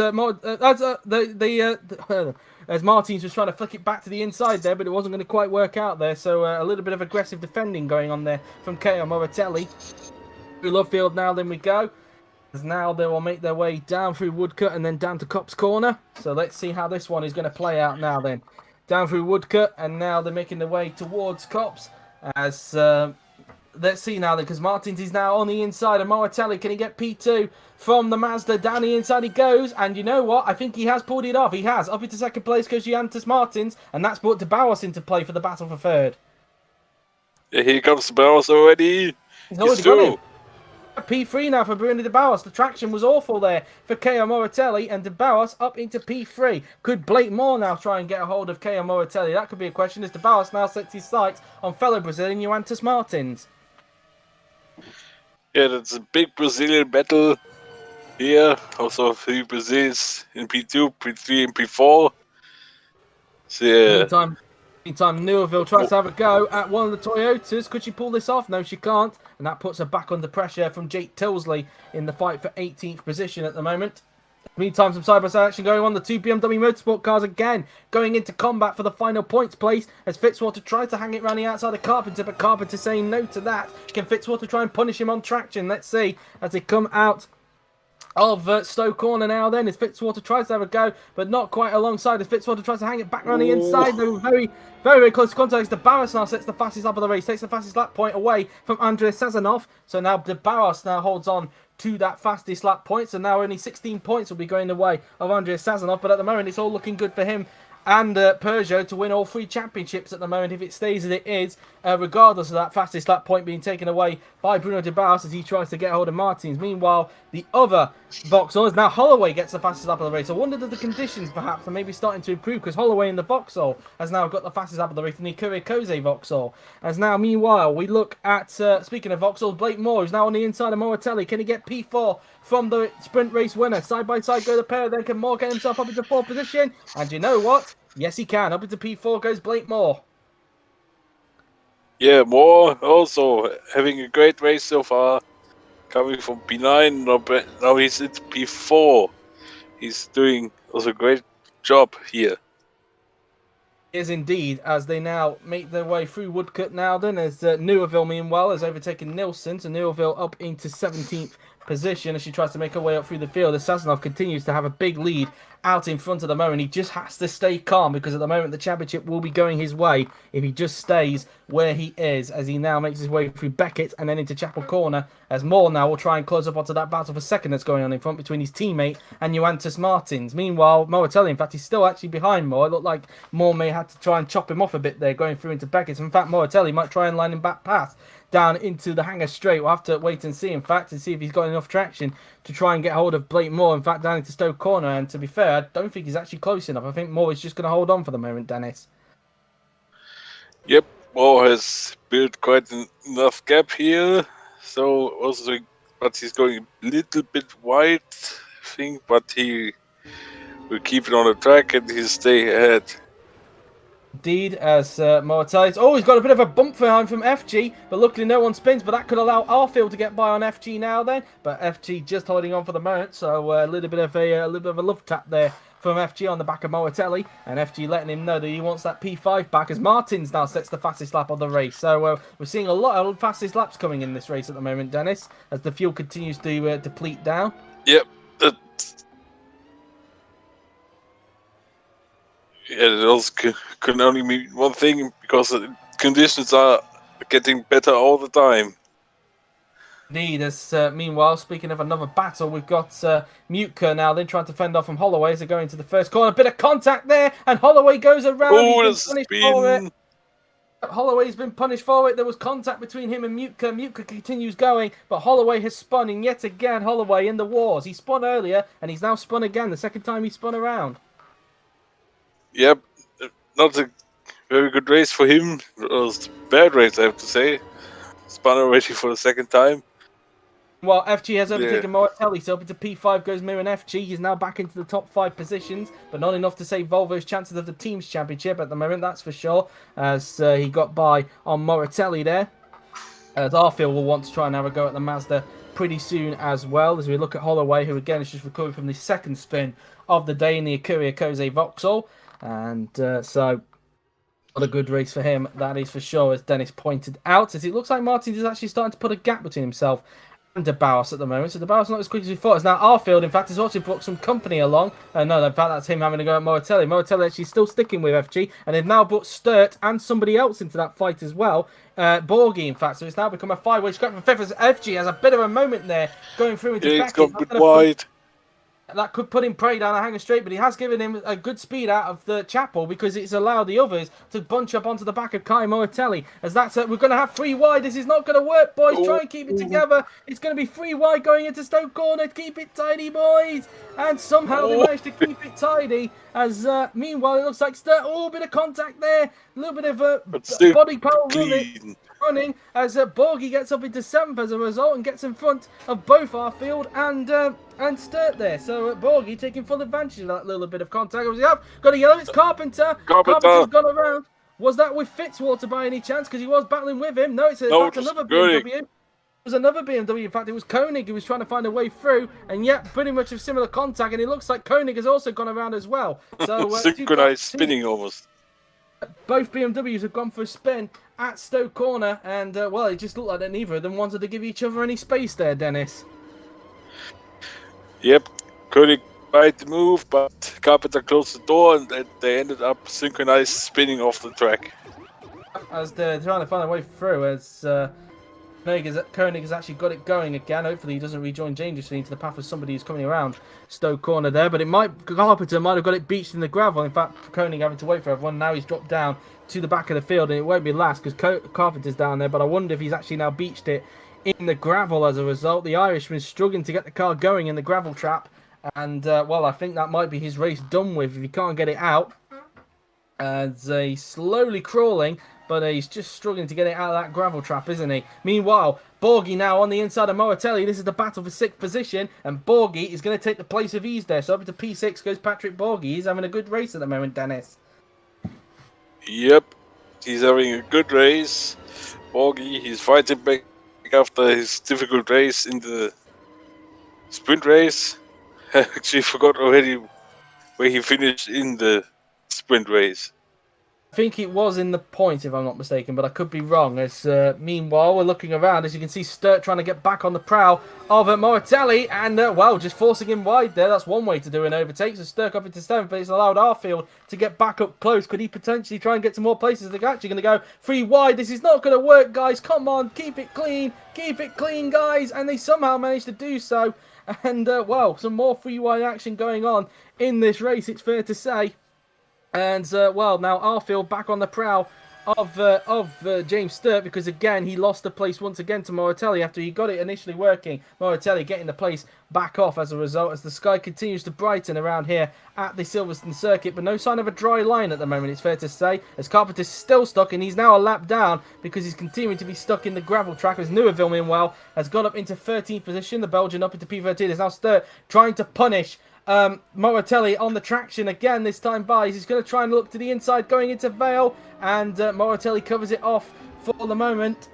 as Martins was trying to flick it back to the inside there, but it wasn't going to quite work out there. So a little bit of aggressive defending going on there from K.O. Moratelli. Through Lovefield now, then we go. As now they will make their way down through Woodcut and then down to Copp's Corner. So let's see how this one is going to play out now then. Down through Woodcut, and now they're making their way towards Copp's. As let's see now then, because Martins is now on the inside of Moratelli. Can he get P2 from the Mazda? Down the inside he goes, and you know what? I think he has pulled it off. He has. Up into 2nd place goes Giannis Martins, and that's brought de Bauer into play for the battle for 3rd. Yeah, here comes de Bauer already. He's already got him. P3 now for Bruno de Bauer. The traction was awful there for K.O. Moratelli, and de Bauer up into P3. Could Blake Moore now try and get a hold of K.O. Moratelli? That could be a question, as de Bauer now sets his sights on fellow Brazilian Giannis Martins. Yeah, that's a big Brazilian battle here. Also 3 Brazils in P2, P3 and P4. So, yeah. Meantime, Meantime, Neuville tries to have a go at one of the Toyotas. Could she pull this off? No, she can't. And that puts her back under pressure from Jake Tilsley in the fight for 18th position at the moment. Meantime, some side-by-side action going on. The two BMW Motorsport cars again going into combat for the final points place as Fitzwater tries to hang it around the outside of Carpenter, but Carpenter saying no to that. Can Fitzwater try and punish him on traction? Let's see as they come out of Stowe Corner now then as Fitzwater tries to have a go, but not quite alongside as Fitzwater tries to hang it back around the inside. They were very, very close contact. De Barros now sets the fastest lap of the race, takes the fastest lap point away from Andrei Sazonov. So now De Barros now holds on to that fastest lap point. So now only 16 points will be going the way of Andrei Sazonov, but at the moment it's all looking good for him and Peugeot to win all 3 championships at the moment if it stays as it is, regardless of that fastest lap point being taken away by Bruno De Barros as he tries to get hold of Martins. Meanwhile, the other Vauxhall is now Holloway gets the fastest lap of the race. I wonder if the conditions perhaps are maybe starting to improve because Holloway in the Vauxhall has now got the fastest lap of the race in the Kuriakose Vauxhall. As now, meanwhile, we look at, speaking of Vauxhall, Blake Moore, who's now on the inside of Moratelli. Can he get P4 from the sprint race winner? Side by side go the pair, then can Moore get himself up into 4th position? And you know what? Yes, he can. Up into P4 goes Blake Moore. Yeah, Moore also having a great race so far. Coming from P9, now he's at P4. He's doing also a great job here. Is indeed, as they now make their way through Woodcut now then, as Neuville meanwhile has overtaken Nilsson, so Neuville up into 17th position as she tries to make her way up through the field as Sazonov continues to have a big lead out in front at the moment. He just has to stay calm because at the moment the championship will be going his way if he just stays where he is as he now makes his way through Beckett and then into Chapel Corner as Moore now will try and close up onto that battle for second that's going on in front between his teammate and Ioannis Martins. Meanwhile, Moratelli, in fact, he's still actually behind Moore. It looked like Moore may have to try and chop him off a bit there going through into Beckett. In fact, Moratelli might try and line him back past down into the hangar straight. We'll have to wait and see, in fact, and see if he's got enough traction to try and get hold of Blake Moore, in fact, down into Stowe Corner. And to be fair, I don't think he's actually close enough. I think Moore is just going to hold on for the moment, Dennis. Yep, Moore has built quite enough gap here. So also, but he's going a little bit wide, I think, but he will keep it on the track and he'll stay ahead. Indeed, as Moratelli's... Oh, he's got a bit of a bump behind from FG, but luckily no one spins, but that could allow Arfield to get by on FG now then. But FG just holding on for the moment, so a little bit of a love tap there from FG on the back of Moratelli, and FG letting him know that he wants that P5 back as Martins now sets the fastest lap of the race. So we're seeing a lot of fastest laps coming in this race at the moment, Dennis, as the fuel continues to deplete down. Yep. Yeah, it also can only mean one thing because the conditions are getting better all the time. Indeed, as meanwhile, speaking of another battle, we've got Mutka now then trying to fend off from Holloway as they go into the first corner. A bit of contact there, and Holloway goes around. Oh, that's been... Holloway's been punished for it. There was contact between him and Mutka. Mutka continues going, but Holloway has spun, and yet again, Holloway in the wars. He spun earlier, and he's now spun again, the second time he spun around. Yep, not a very good race for him. It was a bad race, I have to say. Spun already for the second time. Well, FG has overtaken Moratelli, so up into P5 goes Mir and FG. He's now back into the top 5 positions, but not enough to save Volvo's chances of the team's championship at the moment, that's for sure, as he got by on Moratelli there. As Arfield will want to try and have a go at the Mazda pretty soon as well, as we look at Holloway, who again is just recovering from the second spin of the day in the Kuriakose Vauxhall. And so, not a good race for him, that is for sure, as Dennis pointed out, as it looks like Martins is actually starting to put a gap between himself and De Barros at the moment. So De Barros not as quick as we thought. As now Arfield, in fact, has also brought some company along. No, in fact, that's him having to go at Moratelli. Moratelli actually still sticking with FG, and they've now brought Sturt and somebody else into that fight as well. Borghi, in fact, so it's now become a 5-way scrap for 5th as FG has a bit of a moment there going through into Beckett. He's got a bit wide. That could put him Prey down a hangar straight, but he has given him a good speed out of the chapel because it's allowed the others to bunch up onto the back of Kai Moratelli. As that's we're going to have 3 wide. This is not going to work, boys. Try and keep it together. It's going to be 3 wide going into Stoke Corner. Keep it tidy, boys. And somehow they managed to keep it tidy. As meanwhile, it looks like a bit of contact there. A little bit of body power running as Borghi gets up into 7th as a result and gets in front of both Arfield and Sturt there. So Borghi taking full advantage of that little bit of contact. Got a yellow. It's Carpenter. Carpenter's gone around. Was that with Fitzwater by any chance? Because he was battling with him. No, it's in No, fact it was another Koenig. BMW. It was another BMW. In fact, it was Koenig who was trying to find a way through, and yet pretty much of similar contact. And it looks like Koenig has also gone around as well. So Synchronized spinning almost. both BMWs have gone for a spin at Stoke Corner, and well, it just looked like that neither of them wanted to give each other any space there, Dennis. Yep, Koenig tried to move, but Carpenter closed the door, and they ended up synchronized spinning off the track. As they're trying to find a way through, as Koenig has actually got it going again. Hopefully he doesn't rejoin dangerously into the path of somebody who's coming around Stoke Corner there, but Carpenter might have got it beached in the gravel. In fact, Koenig having to wait for everyone. Now he's dropped down to the back of the field, and it won't be last because Carpenter's down there, but I wonder if he's actually now beached it in the gravel as a result. The Irishman's struggling to get the car going in the gravel trap, and well, I think that might be his race done with if he can't get it out. As he's slowly crawling, but he's just struggling to get it out of that gravel trap, isn't he? Meanwhile, Borghi now on the inside of Moratelli. This is the battle for 6th position, and Borghi is going to take the place of ease there. So up to P6 goes Patrick Borghi. He's having a good race at the moment, Dennis. Yep, he's having a good race. Borghi, he's fighting back after his difficult race in the sprint race. I actually forgot already where he finished in the sprint race. I think it was in the points, if I'm not mistaken, but I could be wrong. As meanwhile, we're looking around. As you can see, Sturt trying to get back on the prow of Moratelli, and well, just forcing him wide there. That's one way to do an overtake. So Sturt up into 7th, but it's allowed Arfield to get back up close. Could he potentially try and get to more places? They're actually going to go 3 wide. This is not going to work, guys. Come on, keep it clean, guys. And they somehow managed to do so. And well, some more 3 wide action going on in this race, it's fair to say. And, well, now Arfield back on the prow of James Sturt, because, again, he lost the place once again to Moratelli after he got it initially working. Moratelli getting the place back off as a result, as the sky continues to brighten around here at the Silverstone circuit, but no sign of a dry line at the moment, it's fair to say, as Carpenter's still stuck, and he's now a lap down because he's continuing to be stuck in the gravel track, as Neuville, meanwhile, has got up into 13th position, the Belgian up into P13. There's now Sturt trying to punish Moratelli on the traction again this time by. He's going to try and look to the inside going into Vale, and Moratelli covers it off for the moment.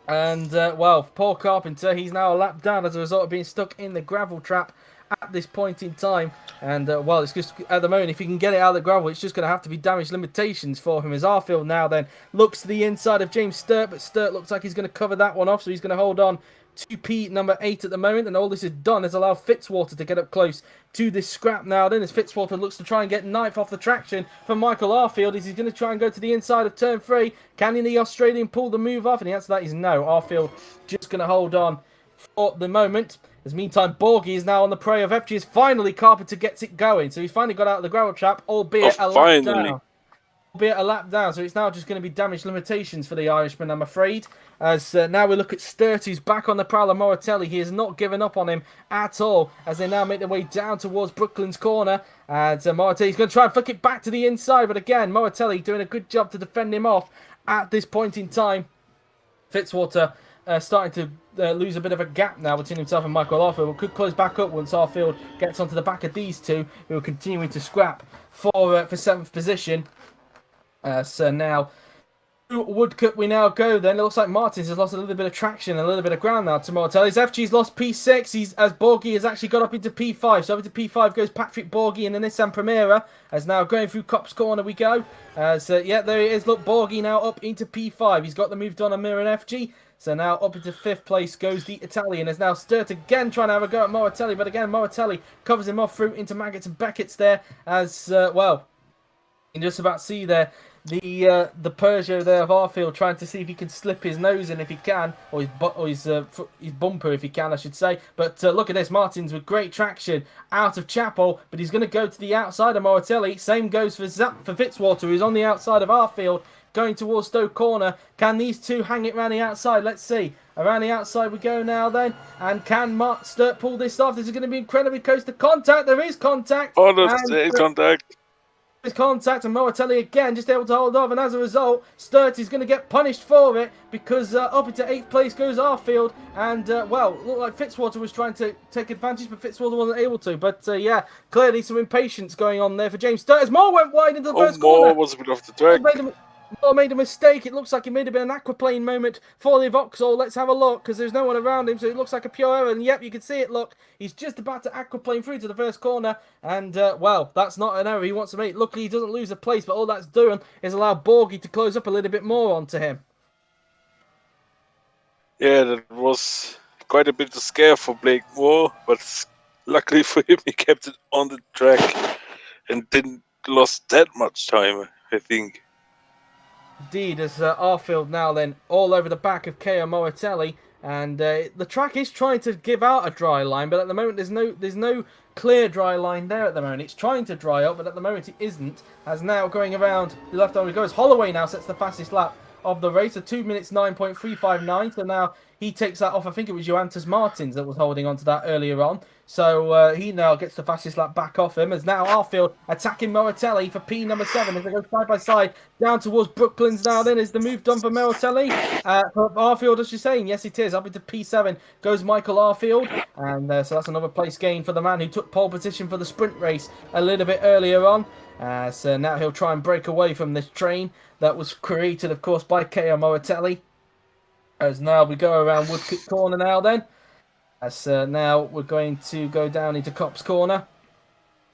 And well, poor Carpenter, he's now a lap down as a result of being stuck in the gravel trap at this point in time. And well, it's just at the moment, if he can get it out of the gravel, it's just going to have to be damage limitations for him, as Arfield now then looks to the inside of James Sturt, but Sturt looks like he's going to cover that one off, so he's going to hold on to P number 8 at the moment, and all this is done has allowed Fitzwater to get up close to this scrap now then, as Fitzwater looks to try and get 9th off the traction from Michael Arfield. Is he going to try and go to the inside of turn 3? Can the Australian pull the move off? And the answer to that is no. Arfield just going to hold on for the moment. As meantime, Borghi is now on the prey of FG, as finally Carpenter gets it going. So he's finally got out of the gravel trap, albeit a lap down. Albeit a lap down, so it's now just going to be damage limitations for the Irishman, I'm afraid. As now we look at Sturt, who's back on the prowl of Moratelli. He has not given up on him at all, as they now make their way down towards Brooklyn's corner. And Moratelli's going to try and flick it back to the inside, but again, Moratelli doing a good job to defend him off at this point in time. Fitzwater starting to lose a bit of a gap now between himself and Michael Arfield. Could close back up once Arfield gets onto the back of these two, who are continuing to scrap for 7th position. So now, Woodcut we now go then. It looks like Martins has lost a little bit of traction, a little bit of ground now to Moratelli. FG's lost P6, as Borghi has actually got up into P5. So over to P5 goes Patrick Borghi in the Nissan Primera, as now going through Cop's Corner we go. So yeah, there it is. Look, Borghi now up into P5. He's got the move done on Mir and FG. So now up into 5th place goes the Italian, as now Sturt again trying to have a go at Moratelli, but again Moratelli covers him off through into Maggots and Beckett's there, as well, you can just about see there the Peugeot there of Arfield trying to see if he can slip his nose in if he can, or his bumper if he can, I should say. But look at this, Martins with great traction out of Chapel, but he's going to go to the outside of Moratelli. Same goes for Fitzwater, who's on the outside of Arfield, going towards Stoke Corner. Can these two hang it around the outside? Let's see. Around the outside we go now then. And can Sturt pull this off? This is going to be incredibly close to contact. There is contact. Oh, there's contact. There's contact, and Moratelli again just able to hold off, and as a result, Sturt is going to get punished for it, because up into 8th place goes Arfield, and well, looked like Fitzwater was trying to take advantage, but Fitzwater wasn't able to. But yeah, clearly some impatience going on there for James Sturt, as Moore went wide into the first corner. Moore was a bit off the track. Moore made a mistake. It looks like it may have been an aquaplane moment for the Vauxhall. Let's have a look, because there's no one around him, so it looks like a pure error. And yep, you can see it. Look, he's just about to aquaplane through to the first corner. And, well, that's not an error he wants to make. Luckily, he doesn't lose a place, but all that's doing is allow Borgie to close up a little bit more onto him. Yeah, that was quite a bit of scare for Blake Moore, but luckily for him, he kept it on the track and didn't lost that much time, I think. Indeed, as Arfield now then all over the back of Keo Moratelli, and the track is trying to give out a dry line, but at the moment there's no clear dry line there at the moment. It's trying to dry up, but at the moment it isn't. As now going around the left arm he goes. Holloway now sets the fastest lap of the race, a 2 minutes 9.359. So now he takes that off. I think it was Johannes Martins that was holding on to that earlier on. So he now gets the fastest lap back off him, as now Arfield attacking Moratelli for P number 7 as they go side by side down towards Brooklands now. Then is the move done for Moratelli? For Arfield, as you're saying, yes it is. Up into P7 goes Michael Arfield, and so that's another place gain for the man who took pole position for the sprint race a little bit earlier on. So now he'll try and break away from this train that was created, of course, by Keo Moratelli. As now we go around Woodcote Corner now then. As now we're going to go down into Copse Corner.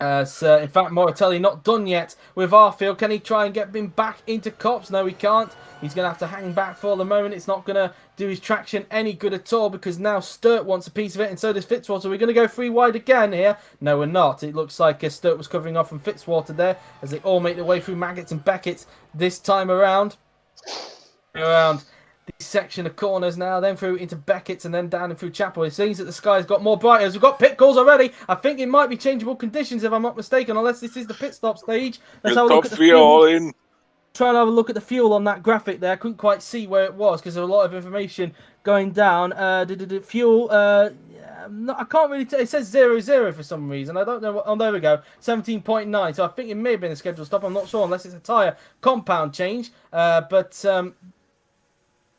As in fact, Moratelli not done yet with Arfield. Can he try and get him back into Copse? No, he can't. He's going to have to hang back for the moment. It's not going to do his traction any good at all, because now Sturt wants a piece of it, and so does Fitzwater. We're going to go 3 wide again here. No, we're not. It looks like Sturt was covering off from Fitzwater there, as they all make their way through Maggots and Beckett's this time around. This section of corners now, then through into Beckett's and then down and through Chapel. It seems that the sky's got more brighter as we've got pit calls already. I think it might be changeable conditions if I'm not mistaken, unless this is the pit stop stage. Let's have a look at the fuel. All in. Try and have a look at the fuel on that graphic there. I couldn't quite see where it was because there's a lot of information going down. Fuel, no, I can't really tell. It says 00 for some reason. I don't know. Oh, there we go. 17.9. So I think it may have been a scheduled stop. I'm not sure unless it's a tyre compound change. But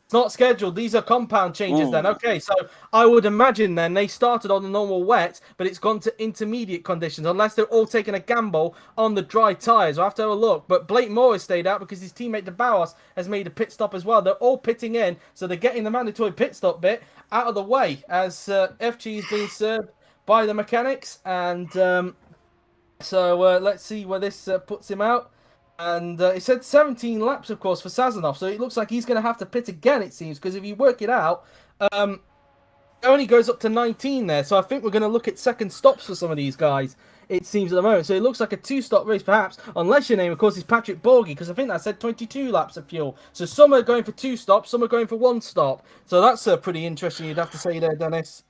it's not scheduled. These are compound changes then. Okay, so I would imagine then they started on the normal wet, but it's gone to intermediate conditions, unless they're all taking a gamble on the dry tyres. I'll have to have a look. But Blake Moore has stayed out because his teammate De Bauer has made a pit stop as well. They're all pitting in, so they're getting the mandatory pit stop bit out of the way as FG is being served by the mechanics. And so let's see where this puts him out. And it said 17 laps, of course, for Sazonov. So it looks like he's going to have to pit again, it seems. Because if you work it out, it only goes up to 19 there. So I think we're going to look at second stops for some of these guys, it seems, at the moment. So it looks like a 2-stop race, perhaps. Unless your name, of course, is Patrick Borgie. Because I think that said 22 laps of fuel. So some are going for 2 stops, some are going for 1 stop. So that's pretty interesting, you'd have to say there, Dennis.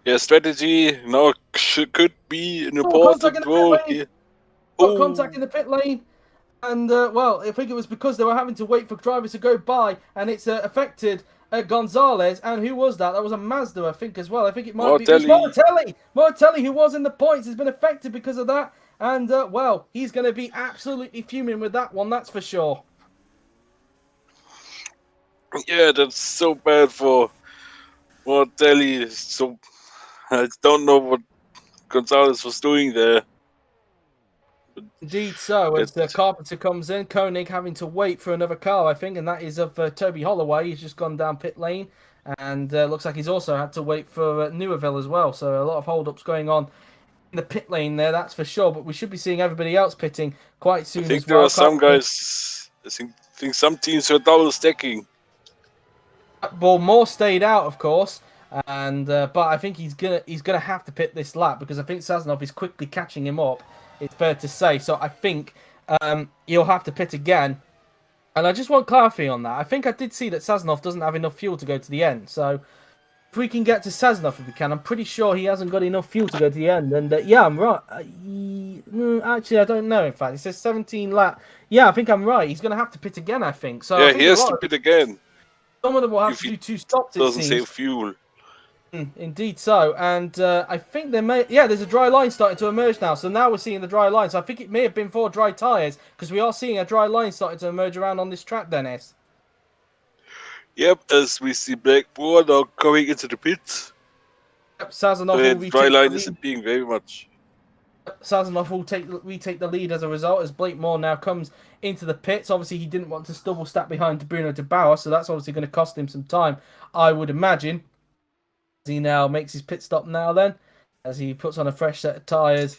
Yeah, strategy now could be an important role here. Contact in the pit lane. And, well, I think it was because they were having to wait for drivers to go by, and it's affected Gonzalez. And who was that? That was a Mazda, I think, as well. I think it might be Moratelli. Moratelli, who was in the points, has been affected because of that. And, well, he's going to be absolutely fuming with that one, that's for sure. Yeah, that's so bad for Moratelli. So I don't know what Gonzalez was doing there. Indeed so, as the Carpenter comes in, Koenig having to wait for another car, I think, and that is of Toby Holloway. He's just gone down pit lane, and looks like he's also had to wait for Newerville as well, so a lot of hold-ups going on in the pit lane there, that's for sure, but we should be seeing everybody else pitting quite soon as well. I think there are some guys, I think some teams are double stacking. Well, Moore stayed out, of course, and but I think he's gonna have to pit this lap, because I think Sazonov is quickly catching him up. It's fair to say. So I think he'll have to pit again. And I just want clarity on that. I think I did see that Sazonov doesn't have enough fuel to go to the end. So if we can get to Sazonov if we can, I'm pretty sure he hasn't got enough fuel to go to the end. And yeah, I'm right. Actually, I don't know, in fact. It says 17 lap. Yeah, I think I'm right. He's going to have to pit again, I think. So yeah, he has to pit again. Some of them will have to do 2 stops, it doesn't seems. save fuel. Indeed so, and I think there's a dry line starting to emerge now, so now we're seeing the dry line, so I think it may have been 4 dry tyres, because we are seeing a dry line starting to emerge around on this track, Dennis. Yep, as we see Blake Moore now coming into the pits. Yep, Sazonov the dry line isn't being very much. Sazonov will retake the lead as a result, as Blake Moore now comes into the pits. Obviously, he didn't want to double stack behind Bruno de Bauer, so that's obviously going to cost him some time, I would imagine. As he now makes his pit stop now then, as he puts on a fresh set of tyres,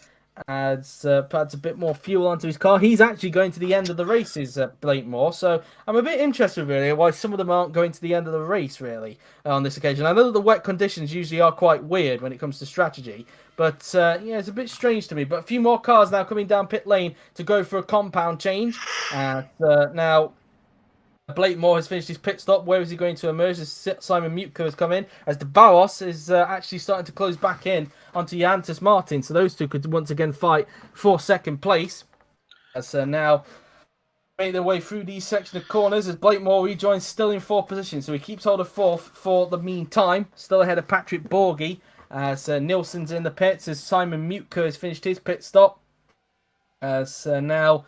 adds a bit more fuel onto his car. He's actually going to the end of the races, Blake Moore, so I'm a bit interested really why some of them aren't going to the end of the race really on this occasion. I know that the wet conditions usually are quite weird when it comes to strategy, but yeah, it's a bit strange to me. But a few more cars now coming down pit lane to go for a compound change. Now Blake Moore has finished his pit stop. Where is he going to emerge? As Simon Mutka has come in, as De Bauer is actually starting to close back in onto Jantis Martin. So those two could once again fight for second place. As now make their way through these section of corners, as Blake Moore rejoins still in fourth position. So he keeps hold of fourth for the meantime, still ahead of Patrick Borghi. As Nilsson's in the pits, as Simon Mutka has finished his pit stop. As now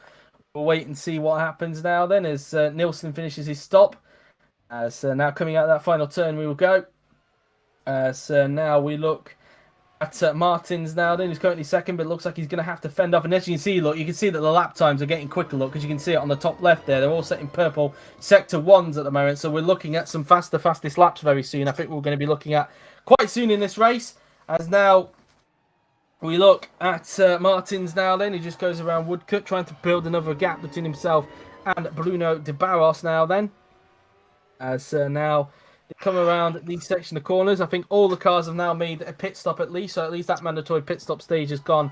we'll wait and see what happens now then, as Nilsson finishes his stop. As now coming out of that final turn we will go. As now we look at Martins now then, who's currently second, but it looks like he's going to have to fend off. And as you can see, look, you can see that the lap times are getting quicker, look, because you can see it on the top left there. They're all set in purple sector 1s at the moment, so we're looking at some fastest laps very soon. I think we're going to be looking at quite soon in this race. As now we look at Martins now then, he just goes around Woodcote, trying to build another gap between himself and Bruno de Barros now then. As now they come around these section of corners. I think all the cars have now made a pit stop at least, so at least that mandatory pit stop stage has gone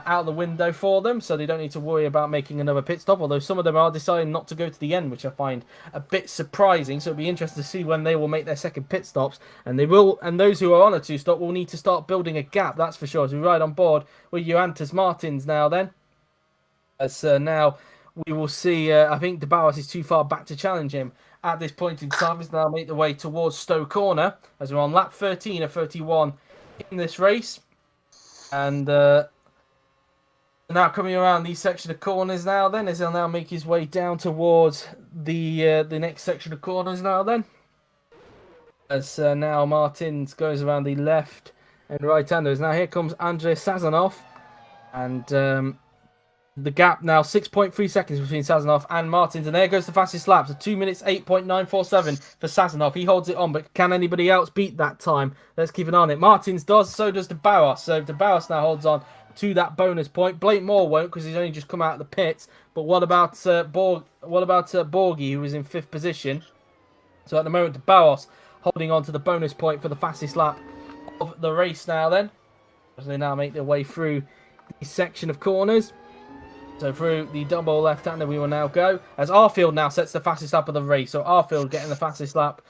out the window for them, so they don't need to worry about making another pit stop, although some of them are deciding not to go to the end, which I find a bit surprising. So it'll be interesting to see when they will make their second pit stops, and they will, and those who are on a two-stop will need to start building a gap, that's for sure, as we ride on board with Jantis Martins now then. As now we will see, I think De Barros is too far back to challenge him at this point in time. He's now make the way towards Stowe Corner, as we're on lap 13 of 31 in this race. And now coming around these section of corners now then, as he'll now make his way down towards the next section of corners now then. As now Martins goes around the left and right-handers. Now here comes Andrei Sazonov, and the gap now 6.3 seconds between Sazonov and Martins, and there goes the fastest lap. So 2 minutes 8.947 for Sazonov. He holds it on, but can anybody else beat that time? Let's keep an eye on it. Martins does, so does De Barros. So De Barros now holds on to that bonus point. Blake Moore won't, because he's only just come out of the pits. But what about Borghi, who was in 5th position? So at the moment, De Barros holding on to the bonus point for the fastest lap of the race now then, as they now make their way through the section of corners. So through the double left-hander we will now go, as Arfield now sets the fastest lap of the race. So Arfield getting the fastest lap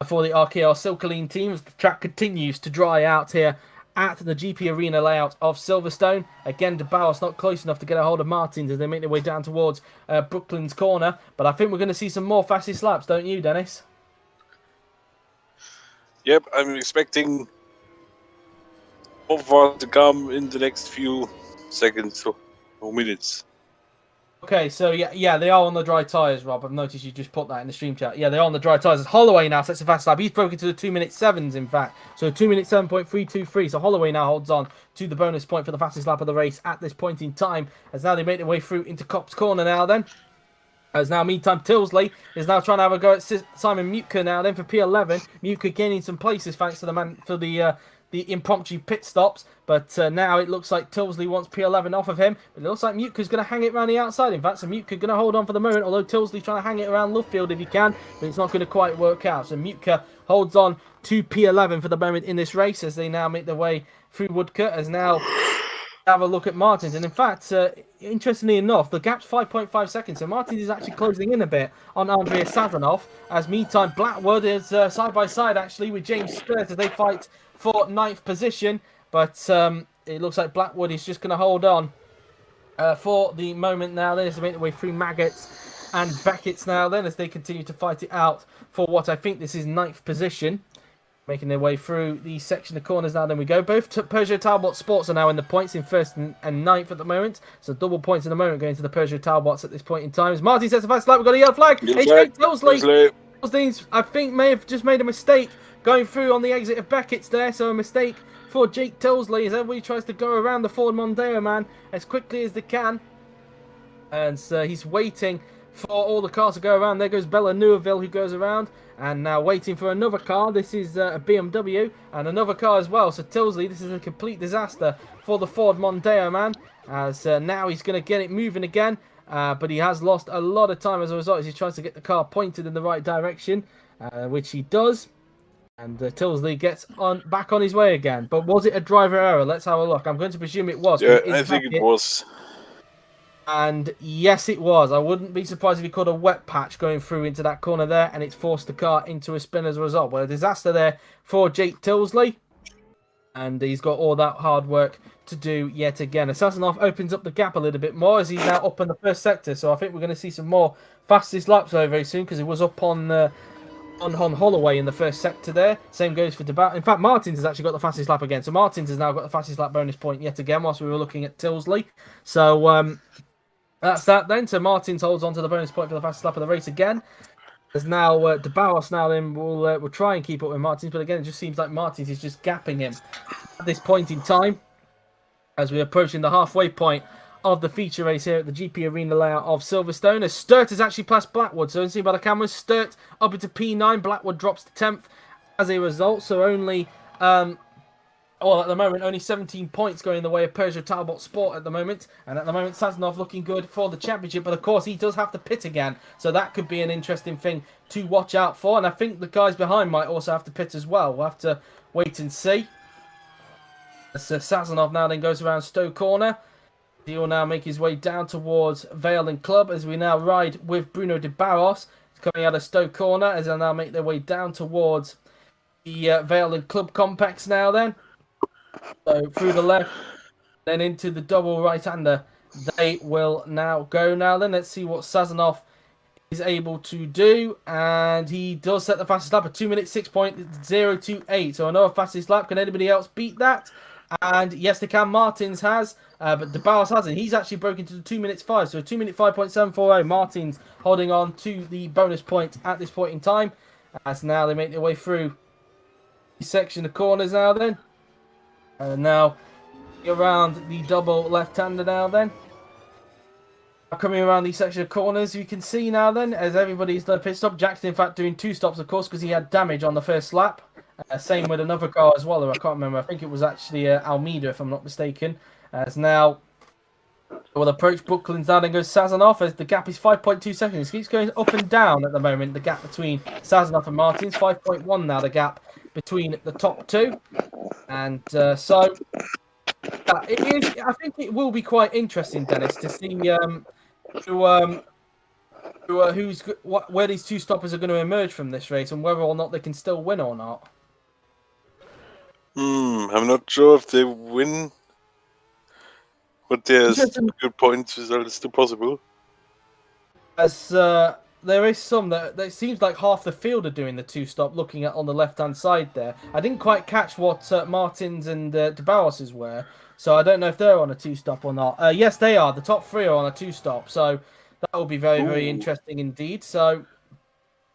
for the RKR Silverstone team, as the track continues to dry out here at the GP Arena layout of Silverstone. Again, De Barros not close enough to get a hold of Martins as they make their way down towards Brooklands Corner. But I think we're going to see some more fastest laps, don't you, Dennis? Yep, I'm expecting more far to come in the next few seconds or minutes. Okay, so yeah, they are on the dry tyres, Rob. I've noticed you just put that in the stream chat. Yeah, they're on the dry tyres. Holloway now sets a fast lap. He's broken to the 2 minute 7s, in fact. So 2 minute 7.323. So Holloway now holds on to the bonus point for the fastest lap of the race at this point in time. As now they make their way through into Cops Corner now then. As now, meantime, Tilsley is now trying to have a go at Simon Mutka now then for P11. Mutka gaining some places thanks to the impromptu pit stops, but now it looks like Tilsley wants P11 off of him, but it looks like Mutka's going to hang it around the outside. In fact, so Mutka going to hold on for the moment, although Tilsley's trying to hang it around Lovefield if he can, but it's not going to quite work out. So Mutka holds on to P11 for the moment in this race as they now make their way through Woodcote, as now have a look at Martins. And in fact, interestingly enough, the gap's 5.5 seconds, so Martins is actually closing in a bit on Andrei Sazonov, as meantime Blackwood is side by side actually with James Sturt as they fight for 9th position, but it looks like Blackwood is just going to hold on for the moment now. There's to make their way through Maggots and Beckett's now then as they continue to fight it out for what I think this is 9th position. Making their way through the section of corners now then we go. Both Peugeot Talbot Sports are now in the points in 1st and 9th at the moment. So double points in the moment going to the Peugeot Talbots at this point in time. As Martin sets a fast lap, we've got a yellow flag. Tilsley, I think, may have just made a mistake going through on the exit of Beckett's there, so a mistake for Jake Tilsley as everybody tries to go around the Ford Mondeo man as quickly as they can. And he's waiting for all the cars to go around. There goes Bella Neuville, who goes around. And now waiting for another car. This is a BMW and another car as well. So Tilsley, this is a complete disaster for the Ford Mondeo man. As now he's going to get it moving again. But he has lost a lot of time as a result as he tries to get the car pointed in the right direction. Which he does. And Tilsley gets back on his way again. But was it a driver error? Let's have a look. I'm going to presume it was. Yeah, I think it was. And yes, it was. I wouldn't be surprised if he caught a wet patch going through into that corner there, and it's forced the car into a spin as a result. Well, a disaster there for Jake Tilsley, and he's got all that hard work to do yet again. Assassinov opens up the gap a little bit more as he's now up in the first sector, so I think we're going to see some more fastest laps very, very soon because he was up on Holloway in the first sector there. Same goes for DeBauer. In fact, Martins has actually got the fastest lap again, so Martins has now got the fastest lap bonus point yet again whilst we were looking at Tilsley. So, that's that then. So Martins holds on to the bonus point for the fastest lap of the race again. There's now DeBauer now then will try and keep up with Martins, but again it just seems like Martins is just gapping him at this point in time as we're approaching the halfway point of the feature race here at the GP Arena layout of Silverstone. As Sturt has actually passed Blackwood, so you can see by the cameras, Sturt up into P9, Blackwood drops to 10th as a result, so only at the moment, only 17 points going in the way of Peugeot Talbot Sport at the moment. And at the moment, Sazonov looking good for the championship. But of course, he does have to pit again. So that could be an interesting thing to watch out for. And I think the guys behind might also have to pit as well. We'll have to wait and see. So Sazonov now then goes around Stowe Corner. He will now make his way down towards Vale and Club as we now ride with Bruno de Barros. He's coming out of Stowe Corner as they'll now make their way down towards the Vale and Club complex now then. So through the left, then into the double right-hander. They will now go now then. Let's see what Sazonov is able to do. And he does set the fastest lap at 2 minutes 6.028. So another fastest lap. Can anybody else beat that? And yes, they can. Martins has, but De Barros hasn't. He's actually broken to the 2 minutes 5. So 2 minute 5.740. Martins holding on to the bonus point at this point in time. As now they make their way through the section of corners now then. And now around the double left-hander now then. Coming around the section of corners, you can see now then, as everybody's done a pit stop. Jackson, in fact, doing 2 stops, of course, because he had damage on the first lap. Same with another car as well, I can't remember. I think it was actually Almeida, if I'm not mistaken. As now will approach Brooklands now, then goes Sazonov, as the gap is 5.2 seconds. It keeps going up and down at the moment, the gap between Sazonov and Martins. 5.1 now, the gap between the top two. And so it is. I think it will be quite interesting, Dennis, to see where these 2 stoppers are going to emerge from this race and whether or not they can still win or not. I'm not sure if they win, but there's a good point result is still possible. As there is some that it seems like half the field are doing the 2-stop, looking at on the left-hand side there. I didn't quite catch what Martins and De Barros's were, so I don't know if they're on a 2-stop or not. Yes, they are. The top 3 are on a 2-stop, so that will be very, very interesting indeed. So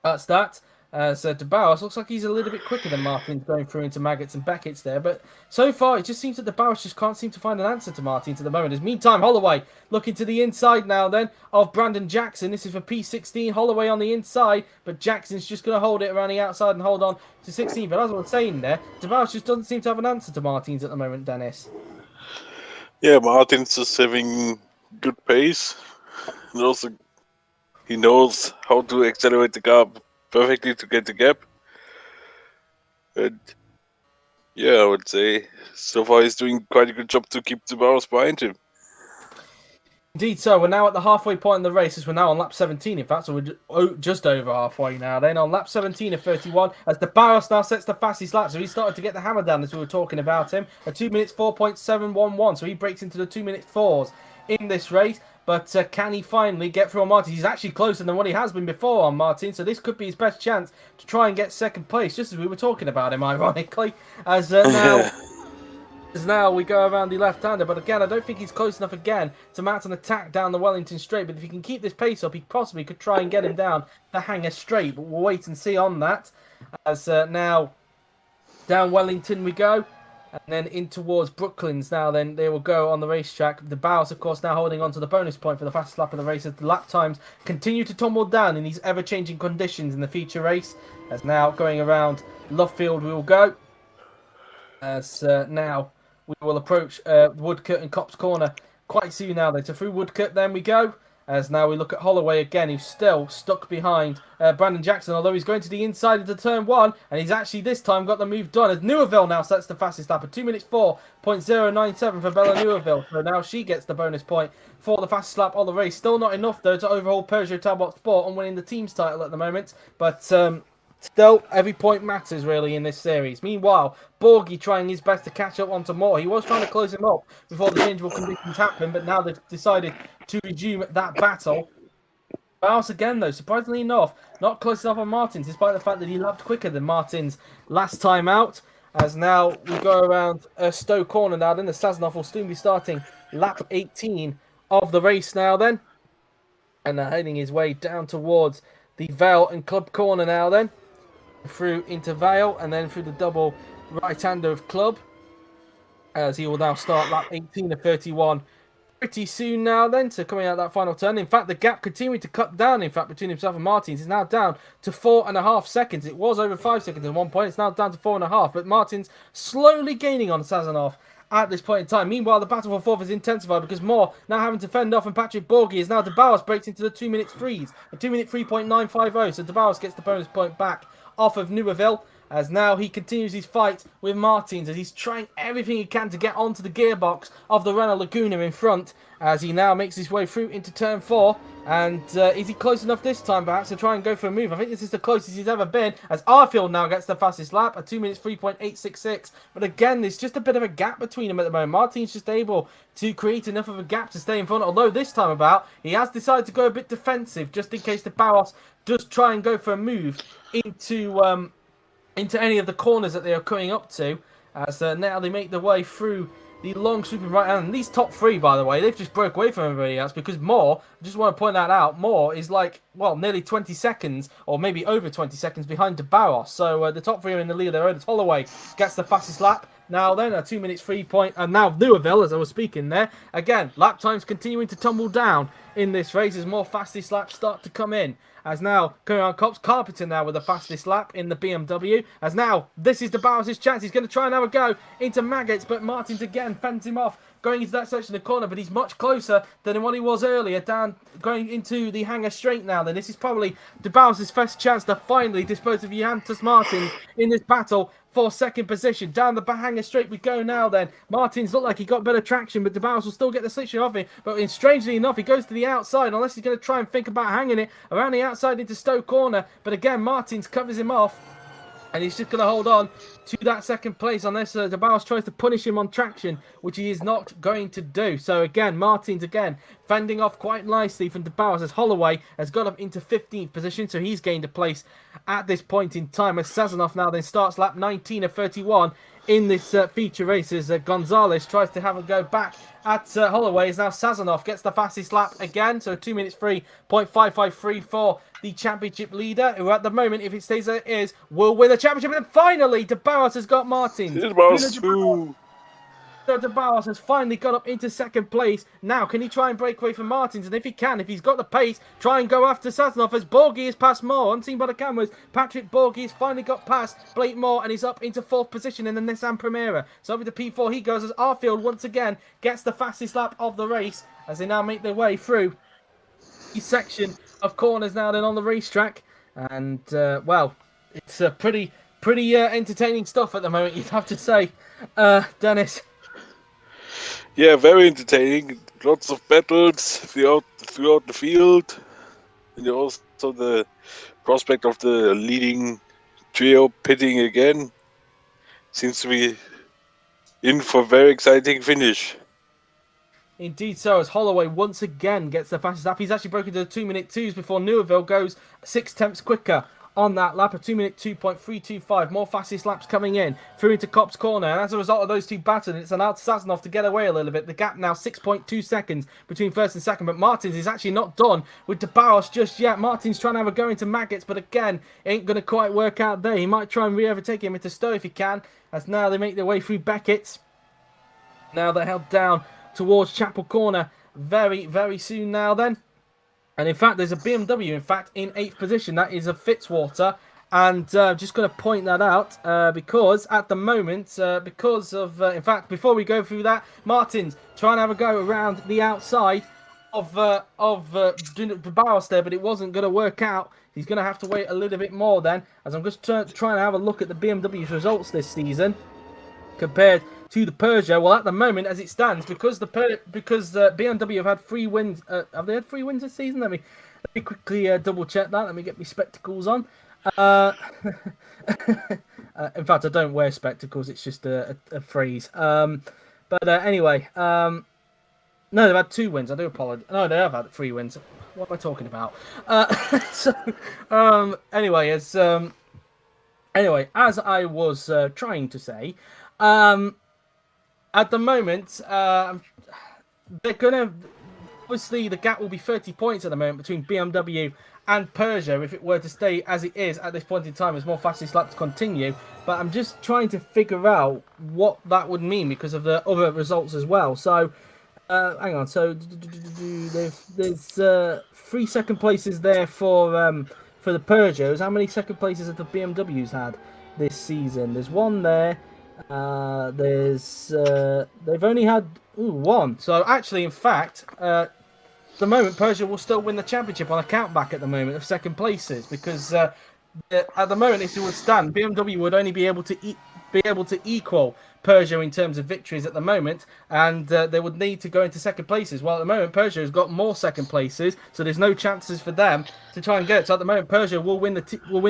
that's that. So De Barros looks like he's a little bit quicker than Martins going through into Maggots and Beckett's there. But so far, it just seems that De Barros just can't seem to find an answer to Martins at the moment. As meantime, Holloway looking to the inside now then of Brandon Jackson. This is for P16. Holloway on the inside, but Jackson's just going to hold it around the outside and hold on to 16. But as I was saying there, De Barros just doesn't seem to have an answer to Martins at the moment, Dennis. Yeah, Martins is having good pace. And also, he knows how to accelerate the car perfectly to get the gap. And yeah, I would say so far he's doing quite a good job to keep the Barros behind him. Indeed, so we're now at the halfway point in the race, as we're now on lap 17, in fact, so we're just over halfway now. Then on lap 17 of 31, as De Barros now sets the fastest lap, so he started to get the hammer down as we were talking about him. A 2 minutes 4.711, so he breaks into the 2 minute 4s in this race. But can he finally get through on Martin? He's actually closer than what he has been before on Martin, so this could be his best chance to try and get second place, just as we were talking about him, ironically. As now we go around the left-hander, but again, I don't think he's close enough again to mount an attack down the Wellington Straight. But if he can keep this pace up, he possibly could try and get him down the Hanger Straight. But we'll wait and see on that. As now down Wellington we go. And then in towards Brooklands now, then they will go on the racetrack. The Bows, of course, now holding on to the bonus point for the fastest lap of the race as the lap times continue to tumble down in these ever-changing conditions in the feature race. As now going around Lovefield we will go. As now we will approach Woodcote and Copse Corner quite soon now then. So through Woodcote then we go. As now we look at Holloway again, who's still stuck behind Brandon Jackson, although he's going to the inside of the turn one, and he's actually this time got the move done. As Newerville now sets the fastest lap at 2 minutes 4.097 for Bella Newerville. So now she gets the bonus point for the fastest lap of the race. Still not enough though to overhaul Peugeot Talbot Sport and winning the team's title at the moment, but still, every point matters really in this series. Meanwhile, Borgie trying his best to catch up onto Moore. He was trying to close him up before the changeable conditions happened, but now they've decided to resume that battle. Bouse again, though, surprisingly enough, not close enough on Martins, despite the fact that he lapped quicker than Martins last time out. As now we go around Stowe Corner now, then the Sazanoff will soon be starting lap 18 of the race now then. And they're heading his way down towards the Vale and Club Corner now then. Through into Vale and then through the double right-hander of Club, as he will now start lap 18 of 31 pretty soon now then, so coming out that final turn. In fact, the gap continuing to cut down, in fact, between himself and Martins is now down to 4.5 seconds. It was over 5 seconds at one point, it's now down to 4.5, but Martins slowly gaining on Sazanoff at this point in time. Meanwhile, the battle for fourth is intensified because Moore now having to fend off, and Patrick Borgie is now DeBowers breaks into the 2 minute freeze, a 2 minute 3.950, so DeBowers gets the bonus point back off of Newerville, as now he continues his fight with Martins as he's trying everything he can to get onto the gearbox of the Renault Laguna in front, as he now makes his way through into turn 4. And is he close enough this time perhaps to try and go for a move? I think this is the closest he's ever been, as Arfield now gets the fastest lap at 2 minutes 3.866. But again, there's just a bit of a gap between them at the moment. Martin's just able to create enough of a gap to stay in front, although this time about he has decided to go a bit defensive just in case the Barros does try and go for a move into any of the corners that they are coming up to, as now they make their way through the long sweeping right hand. And these top three, by the way, they've just broke away from everybody else because Moore, I just want to point that out, Moore is like, well, nearly 20 seconds or maybe over 20 seconds behind De Barros. So the top three are in the lead of their own. As Holloway gets the fastest lap. Now then, a 2 minutes 3 point, and now Newerville, as I was speaking there. Again, lap times continuing to tumble down in this race as more fastest laps start to come in. As now, going on Cops, Carpenter now with the fastest lap in the BMW. As now, this is the Barros' chance. He's going to try and have a go into Maggots, but Martins again fends him off, going into that section of the corner, but he's much closer than what he was earlier, down going into the hangar straight now. Then this is probably De Barros' first chance to finally dispose of Johannes Martins in this battle for second position. Down the hangar straight we go now then. Martins looked like he got better traction, but De Barros will still get the switch off him. But strangely enough, he goes to the outside, unless he's going to try and think about hanging it around the outside into Stowe Corner. But again, Martins covers him off, and he's just going to hold on to that second place unless De Barros tries to punish him on traction, which he is not going to do. So again, Martins again fending off quite nicely from De Barros as Holloway has got up into 15th position, so he's gained a place at this point in time. As Sazanoff now then starts lap 19 of 31 in this feature race as Gonzalez tries to have a go back at Holloway, as now Sazanoff gets the fastest lap again, so 2 minutes 3.553 for the championship leader, who at the moment, if it stays as it is, will win the championship. And then finally, De Barros has got Martins. De Barros has finally got up into second place. Now, can he try and break away from Martins? And if he can, if he's got the pace, try and go after Sazanoff as Borgie is past Moore. Unseen by the cameras, Patrick Borgie has finally got past Blake Moore and he's up into fourth position in the Nissan Primera. So over to P4 he goes as Arfield once again gets the fastest lap of the race as they now make their way through the section of corners now then on the racetrack. And, well, it's pretty entertaining stuff at the moment, you'd have to say, Dennis. Yeah, very entertaining. Lots of battles throughout the field. And also the prospect of the leading trio pitting again seems to be in for a very exciting finish. Indeed so, as Holloway once again gets the fastest lap. He's actually broken to the 2 minute twos before Newerville goes 6 tenths quicker on that lap. A 2-minute 2.325. More fastest laps coming in through into Cop's corner. And as a result of those two battling, it's allowed Sazonov to get away a little bit. The gap now 6.2 seconds between first and second. But Martins is actually not done with De Barros just yet. Martins trying to have a go into Maggots, but again, ain't going to quite work out there. He might try and re-overtake him into Stowe if he can, as now they make their way through Beckett's. Now they're held down towards Chapel Corner very, very soon now then. And in fact, there's a BMW, in fact, in 8th position. That is a Fitzwater. And just going to point that out because at the moment, in fact, before we go through that, Martins trying to have a go around the outside of Barros there, but it wasn't going to work out. He's going to have to wait a little bit more then, as I'm just trying to have a look at the BMW's results this season compared to the Peugeot. Well, at the moment, as it stands, because BMW have had 3 wins. Have they had 3 wins this season? Let me quickly double check that. Let me get my spectacles on. In fact, I don't wear spectacles. It's just a phrase. Anyway, no, they've had 2 wins. I do apologize. No, they have had 3 wins. What am I talking about? Anyway, as I was trying to say, at the moment, they're gonna. Obviously, the gap will be 30 points at the moment between BMW and Peugeot if it were to stay as it is at this point in time as more fastest laps continue. But I'm just trying to figure out what that would mean because of the other results as well. So, hang on. So, there's 3 second places there for the Peugeots. How many second places have the BMWs had this season? There's 1 there. They've only had 1. So actually, in fact, at the moment, Peugeot will still win the championship on a countback at the moment of second places because at the moment, if it would stand, BMW would only be able to equal Peugeot in terms of victories at the moment, and they would need to go into second places. Well, at the moment, Peugeot has got more second places, so there's no chances for them to try and get it. So at the moment, Peugeot will win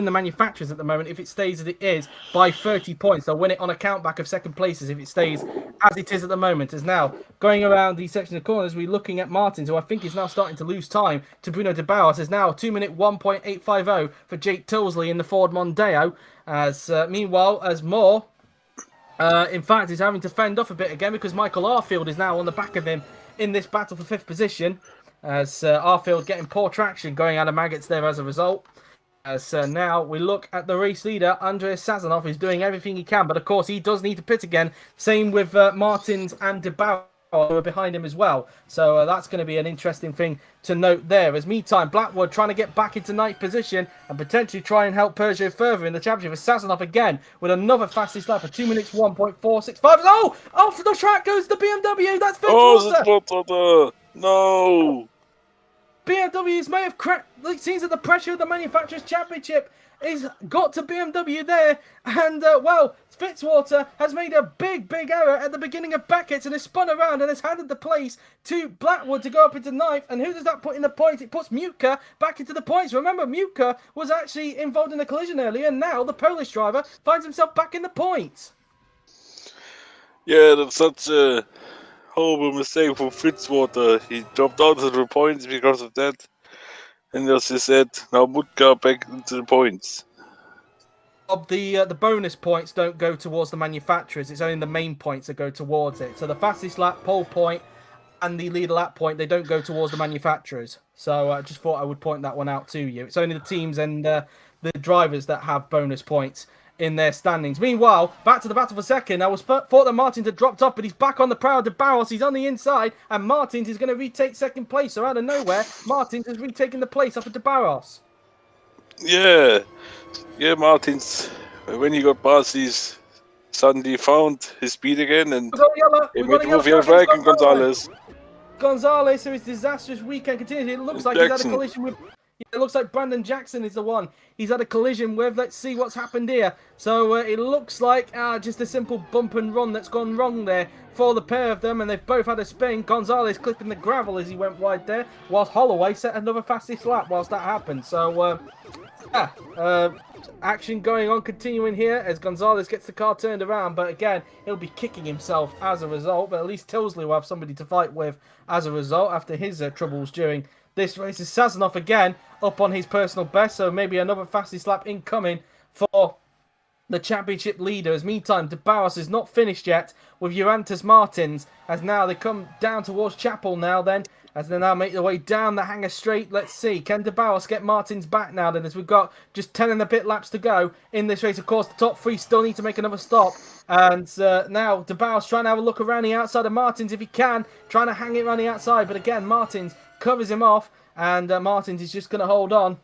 the manufacturers at the moment if it stays as it is by 30 points. They'll win it on a countback of second places if it stays as it is at the moment. As now going around these sections of corners, we're looking at Martins, who I think is now starting to lose time to Bruno De Barros. Is now 2-minute 1.850 for Jake Tilsley in the Ford Mondeo. As meanwhile, as Moore. In fact, he's having to fend off a bit again because Michael Arfield is now on the back of him in this battle for 5th position. As Arfield getting poor traction going out of Maggots there as a result. As now we look at the race leader, Andreas Sazonov, who's doing everything he can. But of course, he does need to pit again. Same with Martins and De Barros, who are behind him as well. So that's going to be an interesting thing to note there. As meantime, Blackwood trying to get back into 9th position and potentially try and help Peugeot further in the championship. With Sazonov again with another fastest lap of 2 minutes 1.465. Oh, off the track goes the BMW. That's Fitzwater. No. BMWs may have cracked. It seems that the pressure of the manufacturers' championship is got to BMW there, and well, Fitzwater has made a big error at the beginning of Beckett's and has spun around and has handed the place to Blackwood to go up into 9th. And who does that put in the points? It puts Mutka back into the points. Remember, Mutka was actually involved in a collision earlier, and now the Polish driver finds himself back in the points. Yeah, that's such a horrible mistake for Fitzwater. He dropped out of the points because of that. And as you said, now Mutka back into the points. The bonus points don't go towards the manufacturers. It's only the main points that go towards it. So the fastest lap, pole point, and the leader lap point, they don't go towards the manufacturers. So I just thought I would point that one out to you. It's only the teams and the drivers that have bonus points in their standings. Meanwhile, back to the battle for second. I was thought that Martins had dropped off, but he's back on the proud De Barros. He's on the inside, and Martins is going to retake second place. So out of nowhere, Martins is retaking the place off of De Barros. Yeah, Martins, when he got past, he's suddenly found his speed again, and he made move here back and Gonzalez, so his disastrous weekend continues. It looks like he's had a collision with. It looks like Brandon Jackson is the one he's had a collision with. Let's see what's happened here. So it looks like just a simple bump and run that's gone wrong there for the pair of them, and they've both had a spin. Gonzalez clipping the gravel as he went wide there, whilst Holloway set another fastest lap whilst that happened. So, action going on, continuing here as Gonzalez gets the car turned around, but again, he'll be kicking himself as a result, but at least Tilsley will have somebody to fight with as a result after his troubles during this race. Is Sazonov again up on his personal best, so maybe another fastest lap incoming for the championship leaders. Meantime, De Barros is not finished yet with Urantis Martins, as now they come down towards Chapel now then, as they now make their way down the hangar straight. Let's see, can De Barros get Martins back now then, as we've got just 10 and a bit laps to go in this race. Of course, the top three still need to make another stop, and now De Barros trying to have a look around the outside of Martins if he can, trying to hang it around the outside, but again, Martins covers him off, and Martins is just going to hold on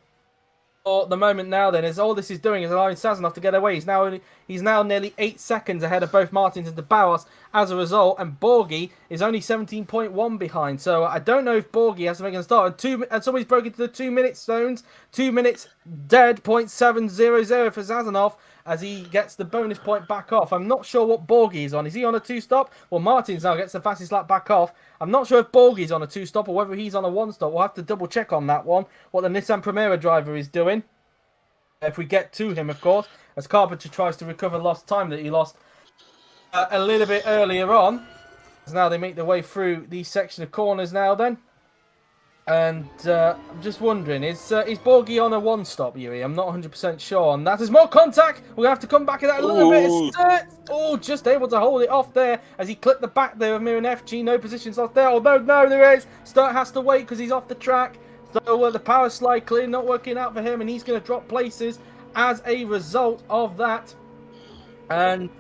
for the moment now then, as all this is doing is allowing Sazonov to get away. He's now nearly 8 seconds ahead of both Martins and De Barros as a result, and Borghi is only 17.1 behind. So I don't know if Borghi has to make a start. And somebody's broken to the 2 minute zones. 2 minutes dead, 0.700 for Sazonov, as he gets the bonus point back off. I'm not sure what Borghi is on. Is he on a 2-stop? Well, Martins now gets the fastest lap back off. I'm not sure if Borghi's on a 2-stop or whether he's on a 1-stop. We'll have to double check on that one, what the Nissan Primera driver is doing, if we get to him, of course, as Carpenter tries to recover lost time that he lost a little bit earlier on. As now they make their way through these section of corners now then. And I'm just wondering, is Borghi on a 1-stop, Yuri? I'm not 100% sure on that. There's more contact. We'll have to come back at that a little bit. Oh, just able to hold it off there as he clipped the back there of Miran FG. No positions lost there. Although, no, there is. Sturt has to wait because he's off the track. So the power slide clear not working out for him, and he's going to drop places as a result of that. And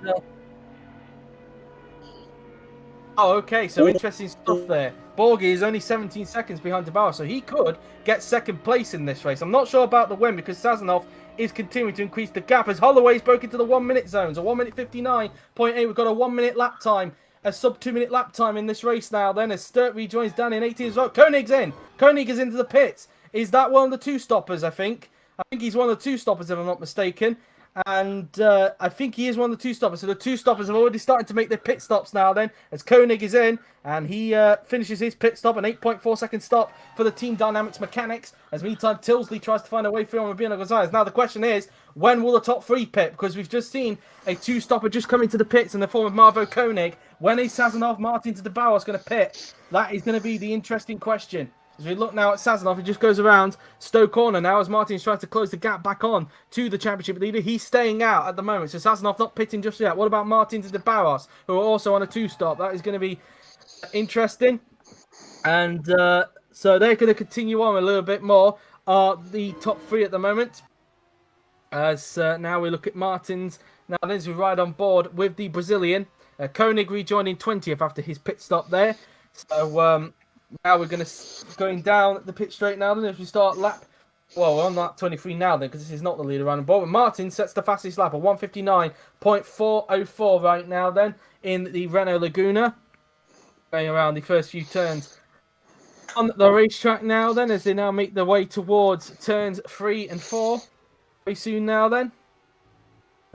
oh, okay, so interesting stuff there. Borghi is only 17 seconds behind De Barros, so he could get second place in this race. I'm not sure about the win because Sazonov is continuing to increase the gap as Holloway's broke into the 1 minute zones. A 1 minute 59.8. We've got a 1 minute lap time, a sub 2 minute lap time in this race now then, as Sturt rejoins Dan in 18 as well. Koenig's in. Koenig is into the pits. Is that one of the 2-stoppers, I think? I think he's one of the 2-stoppers if I'm not mistaken. And I think he is one of the 2-stoppers. So the 2-stoppers have already started to make their pit stops now then, as Koenig is in, and he finishes his pit stop, an 8.4 second stop for the Team Dynamics Mechanics, as meantime Tilsley tries to find a way through on Rubino Gonzalez. Now the question is, when will the top three pit? Because we've just seen a 2-stopper just come into the pits in the form of Marvo Koenig. When is Sazonov, Martins, De Barros going to pit? That is going to be the interesting question. As we look now at Sazonov, he just goes around Stowe Corner now as Martins tries to close the gap back on to the championship leader. He's staying out at the moment, so Sazonov not pitting just yet. What about Martins and De Barros, who are also on a 2-stop? That is going to be interesting. And so they're going to continue on a little bit more. The top three at the moment. As now we look at Martins. Now then, as we ride on board with the Brazilian. Koenig rejoining 20th after his pit stop there. So now we're going down the pit straight now then as we start lap. Well, we're on lap 23 now then because this is not the lead around the board. But Martin sets the fastest lap, a 1:59.404 right now then in the Renault Laguna. Going around the first few turns on the racetrack now then as they now make their way towards turns 3 and 4. Very soon now then.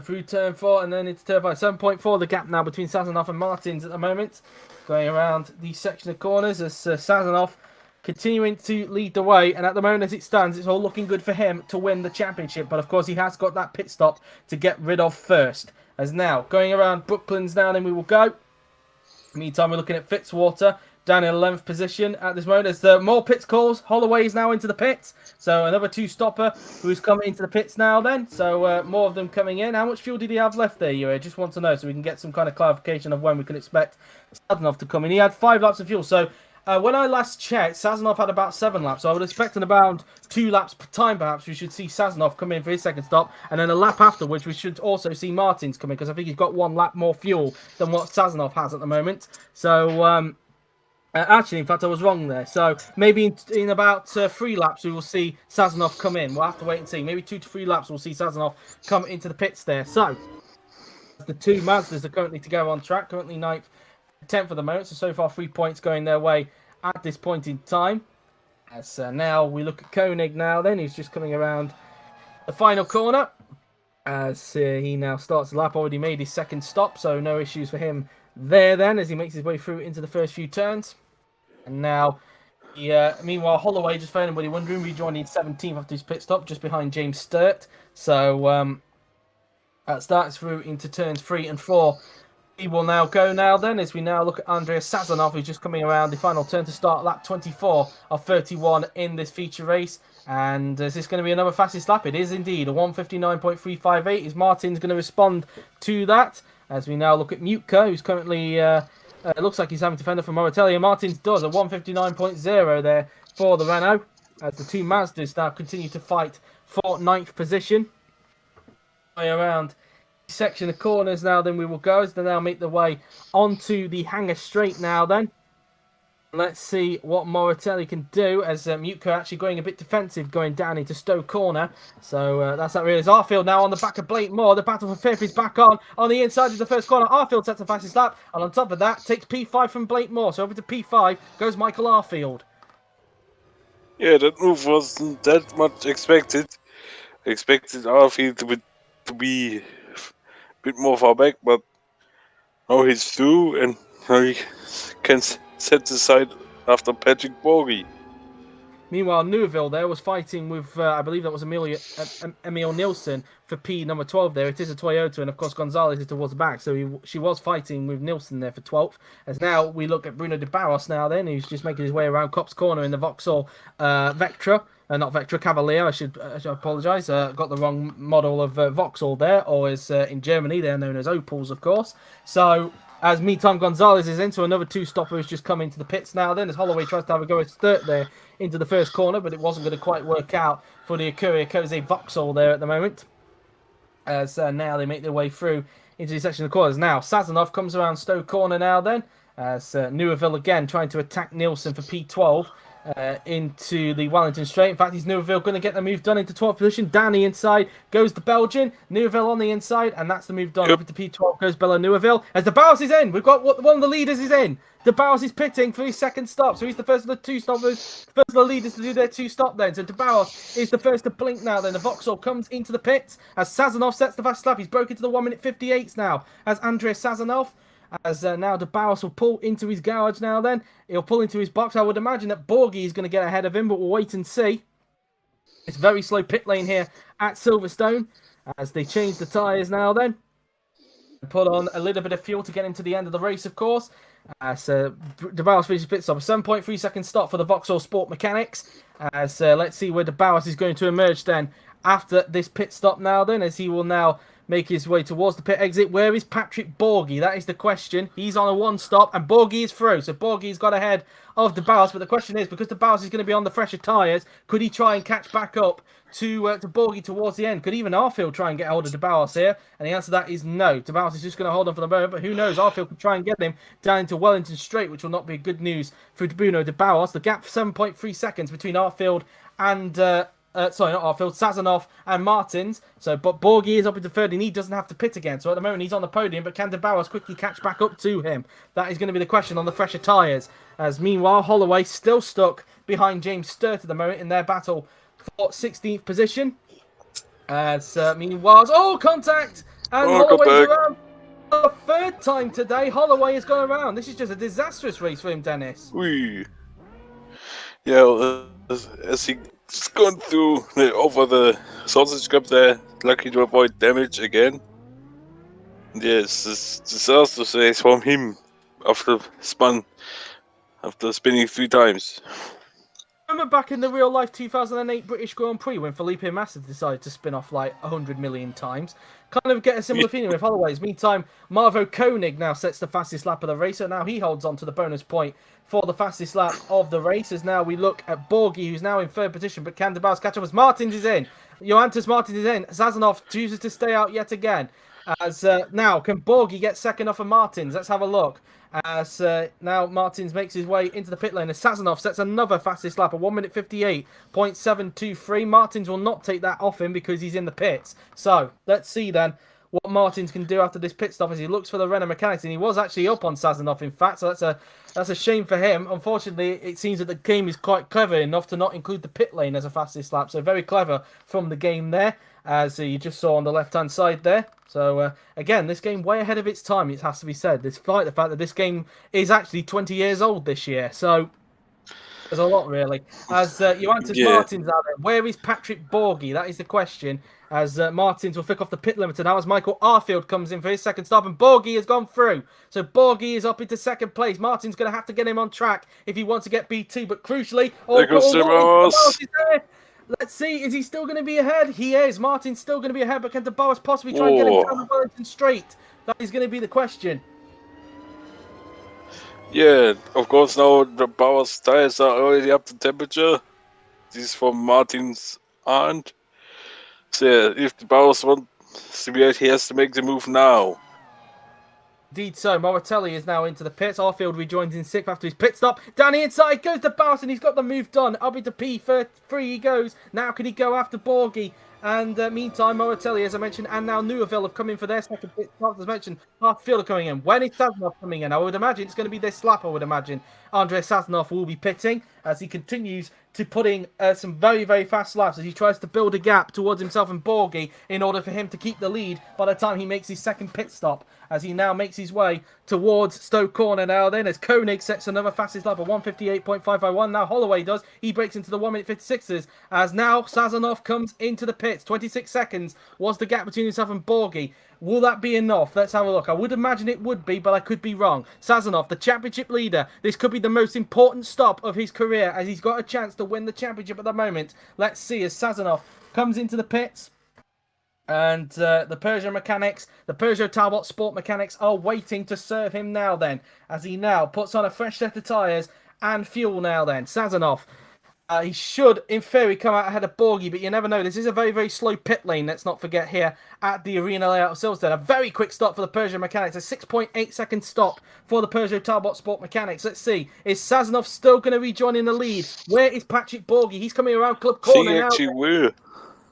Through turn 4 and then into turn 5. 7.4 the gap now between Sazonov and Martins at the moment. Going around the section of corners as Sazonov continuing to lead the way. And at the moment as it stands, it's all looking good for him to win the championship. But of course he has got that pit stop to get rid of first. As now, going around Brooklands now, then we will go. Meantime, we're looking at Fitzwater down in 11th position at this moment. As the more pits calls, Holloway is now into the pits. So another 2-stopper who's coming into the pits now then. So more of them coming in. How much fuel did he have left there, you? I just want to know so we can get some kind of clarification of when we can expect Sazonov to come in. He had 5 laps of fuel. So when I last checked, Sazonov had about 7 laps. So I would expect in about 2 laps per time perhaps we should see Sazonov come in for his second stop. And then a lap afterwards we should also see Martins come in because I think he's got 1 lap more fuel than what Sazonov has at the moment. So actually, in fact, I was wrong there. So maybe in about 3 laps, we will see Sazonov come in. We'll have to wait and see. Maybe 2 to 3 laps, we'll see Sazonov come into the pits there. So the 2 Mazdas are currently together on track. Currently 9th, 10th at the moment. So far, 3 points going their way at this point in time. As now we look at Koenig now then. He's just coming around the final corner. As he now starts the lap. Already made his second stop. So no issues for him there then as he makes his way through into the first few turns. And now, meanwhile, Holloway, just for anybody wondering, rejoining 17th after his pit stop, just behind James Sturt. So that starts through into turns 3 and 4 He will now go now then, as we now look at Andrei Sazonov, who's just coming around the final turn to start lap 24 of 31 in this feature race. And is this going to be another fastest lap? It is indeed. A 1:59.358. Is Martin's going to respond to that? As we now look at Mutka, who's currently, looks like he's having to fend off from Moratelli. And Martins does a 1:59.0 there for the Renault. As the two Mazdas now continue to fight for 9th position. Around section of corners now, then we will go as they now make their way onto the hangar straight now then. Let's see what Moratelli can do as Mutka actually going a bit defensive going down into Stowe Corner. So that's that really. Is Arfield now on the back of Blakemore. The battle for 5th is back on the inside of the first corner. Arfield sets the fastest lap, and on top of that takes P5 from Blakemore. So over to P5 goes Michael Arfield. Yeah, that move wasn't that much expected. Expected Arfield to be a bit more far back, but now he's through and now he can set the side after Patrick Borghi. Meanwhile, Neuville there was fighting with, I believe that was Emil Nielsen for P number 12 there. It is a Toyota, and of course Gonzalez is towards the back, so she was fighting with Nielsen there for 12th. As now we look at Bruno de Barros now then, who's just making his way around Copse Corner in the Vauxhall Vectra. Not Vectra, Cavalier, I should apologise. Got the wrong model of Vauxhall there, or as in Germany, they're known as Opels, of course. So, as meantime, Gonzalez is into another two-stopper who's just come into the pits now then, as Holloway tries to have a go at third there into the first corner, but it wasn't going to quite work out for the Acuria Cose Vauxhall there at the moment. As now they make their way through into the section of the corners. Now, Sazonov comes around Stowe Corner now then, as Neuville again trying to attack Nielsen for P12. Into the Wellington straight. In fact, is Neuville going to get the move done into 12th position? Danny inside goes the Belgian. Neuville on the inside, and that's the move done. Over to P12 goes Bella Neuville. As de Barros is in, we've got one of the leaders is in. De Barros is pitting for his second stop, so he's the first of the two stoppers, first of the leaders to do their two stop then. So de Barros is the first to blink now. Then the Vauxhall comes into the pits as Sazonov sets the fast lap. He's broken to the 1:58 now as Andrei Sazonov. As now de Barros will pull into his garage now then. He'll pull into his box. I would imagine that Borghi is going to get ahead of him, but we'll wait and see. It's very slow pit lane here at Silverstone as they change the tyres now then. Put on a little bit of fuel to get him to the end of the race, of course. As de Barros finishes pit stop. A 7.3 second stop for the Vauxhall Sport Mechanics. As let's see where de Barros is going to emerge then after this pit stop now then, as he will now make his way towards the pit exit. Where is Patrick Borghi? That is the question. He's on a one stop, and Borghi is through. So Borghi's got ahead of de Barros, but the question is, because de Barros is going to be on the fresher tyres, could he try and catch back up to Borghi towards the end? Could even Arfield try and get hold of de Barros here? And the answer to that is no. De Barros is just going to hold on for the moment, but who knows? Arfield could try and get him down into Wellington Straight, which will not be good news for Bruno de Barros. The gap 7.3 seconds between Arfield and not Arfield, Sazonov and Martins. So, but Borghi is up into third and he doesn't have to pit again. So at the moment he's on the podium, but can de Barros quickly catch back up to him? That is going to be the question on the fresher tyres. As meanwhile, Holloway still stuck behind James Sturt at the moment in their battle for 16th position. As meanwhile, contact! And Holloway's around for the third time today. Holloway has gone around. This is just a disastrous race for him, Dennis. Oui. Yeah, as he's gone through over the sausage cup there, lucky to avoid damage again. Yes, it's disastrous race from him after spinning 3 times. Remember back in the real life 2008 British Grand Prix when Felipe Massa decided to spin off like 100 million times? Kind of get a similar feeling with Holloway's. Meantime, Marvo Koenig now sets the fastest lap of the race, so now he holds on to the bonus point for the fastest lap of the race. As now we look at Borghi, who's now in third position, but can de Barros catch up as Martins is in. Johannes Martins is in. Sazonov chooses to stay out yet again. As now, can Borghi get second off of Martins? Let's have a look. As now Martins makes his way into the pit lane as Sazonov sets another fastest lap, a 1:58.723. Martins will not take that off him because he's in the pits. So let's see then what Martins can do after this pit stop as he looks for the Renault mechanics, and he was actually up on Sazonov in fact, so that's a shame for him. Unfortunately, it seems that the game is quite clever enough to not include the pit lane as a fastest lap, so very clever from the game there, as you just saw on the left-hand side there. So, again, this game way ahead of its time, it has to be said, despite the fact that this game is actually 20 years old this year. So, There's a lot, really. As Johannes Martins out there, where is Patrick Borghi? That is the question. As Martins will flick off the pit limiter now as Michael Arfield comes in for his second stop, and Borghi has gone through. So Borghi is up into second place. Martin's going to have to get him on track if he wants to get B2, but crucially... There goes there. Let's see, is he still going to be ahead? He is. Martin's still going to be ahead, but can DeBois possibly try and get him down the Wellington Straight? That is going to be the question. Yeah, of course now the Bauer's tires are already up to temperature. This is from Martin's aunt. So yeah, if the Bauer's wants to be out, he has to make the move now. Indeed so. Moratelli is now into the pits. Arfield rejoins in sixth after his pit stop. Down the inside goes the Bauer, and he's got the move done. Up into P3 he goes. Now can he go after Borghi? And meantime, Moratelli, as I mentioned, and now Neuville have come in for their second pit stop. As mentioned, Arfield are coming in. When is Sazonov coming in? I would imagine it's going to be this lap, I would imagine. Andrei Sazonov will be pitting as he continues to put in some very, very fast laps as he tries to build a gap towards himself and Borghi in order for him to keep the lead by the time he makes his second pit stop, as he now makes his way towards Stoke Corner now then, as Koenig sets another fastest lap of 158.551. Now Holloway does. He breaks into the 1 minute 56s as now Sazonov comes into the pits. 26 seconds was the gap between himself and Borghi. Will that be enough? Let's have a look. I would imagine it would be, but I could be wrong. Sazonov, the championship leader. This could be the most important stop of his career as he's got a chance to win the championship at the moment. Let's see as Sazonov comes into the pits. And the Peugeot mechanics, the Peugeot Talbot Sport mechanics are waiting to serve him now then. As he now puts on a fresh set of tyres and fuel now then. Sazonov. He should, in theory, come out ahead of Borghi, but you never know. This is a very, very slow pit lane, let's not forget, here at the arena layout of Silverstone. A very quick stop for the Peugeot mechanics. A 6.8 second stop for the Peugeot Talbot Sport mechanics. Let's see. Is Sazonov still going to rejoin in the lead? Where is Patrick Borghi? He's coming around Club Corner now.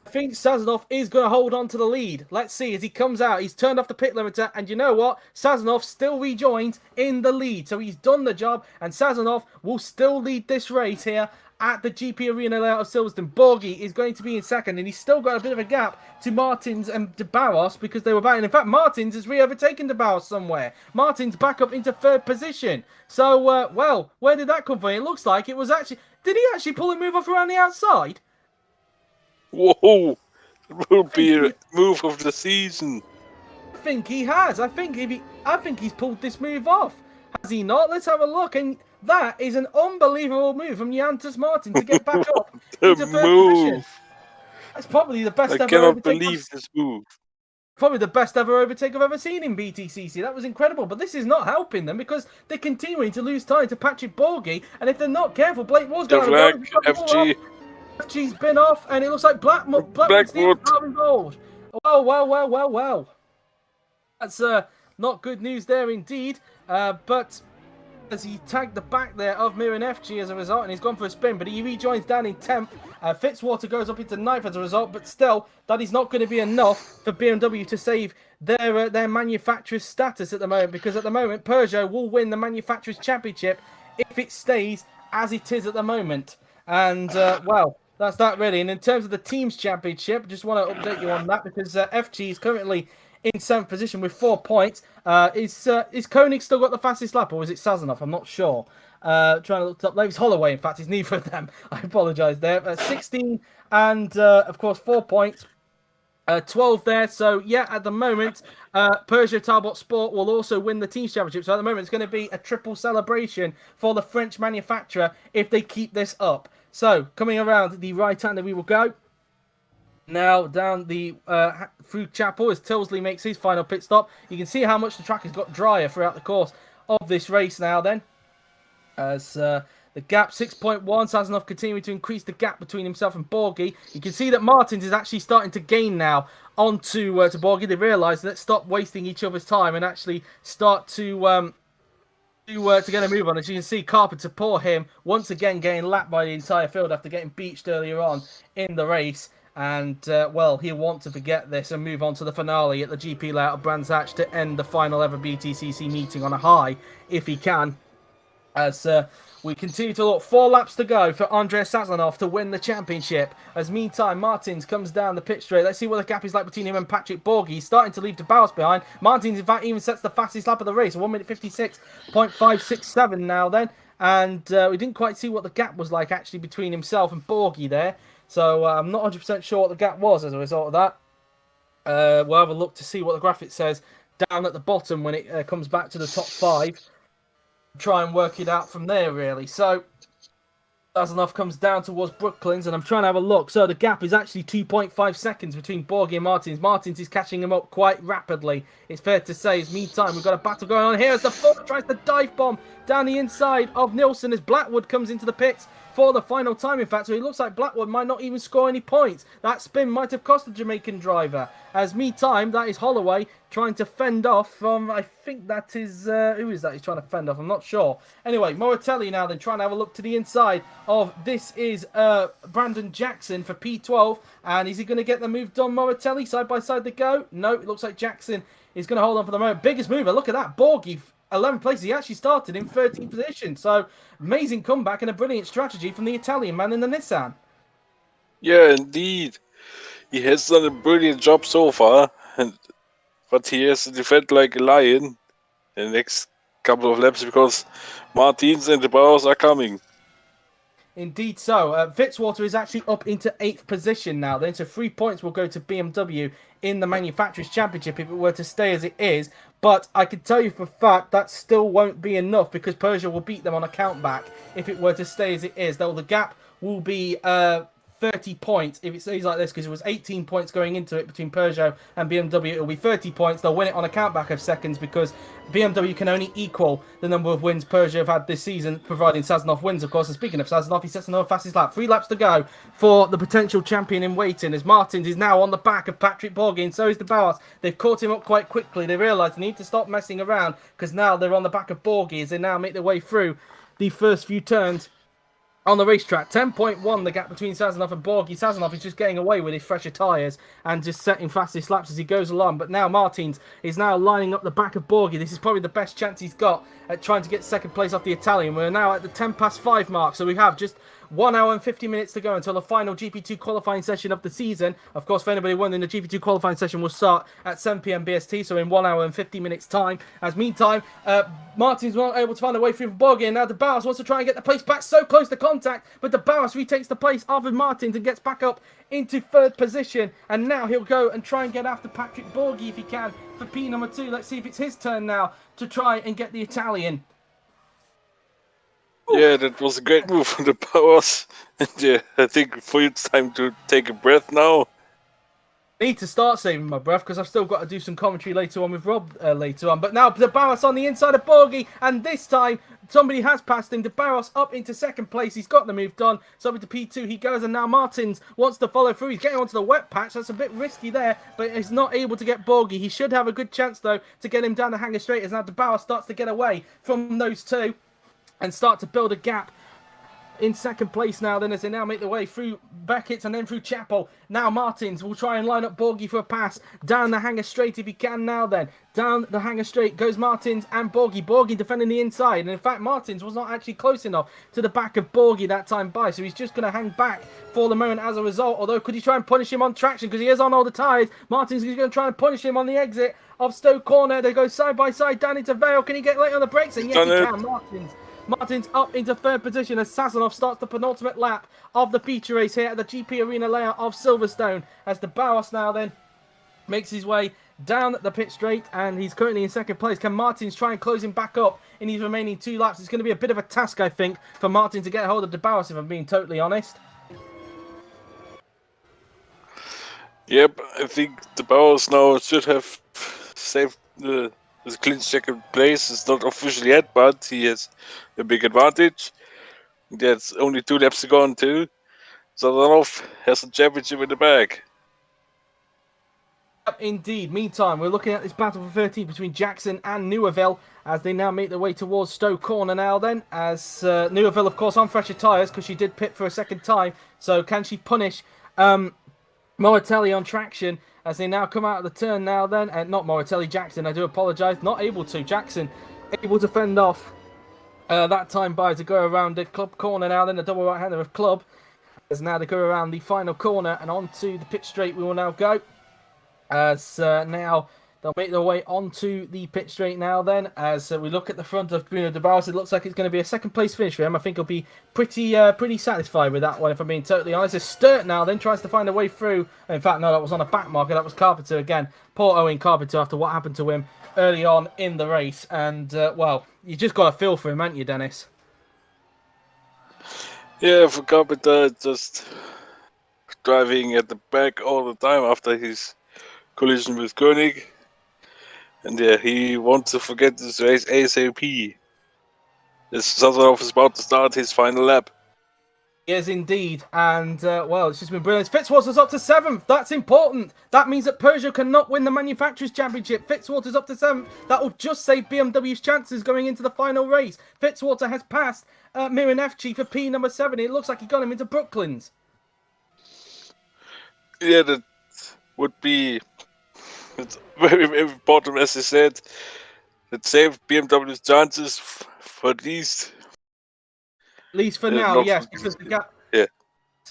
I think Sazonov is going to hold on to the lead. Let's see as he comes out. He's turned off the pit limiter, and you know what? Sazonov still rejoins in the lead. So he's done the job, and Sazonov will still lead this race here at the GP Arena layout of Silverstone. Borghi is going to be in second, and he's still got a bit of a gap to Martins and de Barros because they were battling. In fact, Martins has re-overtaken de Barros somewhere. Martins back up into third position. So, well, where did that come from? It looks like it was actually... Did he actually pull a move off around the outside? Whoa! It will be a move of the season. I think he has. I think he's pulled this move off. Has he not? Let's have a look. And that is an unbelievable move from Johannes Martin to get back up into third position. That's probably the best ever overtake. I cannot believe this move. Probably the best ever overtake I've ever seen in BTCC. That was incredible. But this is not helping them because they're continuing to lose time to Patrick Borghi. And if they're not careful, Blake Ward's going to go. FG. FG's been off, and it looks like Blackwood's involved. Well. That's not good news there indeed. But as he tagged the back there of Miran FG as a result, and he's gone for a spin, but he rejoins down in 10th. Fitzwater goes up into 9th as a result, but still, that is not going to be enough for BMW to save their manufacturer's status at the moment, because at the moment, Peugeot will win the manufacturer's championship if it stays as it is at the moment. And, well, that's that really. And in terms of the team's championship, just want to update you on that, because FG is currently in 7th position with 4 points. Is Koenig still got the fastest lap, or is it Sazonov? I'm not sure. Trying to look up. It's Holloway, in fact. It's neither of them. I apologise there. 16 and, of course, 4 points. 12 there. So, yeah, at the moment, Peugeot Talbot Sport will also win the team's championship. So, at the moment, it's going to be a triple celebration for the French manufacturer if they keep this up. So, coming around the right-hander, we will go. Now down the through Chapel as Tilsley makes his final pit stop. You can see how much the track has got drier throughout the course of this race now then. As the gap 6.1, Sazonov continuing to increase the gap between himself and Borghi. You can see that Martins is actually starting to gain now onto to Borghi. They realise, let's stop wasting each other's time and actually start to get a move on. As you can see, Carpenter, poor him, once again getting lapped by the entire field after getting beached earlier on in the race. And, well, he'll want to forget this and move on to the finale at the GP layout of Brands Hatch to end the final ever BTCC meeting on a high, if he can. As we continue to look, 4 laps to go for Andrei Sazonov to win the championship. As meantime, Martins comes down the pit straight. Let's see what the gap is like between him and Patrick Borghi. He's starting to leave de Barros behind. Martins, in fact, even sets the fastest lap of the race, 1 minute 56.567 now then. and we didn't quite see what the gap was like actually between himself and Borgie there. So I'm not 100% sure what the gap was as a result of that. We'll have a look to see what the graphic says down at the bottom when it comes back to the top 5. Try and work it out from there, really. So Sazonov comes down towards Brooklands, and I'm trying to have a look. So the gap is actually 2.5 seconds between Borgie and Martins. Martins is catching him up quite rapidly, it's fair to say. In meantime, we've got a battle going on here as the Ford tries to dive bomb down the inside of Nilsson as Blackwood comes into the pits for the final time, in fact. So it looks like Blackwood might not even score any points. That spin might have cost the Jamaican driver. As meantime, that is Holloway trying to fend off from, I think that is, who is that he's trying to fend off? I'm not sure. Anyway, Moratelli now then trying to have a look to the inside of, this is Brandon Jackson for P12. And is he going to get the move done, Moratelli? Side by side they go. No, it looks like Jackson is going to hold on for the moment. Biggest mover, look at that. Borgie, 11 places. He actually started in 13th position. So, amazing comeback and a brilliant strategy from the Italian man in the Nissan. Yeah, indeed. He has done a brilliant job so far, but he has to defend like a lion in the next couple of laps because Martins and the Bowers are coming. Indeed so. Fitzwater is actually up into 8th position now. Then, so 3 points will go to BMW in the Manufacturers' Championship if it were to stay as it is. But I can tell you for a fact that still won't be enough because Persia will beat them on a countback if it were to stay as it is. Though the gap will be 30 points if it stays like this, because it was 18 points going into it between Peugeot and BMW. It'll be 30 points. They'll win it on a countback of seconds because BMW can only equal the number of wins Peugeot have had this season, providing Sazonov wins, of course. And speaking of Sazonov, he sets another fastest lap. 3 laps to go for the potential champion in waiting, as Martins is now on the back of Patrick Borgie, and so is the Bauer. They've caught him up quite quickly. They realise they need to stop messing around because now they're on the back of Borgie as they now make their way through the first few turns on the racetrack. 10.1 the gap between Sazonov and Borgie. Sazonov is just getting away with his fresher tyres and just setting fastest laps as he goes along. But now Martins is now lining up the back of Borgie. This is probably the best chance he's got at trying to get second place off the Italian. We're now at the 5:10 mark, so we have just 1 hour and 50 minutes to go until the final GP2 qualifying session of the season. Of course, for anybody wondering, the GP2 qualifying session will start at 7 p.m. BST, so in 1 hour and 50 minutes time. As meantime, Martins not able to find a way through for Borgie, and now De Bauer wants to try and get the place back, so close to contact, but De Bauer retakes the place of Martins and gets back up into 3rd position, and now he'll go and try and get after Patrick Borgie if he can for P number 2. Let's see if it's his turn now to try and get the Italian. Yeah, that was a great move from the Powers. And yeah, I think for you it's time to take a breath now. I need to start saving my breath because I've still got to do some commentary later on with Rob later on. But now De Barros on the inside of Borgie, and this time somebody has passed him. De Barros up into 2nd place. He's got the move done. So into P2 he goes, and now Martins wants to follow through. He's getting onto the wet patch. That's a bit risky there, but he's not able to get Borgie. He should have a good chance though to get him down the hanger straight as now De Barros starts to get away from those two and start to build a gap in 2nd place now then, as they now make their way through Beckett and then through Chapel. Now Martins will try and line up Borgie for a pass down the hanger straight if he can now then. Down the hanger straight goes Martins and Borgie. Borgie defending the inside, and in fact Martins was not actually close enough to the back of Borgie that time by, so he's just going to hang back for the moment as a result. Although could he try and punish him on traction because he is on all the tyres? Martins is going to try and punish him on the exit of Stoke Corner. They go side by side down into Vale. Can he get late on the brakes? And yes he can. Martins up into 3rd position as Sazonov starts the penultimate lap of the feature race here at the GP Arena layout of Silverstone, as De Barros now then makes his way down the pit straight, and he's currently in 2nd place. Can Martins try and close him back up in his remaining 2 laps? It's going to be a bit of a task, I think, for Martin to get hold of De Barros, if I'm being totally honest. Yep, I think De Barros now should have saved the clean 2nd place. It's not official yet, but he has a big advantage. There's only 2 laps to go on too. Sazonov has a championship in the bag. Indeed. Meantime, we're looking at this battle for 13 between Jackson and Neuville as they now make their way towards Stoke Corner now then, as Neuville of course on fresher tyres because she did pit for a 2nd time. So can she punish Moratelli on traction as they now come out of the turn now then? And not Moratelli, Jackson, I do apologise, not able to. Jackson able to fend off that time by to go around the Club corner now then, the double right-hander of Club. As now they go around the final corner and onto the pit straight we will now go. As now They'll make their way onto the pit straight now then. As we look at the front of Bruno de Barros, it looks like it's going to be a second place finish for him. I think he'll be pretty satisfied with that one, if I'm being totally honest. As Sturt now then tries to find a way through. In fact, no, that was on a back marker. That was Carpenter again. Poor Owen Carpenter after what happened to him early on in the race. And, well, you just got to feel for him, haven't you, Dennis? Yeah, for Carpenter, just driving at the back all the time after his collision with Koenig. And yeah, he wants to forget this race ASAP. As Sazonov is about to start his final lap. Yes, indeed. And, well, it's just been brilliant. Fitzwater's up to 7th. That's important. That means that Peugeot cannot win the Manufacturers' Championship. Fitzwater's up to 7th. That will just save BMW's chances going into the final race. Fitzwater has passed Miran Efci for P number 7. It looks like he got him into Brooklands. Yeah, that would be very, very important, as I said. That saved BMW's chances for at least. At least for now, yes, because the gap. Yeah.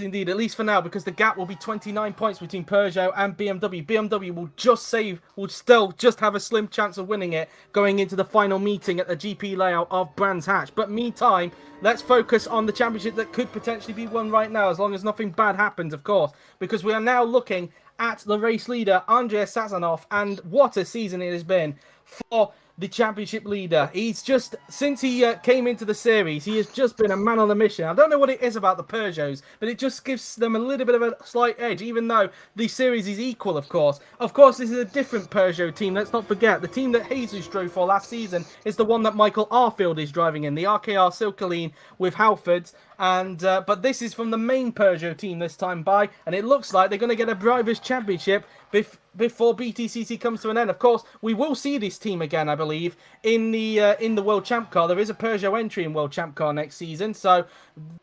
Indeed, at least for now, because the gap will be 29 points between Peugeot and BMW. BMW will still just have a slim chance of winning it going into the final meeting at the GP layout of Brands Hatch. But meantime, let's focus on the championship that could potentially be won right now, as long as nothing bad happens, of course, because we are now looking at the race leader, Andrei Sazonov, and what a season it has been for the championship leader. He's just, since he came into the series, he has just been a man on a mission. I don't know what it is about the Peugeots, but it just gives them a little bit of a slight edge, even though the series is equal, of course. Of course, this is a different Peugeot team. Let's not forget, the team that Jesus drove for last season is the one that Michael Arfield is driving in, the RKR Silkeline with Halfords. And but this is from the main Peugeot team this time by, and it looks like they're going to get a Drivers' Championship before BTCC comes to an end. Of course, we will see this team again, I believe, in the World Champ Car. There is a Peugeot entry in World Champ Car next season, so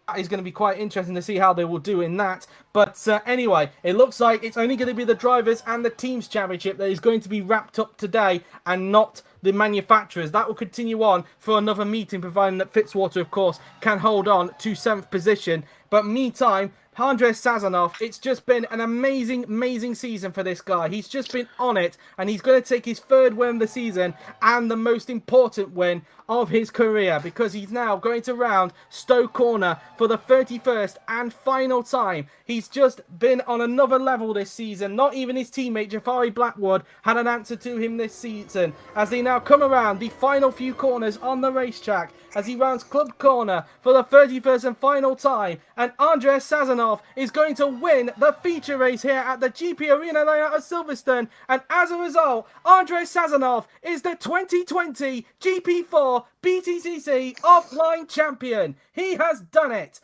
that is going to be quite interesting to see how they will do in that. But anyway, it looks like it's only going to be the Drivers and the Teams Championship that is going to be wrapped up today, and not the manufacturers. That will continue on for another meeting, providing that Fitzwater, of course, can hold on to 7th position. But meantime, Andrei Sazonov, it's just been an amazing season for this guy. He's just been on it, and he's going to take his 3rd win of the season and the most important win of his career, because he's now going to round Stowe Corner for the 31st and final time. He's just been on another level this season. Not even his teammate Jafari Blackwood had an answer to him this season, as they now come around the final few corners on the racetrack, as he rounds Club Corner for the 31st and final time. And Andrei Sazonov is going to win the feature race here at the GP Arena layout of Silverstone. And as a result, Andrei Sazonov is the 2020 GP4 BTCC offline champion. He has done it.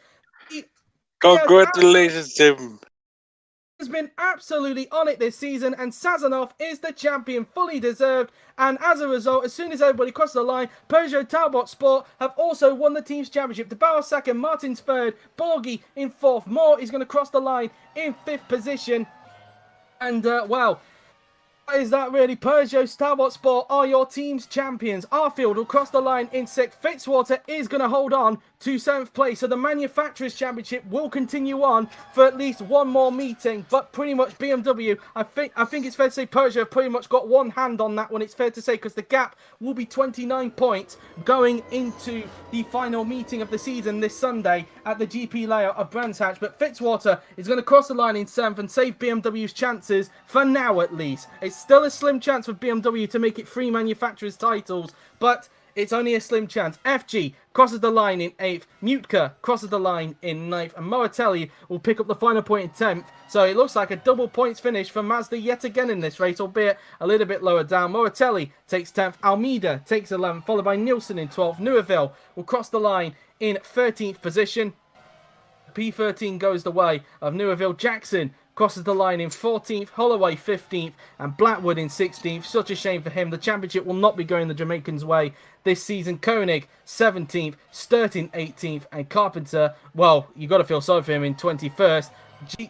Congratulations, Tim. Has been absolutely on it this season, and Sazonov is the champion, fully deserved. And as a result, as soon as everybody crosses the line, Peugeot Talbot Sport have also won the team's championship. De Barros 2nd, Martins 3rd, Borghi in 4th. Moore is going to cross the line in 5th position. And, well, is that really? Peugeot Talbot Sport are your team's champions. Arfield will cross the line in 6th. Fitzwater is going to hold on to 7th place. So the Manufacturers' Championship will continue on for at least one more meeting. But pretty much BMW, I think it's fair to say Peugeot have pretty much got one hand on that one. It's fair to say, because the gap will be 29 points going into the final meeting of the season this Sunday at the GP layout of Brands Hatch. But Fitzwater is going to cross the line in 7th and save BMW's chances for now, at least. It's still a slim chance for BMW to make it 3 manufacturers' titles, but it's only a slim chance. FG crosses the line in 8th. Mutka crosses the line in 9th. And Moratelli will pick up the final point in 10th. So it looks like a double points finish for Mazda yet again in this race, albeit a little bit lower down. Moratelli takes 10th. Almeida takes 11th, followed by Nielsen in 12th. Neuville will cross the line in 13th position. P13 goes the way of Neuville. Jackson crosses the line in 14th, Holloway 15th, and Blackwood in 16th. Such a shame for him. The championship will not be going the Jamaicans' way this season. Koenig 17th, Sturton 18th, and Carpenter, well, you got to feel sorry for him, in 21st.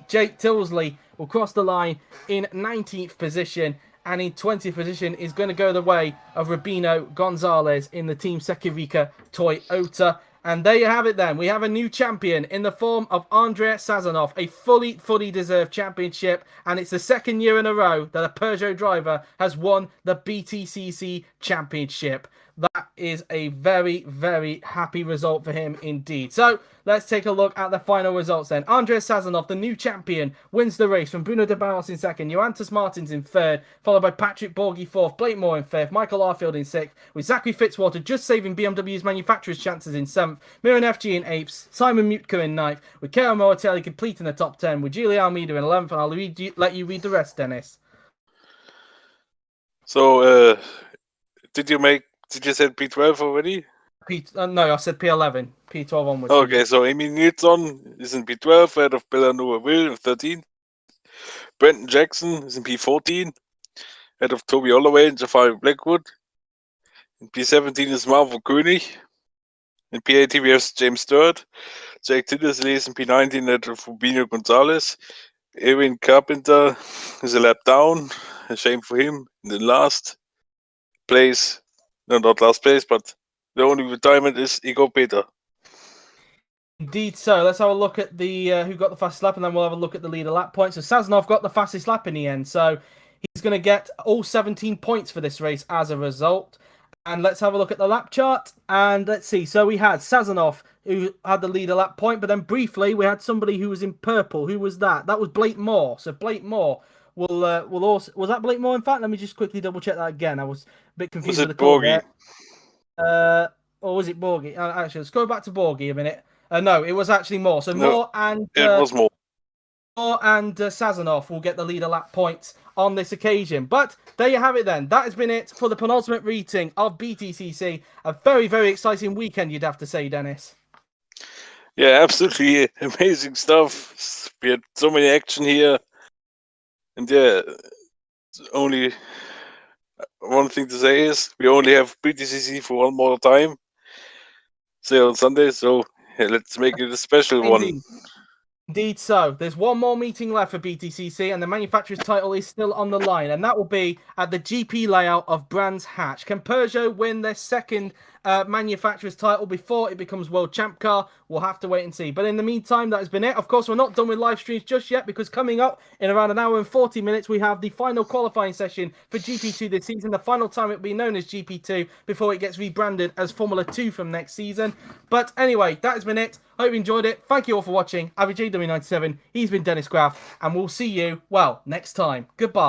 Jake Tilsley will cross the line in 19th position, and in 20th position is going to go the way of Rubino Gonzalez in the Team Sekirika Toyota. And there you have it then. We have a new champion in the form of Andrei Sazonov, a fully deserved championship. And it's the second year in a row that a Peugeot driver has won the BTCC championship. That is a very happy result for him indeed. So let's take a look at the final results then. Andrei Sazonov, the new champion, wins the race from Bruno de Barros in second, Johannes Martins in third, followed by Patrick Borghi fourth, Blake Moore in fifth, Michael Arfield in sixth, with Zachary Fitzwater just saving BMW's manufacturer's chances in seventh, Miran FG in eighth, Simon Mutka in ninth, with Kero Moratelli completing the top 10, with Julia Almeida in 11th, and I'll let you read the rest, Dennis. So, did you say P12 already? No, I said P11. P12 onwards. Okay, so Amy Nilsson is in P12, ahead of Bellanova Will in 13. Brenton Jackson is in P14, ahead of Toby Holloway and Jafari Blackwood. In P17 is Marvel König. In P18 we have James Stewart. Jake Tillersley is in P19, ahead of Rubinho Gonzalez. Erwin Carpenter is a lap down. A shame for him. In the last place, no, not last place, but the only retirement is Igor Peter. Indeed so. Let's have a look at the who got the fastest lap, and then we'll have a look at the leader lap points. So Sazonov got the fastest lap in the end, so he's going to get all 17 points for this race as a result. And let's have a look at the lap chart, and let's see. So we had Sazonov, who had the leader lap point, but then briefly we had somebody who was in purple. Who was that? That was Blake Moore. So Blake Moore will also... Was that Blake Moore, in fact? Let me just quickly double-check that again. I was a bit confused with the call there. Or was it Borghi? Actually, let's go back to Borghi a minute. No, it was actually Moore. So Moore and... it was Moore. Moore and Sazonov will get the leader lap points on this occasion. But there you have it then. That has been it for the penultimate meeting of BTCC. A very exciting weekend, you'd have to say, Dennis. Yeah, absolutely amazing stuff. We had so many action here. And yeah, only one thing to say is we only have BTCC for one more time. Say on Sunday, so yeah, let's make it a special one. Indeed so. There's one more meeting left for BTCC, and the manufacturer's title is still on the line, and that will be at the GP layout of Brands Hatch. Can Peugeot win their second manufacturer's title before it becomes World Champ Car? We'll have to wait and see. But in the meantime, that has been it. Of course, we're not done with live streams just yet, because coming up in around an hour and 40 minutes, we have the final qualifying session for GP2 this season. The final time it will be known as GP2 before it gets rebranded as Formula 2 from next season. But anyway, that has been it. Hope you enjoyed it. Thank you all for watching. I've been JW97. He's been Dennis Graff, and we'll see you, well, next time. Goodbye.